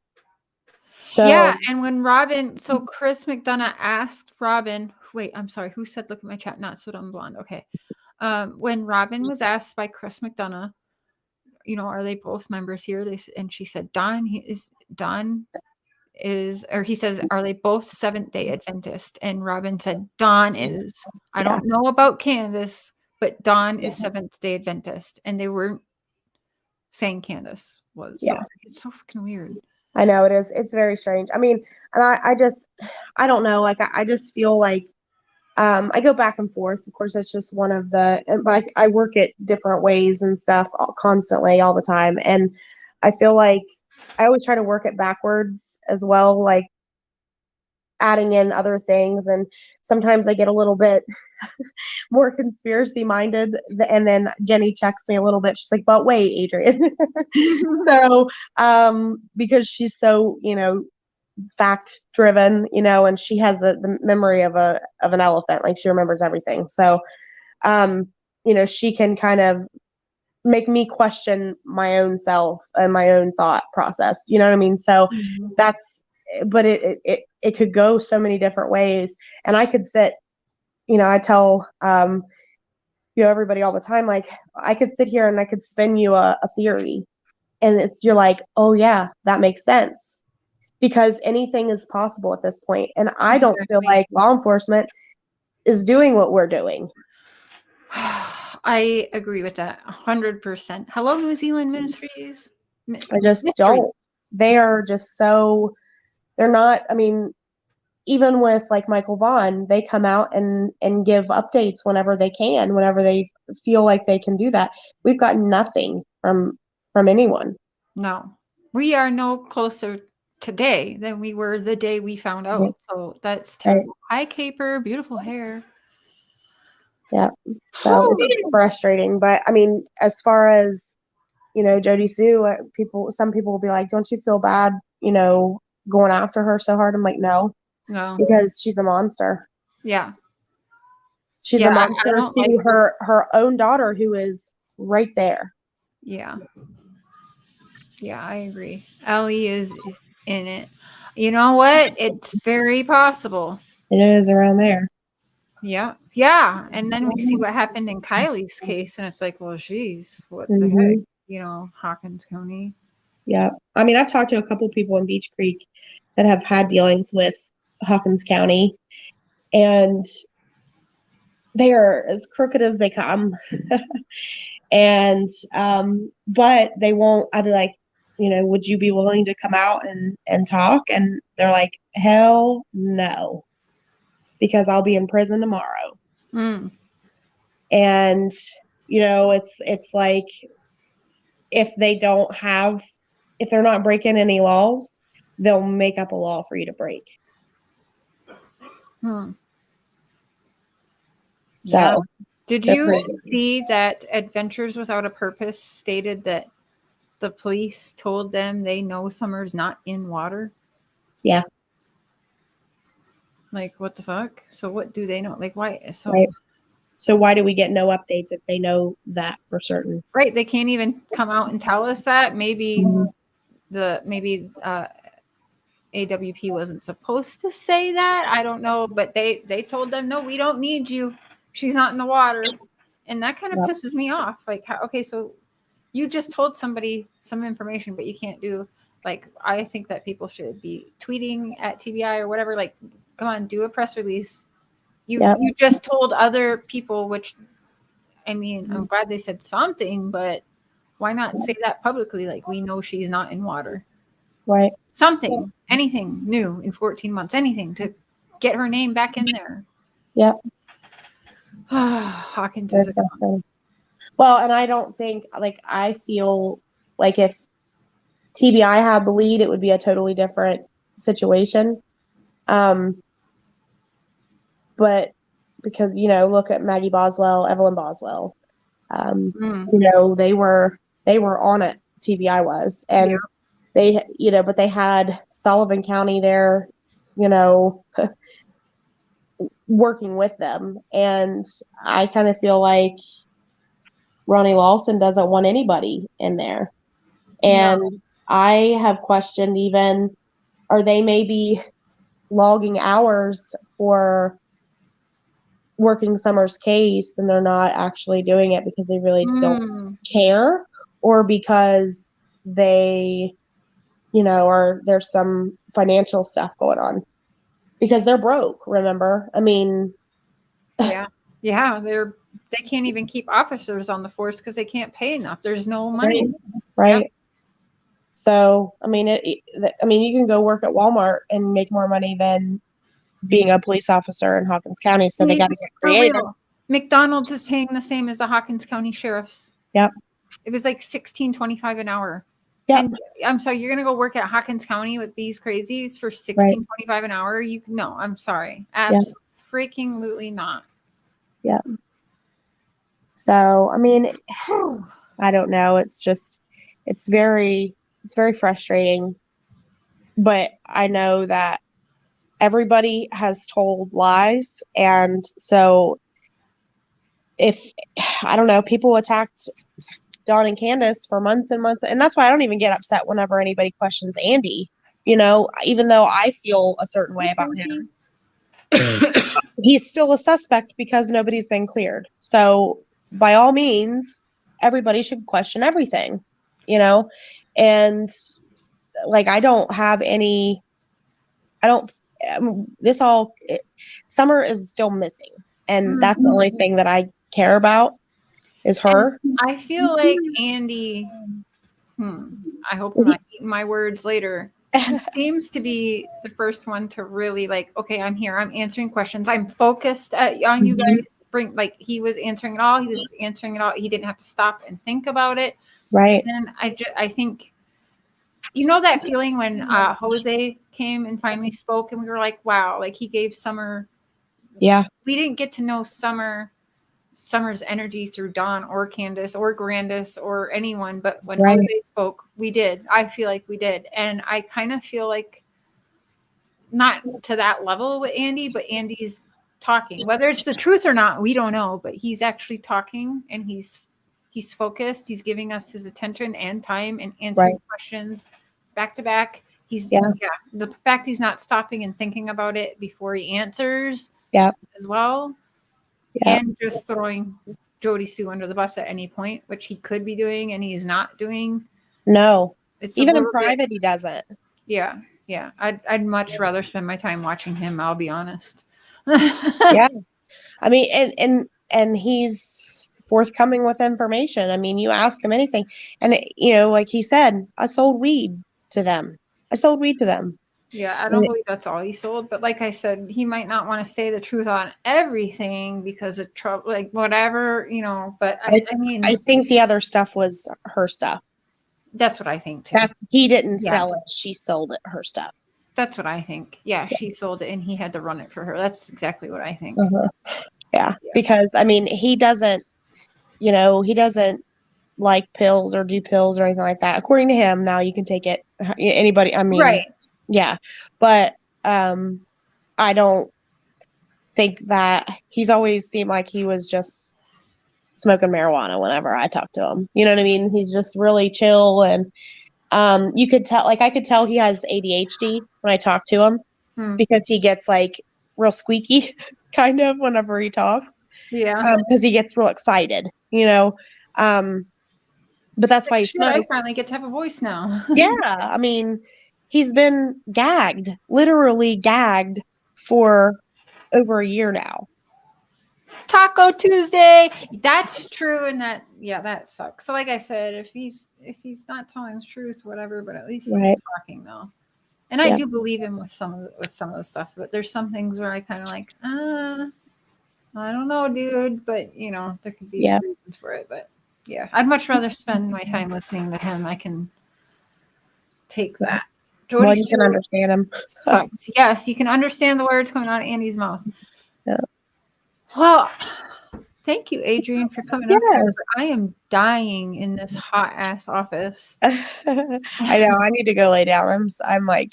So yeah, and when Chris McDonough asked Robin, wait, I'm sorry, who said look at my chat? Not so dumb blonde. Okay. When Robin was asked by Chris McDonough, are they both members here? And she said, he says, are they both Seventh-day Adventist? And Robin said, Don is. I don't know about Candace, but Don is Seventh-day Adventist. And they weren't saying Candace was. So it's so fucking weird. I know it is. It's very strange. I mean, and I don't know. Like, I just feel like I go back and forth. Of course, it's just one of but I work it different ways and stuff constantly all the time. And I feel like I always try to work it backwards as well, like adding in other things. And sometimes I get a little bit more conspiracy minded. And then Jenny checks me a little bit. She's like, but wait, Adrian. So, because she's so, fact driven, and she has the memory of an elephant. Like, she remembers everything. So, she can kind of make me question my own self and my own thought process. You know what I mean? So but it could go so many different ways. And I could sit, I tell, everybody all the time, like, I could sit here and I could spin you a theory, and you're like, oh yeah, that makes sense, because anything is possible at this point. And I don't feel like law enforcement is doing what we're doing. I agree with that 100%. Hello, New Zealand Ministries. I just don't. They are just so, they're not, I mean, even with like Michael Vaughn, they come out and give updates whenever they can, whenever they feel like they can do that. We've got nothing from anyone. No, we are no closer today than we were the day we found out. So that's terrible. Hi, Caper, beautiful hair. Yeah, so it's frustrating. But I mean, as far as Jodisue, some people will be like, "Don't you feel bad, going after her so hard?" I'm like, no, because she's a monster. Yeah, she's a monster to her own daughter, who is right there. Yeah, I agree. Ellie is in it. You know what? It's very possible. It is around there. Yeah. And then we see what happened in Kylie's case, and it's like, well, geez, what the heck? Hawkins County. Yeah. I mean, I've talked to a couple people in Beach Creek that have had dealings with Hawkins County, and they are as crooked as they come. And, but they won't, I'd be like, would you be willing to come out and talk? And they're like, hell no, because I'll be in prison tomorrow. And, it's like, if they're not breaking any laws, they'll make up a law for you to break. So, yeah. Did they're you crazy. see that Adventures Without a Purpose stated that the police told them they know Summer's not in water? Yeah. Like, what the fuck? So what do they know? Like, why? So Right. So why do we get no updates if they know that for certain? right, they can't even come out and tell us that. Maybe AWP wasn't supposed to say that. I don't know, but they told them, no, we don't need you. She's not in the water. And that kind of pisses me off. Like, okay, so you just told somebody some information, but you can't do, like, I think that people should be tweeting at TBI or whatever. Like, come on, do a press release. You just told other people, which, I mean, I'm glad they said something, but why not say that publicly? Like, we know she's not in water. Right. Something, anything new in 14 months, anything to get her name back in there. Yep. Hawkins is a con. Well, and I don't think, like, I feel like if TBI had the lead, it would be a totally different situation. But because, you know, look at Maggie Boswell, Evelyn Boswell. You know, they were on it, TBI was. And they, you know, but they had Sullivan County there, you know, working with them. And I kind of feel like Ronnie Lawson doesn't want anybody in there. And I have questioned even, are they maybe logging hours for working Summer's case and they're not actually doing it because they really don't care, or because they, you know, there's some financial stuff going on because they're broke, remember? I mean, yeah, they can't even keep officers on the force because they can't pay enough. There's no money. Right. Yep. So, I mean, you can go work at Walmart and make more money than being a police officer in Hawkins County. So they got to get creative. McDonald's is paying the same as the Hawkins County sheriffs. Yep. It was like $16.25 an hour. Yep. And I'm sorry, you're gonna go work at Hawkins County with these crazies for $16.25 an hour? No, I'm sorry. Freaking not. Yeah. So, I mean, I don't know. It's very frustrating, but I know that everybody has told lies. And so if, I don't know, people attacked Dawn and Candace for months and months. And that's why I don't even get upset whenever anybody questions Andy, you know, even though I feel a certain way about him. He's still a suspect because nobody's been cleared. So by all means, everybody should question everything, you know? And like, Summer is still missing. And that's the only thing that I care about is her. And I feel like Andy, I hope I'm not eating my words later. He seems to be the first one to really like, okay, I'm here. I'm answering questions. I'm focused on you guys. He was answering it all. He was answering it all. He didn't have to stop and think about it. Right. And I think, you know, that feeling when Jose came and finally spoke and we were like, wow, like he gave Summer. Yeah. We didn't get to know Summer's energy through Dawn or Candace or Grandis or anyone, but when Jose spoke, we did. I feel like we did. And I kind of feel like not to that level with Andy, but Andy's talking. Whether it's the truth or not, we don't know, but he's actually talking and he's focused. He's giving us his attention and time and answering questions back to back. The fact he's not stopping and thinking about it before he answers as well. Yeah. And just throwing Jodisue under the bus at any point, which he could be doing and he's not doing. No. It's even in private, he doesn't. Yeah. Yeah. I'd much rather spend my time watching him, I'll be honest. Yeah. I mean, and he's forthcoming with information. I mean, you ask him anything. And, you know, like he said, I sold weed to them. Yeah, I don't believe that's all he sold, but like I said, he might not want to say the truth on everything because of trouble, like whatever, you know. But I mean, I think the other stuff was her stuff. That's what I think too. He didn't Yeah. sell it. She sold it, her stuff. That's what I think. Yeah, she sold it and he had to run it for her. That's exactly what I think. Yeah, because I mean, he doesn't, he doesn't like pills or do pills or anything like that. According to him, now you can take it. Anybody, I mean, Right. yeah, but I don't think that he's always seemed like he was just smoking marijuana whenever I talk to him. You know what I mean? He's just really chill, and you could tell, like I could tell he has ADHD when I talk to him because he gets like real squeaky kind of whenever he talks. Yeah. Because he gets real excited, but that's why he's Shit, I finally get to have a voice now. yeah, I mean, he's been literally gagged for over a year now. Taco Tuesday. That's true, and that sucks. So, like I said, if he's not telling the truth, whatever, but at least he's talking though. And I do believe him with some of the stuff, but there's some things where I kind of like, I don't know, dude. But there could be reasons for it. But yeah, I'd much rather spend my time listening to him. I can take that. Well, you can understand him. Sucks. Yes, you can understand the words coming out of Andy's mouth. Yeah. Well, thank you, Adrian, for coming up here. I am dying in this hot ass office. I know. I need to go lay down. I'm like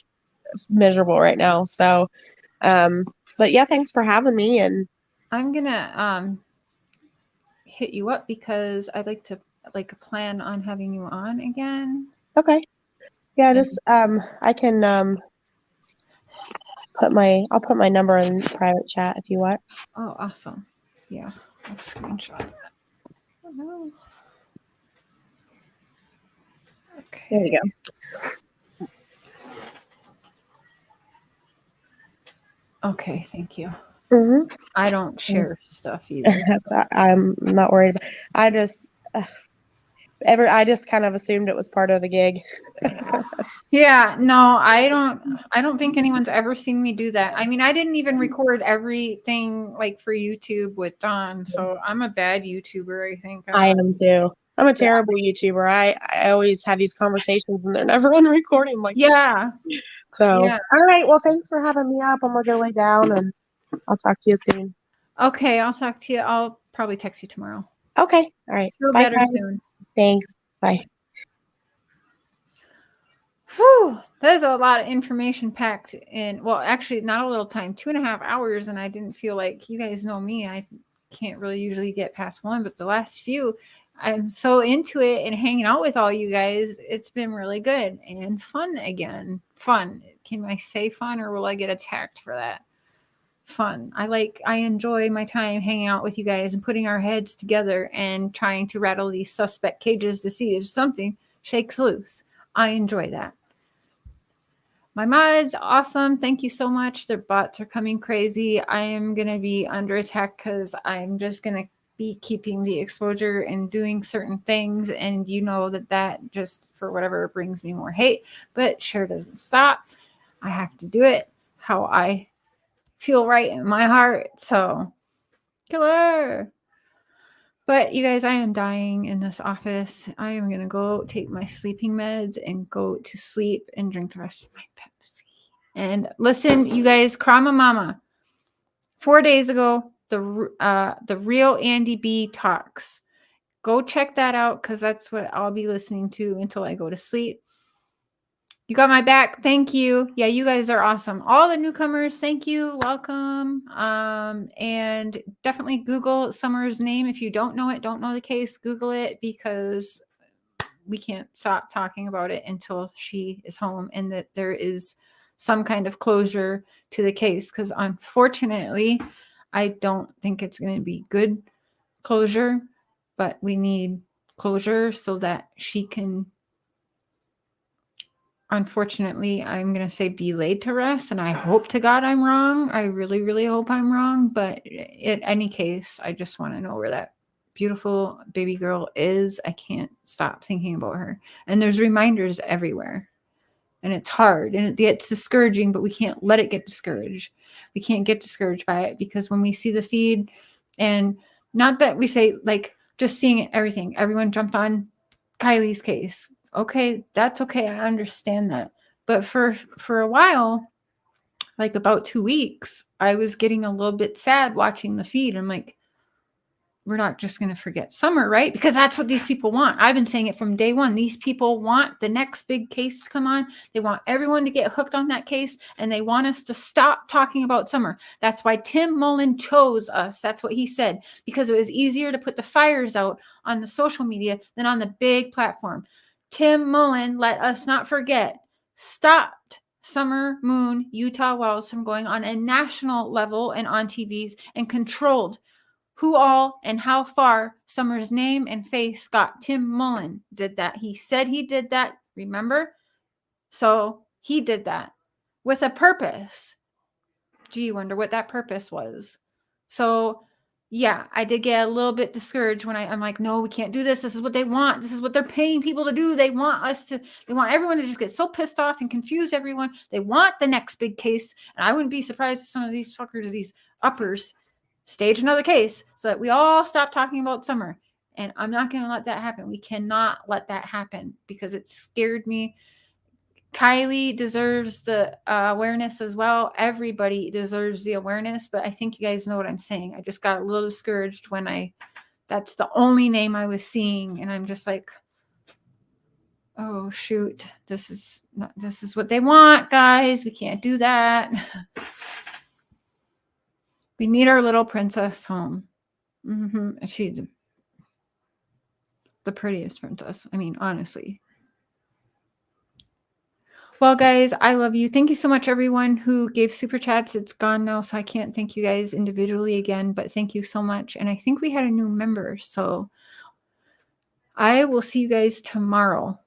miserable right now. So, but yeah, thanks for having me. And I'm gonna hit you up because I'd like to plan on having you on again. Okay. Yeah, just I can I'll put my number in private chat if you want. Oh, awesome. Yeah, I'll screenshot that. Oh, no. Okay. There you go. Okay, thank you. Mm-hmm. I don't share stuff either. I'm not worried about. I just kind of assumed it was part of the gig. Yeah, no, I don't think anyone's ever seen me do that. I mean, I didn't even record everything like for YouTube with Dawn, so I'm a bad YouTuber, I think. I am too. I'm a terrible YouTuber. I always have these conversations and they're never on recording. Like, yeah. So, yeah. All right. Well, thanks for having me up. I'm gonna go lay down and I'll talk to you soon. Okay, I'll talk to you. I'll probably text you tomorrow. Okay. All right. Feel Bye, better guys. soon. Thanks. Bye. Whew, there's a lot of information packed in. Well, actually, not a little time, 2.5 hours, and I didn't feel like, you guys know me, I can't really usually get past one, but the last few, I'm so into it and hanging out with all you guys. It's been really good and fun again. Fun. Can I say fun, or will I get attacked for that? Fun. I enjoy my time hanging out with you guys and putting our heads together and trying to rattle these suspect cages to see if something shakes loose. I enjoy that. My mods, awesome. Thank you so much. Their bots are coming crazy. I am going to be under attack because I'm just going to be keeping the exposure and doing certain things. And you know that just for whatever brings me more hate, but Cher doesn't stop. I have to do it how I feel right in my heart. So, killer. But you guys, I am dying in this office. I am going to go take my sleeping meds and go to sleep and drink the rest of my Pepsi. And listen, you guys, Krama Mama. 4 days ago, the real Andy B talks. Go check that out because that's what I'll be listening to until I go to sleep. You got my back. Thank you. Yeah, you guys are awesome. All the newcomers, thank you. Welcome. And definitely Google Summer's name. If you don't know it, don't know the case, Google it because we can't stop talking about it until she is home and that there is some kind of closure to the case. Because unfortunately, I don't think it's going to be good closure, but we need closure so that she can, unfortunately, I'm going to say be laid to rest. And I hope to God I'm wrong. I really, really hope I'm wrong. But in any case, I just want to know where that beautiful baby girl is. I can't stop thinking about her. And there's reminders everywhere. And it's hard and it gets discouraging, but we can't let it get discouraged. We can't get discouraged by it because when we see the feed, and not that we say like just seeing everything, everyone jumped on Kylie's case. Okay, that's okay. I understand that. But for a while, like about 2 weeks, I was getting a little bit sad watching the feed. I'm like, we're not just going to forget summer, right? Because that's what these people want. I've been saying it from day one. These people want the next big case to come on. They want everyone to get hooked on that case, and they want us to stop talking about summer. That's why Tim Mullen chose us. That's what he said, because it was easier to put the fires out on the social media than on the big platform. Tim Mullen, let us not forget, stopped Summer Moon Utah Wells from going on a national level and on TVs, and controlled who all and how far Summer's name and face got. Tim Mullen did that. He said he did that, remember? So he did that with a purpose. Gee, you wonder what that purpose was. So yeah, I did get a little bit discouraged when I'm like, no, we can't do this. This is what they want. This is what they're paying people to do. They want everyone to just get so pissed off and confuse everyone. They want the next big case. And I wouldn't be surprised if some of these fuckers, these uppers, stage another case so that we all stop talking about summer. And I'm not going to let that happen. We cannot let that happen because it scared me. Kylie deserves the awareness as well. Everybody deserves the awareness, but I think you guys know what I'm saying. I just got a little discouraged when that's the only name I was seeing. And I'm just like, oh shoot, this is what they want, guys. We can't do that. We need our little princess home. She's the prettiest princess. I mean, honestly. Well, guys, I love you. Thank you so much, everyone who gave super chats. It's gone now, so I can't thank you guys individually again, but thank you so much. And I think we had a new member, so I will see you guys tomorrow.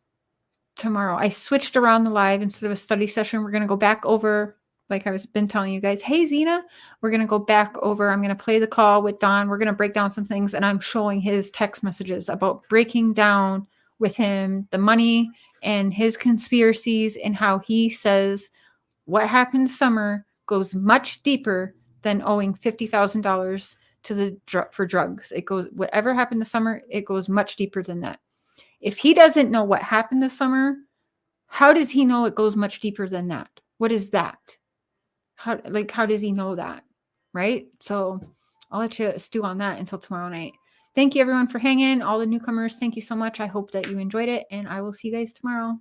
I switched around the live. Instead of a study session, we're going to go back over, like I've been telling you guys. Hey, Zena, we're going to go back over. I'm going to play the call with Don. We're going to break down some things, and I'm showing his text messages about breaking down with him the money and his conspiracies, and how he says what happened summer goes much deeper than owing $50,000 to for drugs. It goes, whatever happened this summer, it goes much deeper than that. If he doesn't know what happened this summer, how does he know it goes much deeper than that? What is that? How does he know that? Right? So I'll let you stew on that until tomorrow night. Thank you, everyone, for hanging. All the newcomers, thank you so much. I hope that you enjoyed it, and I will see you guys tomorrow.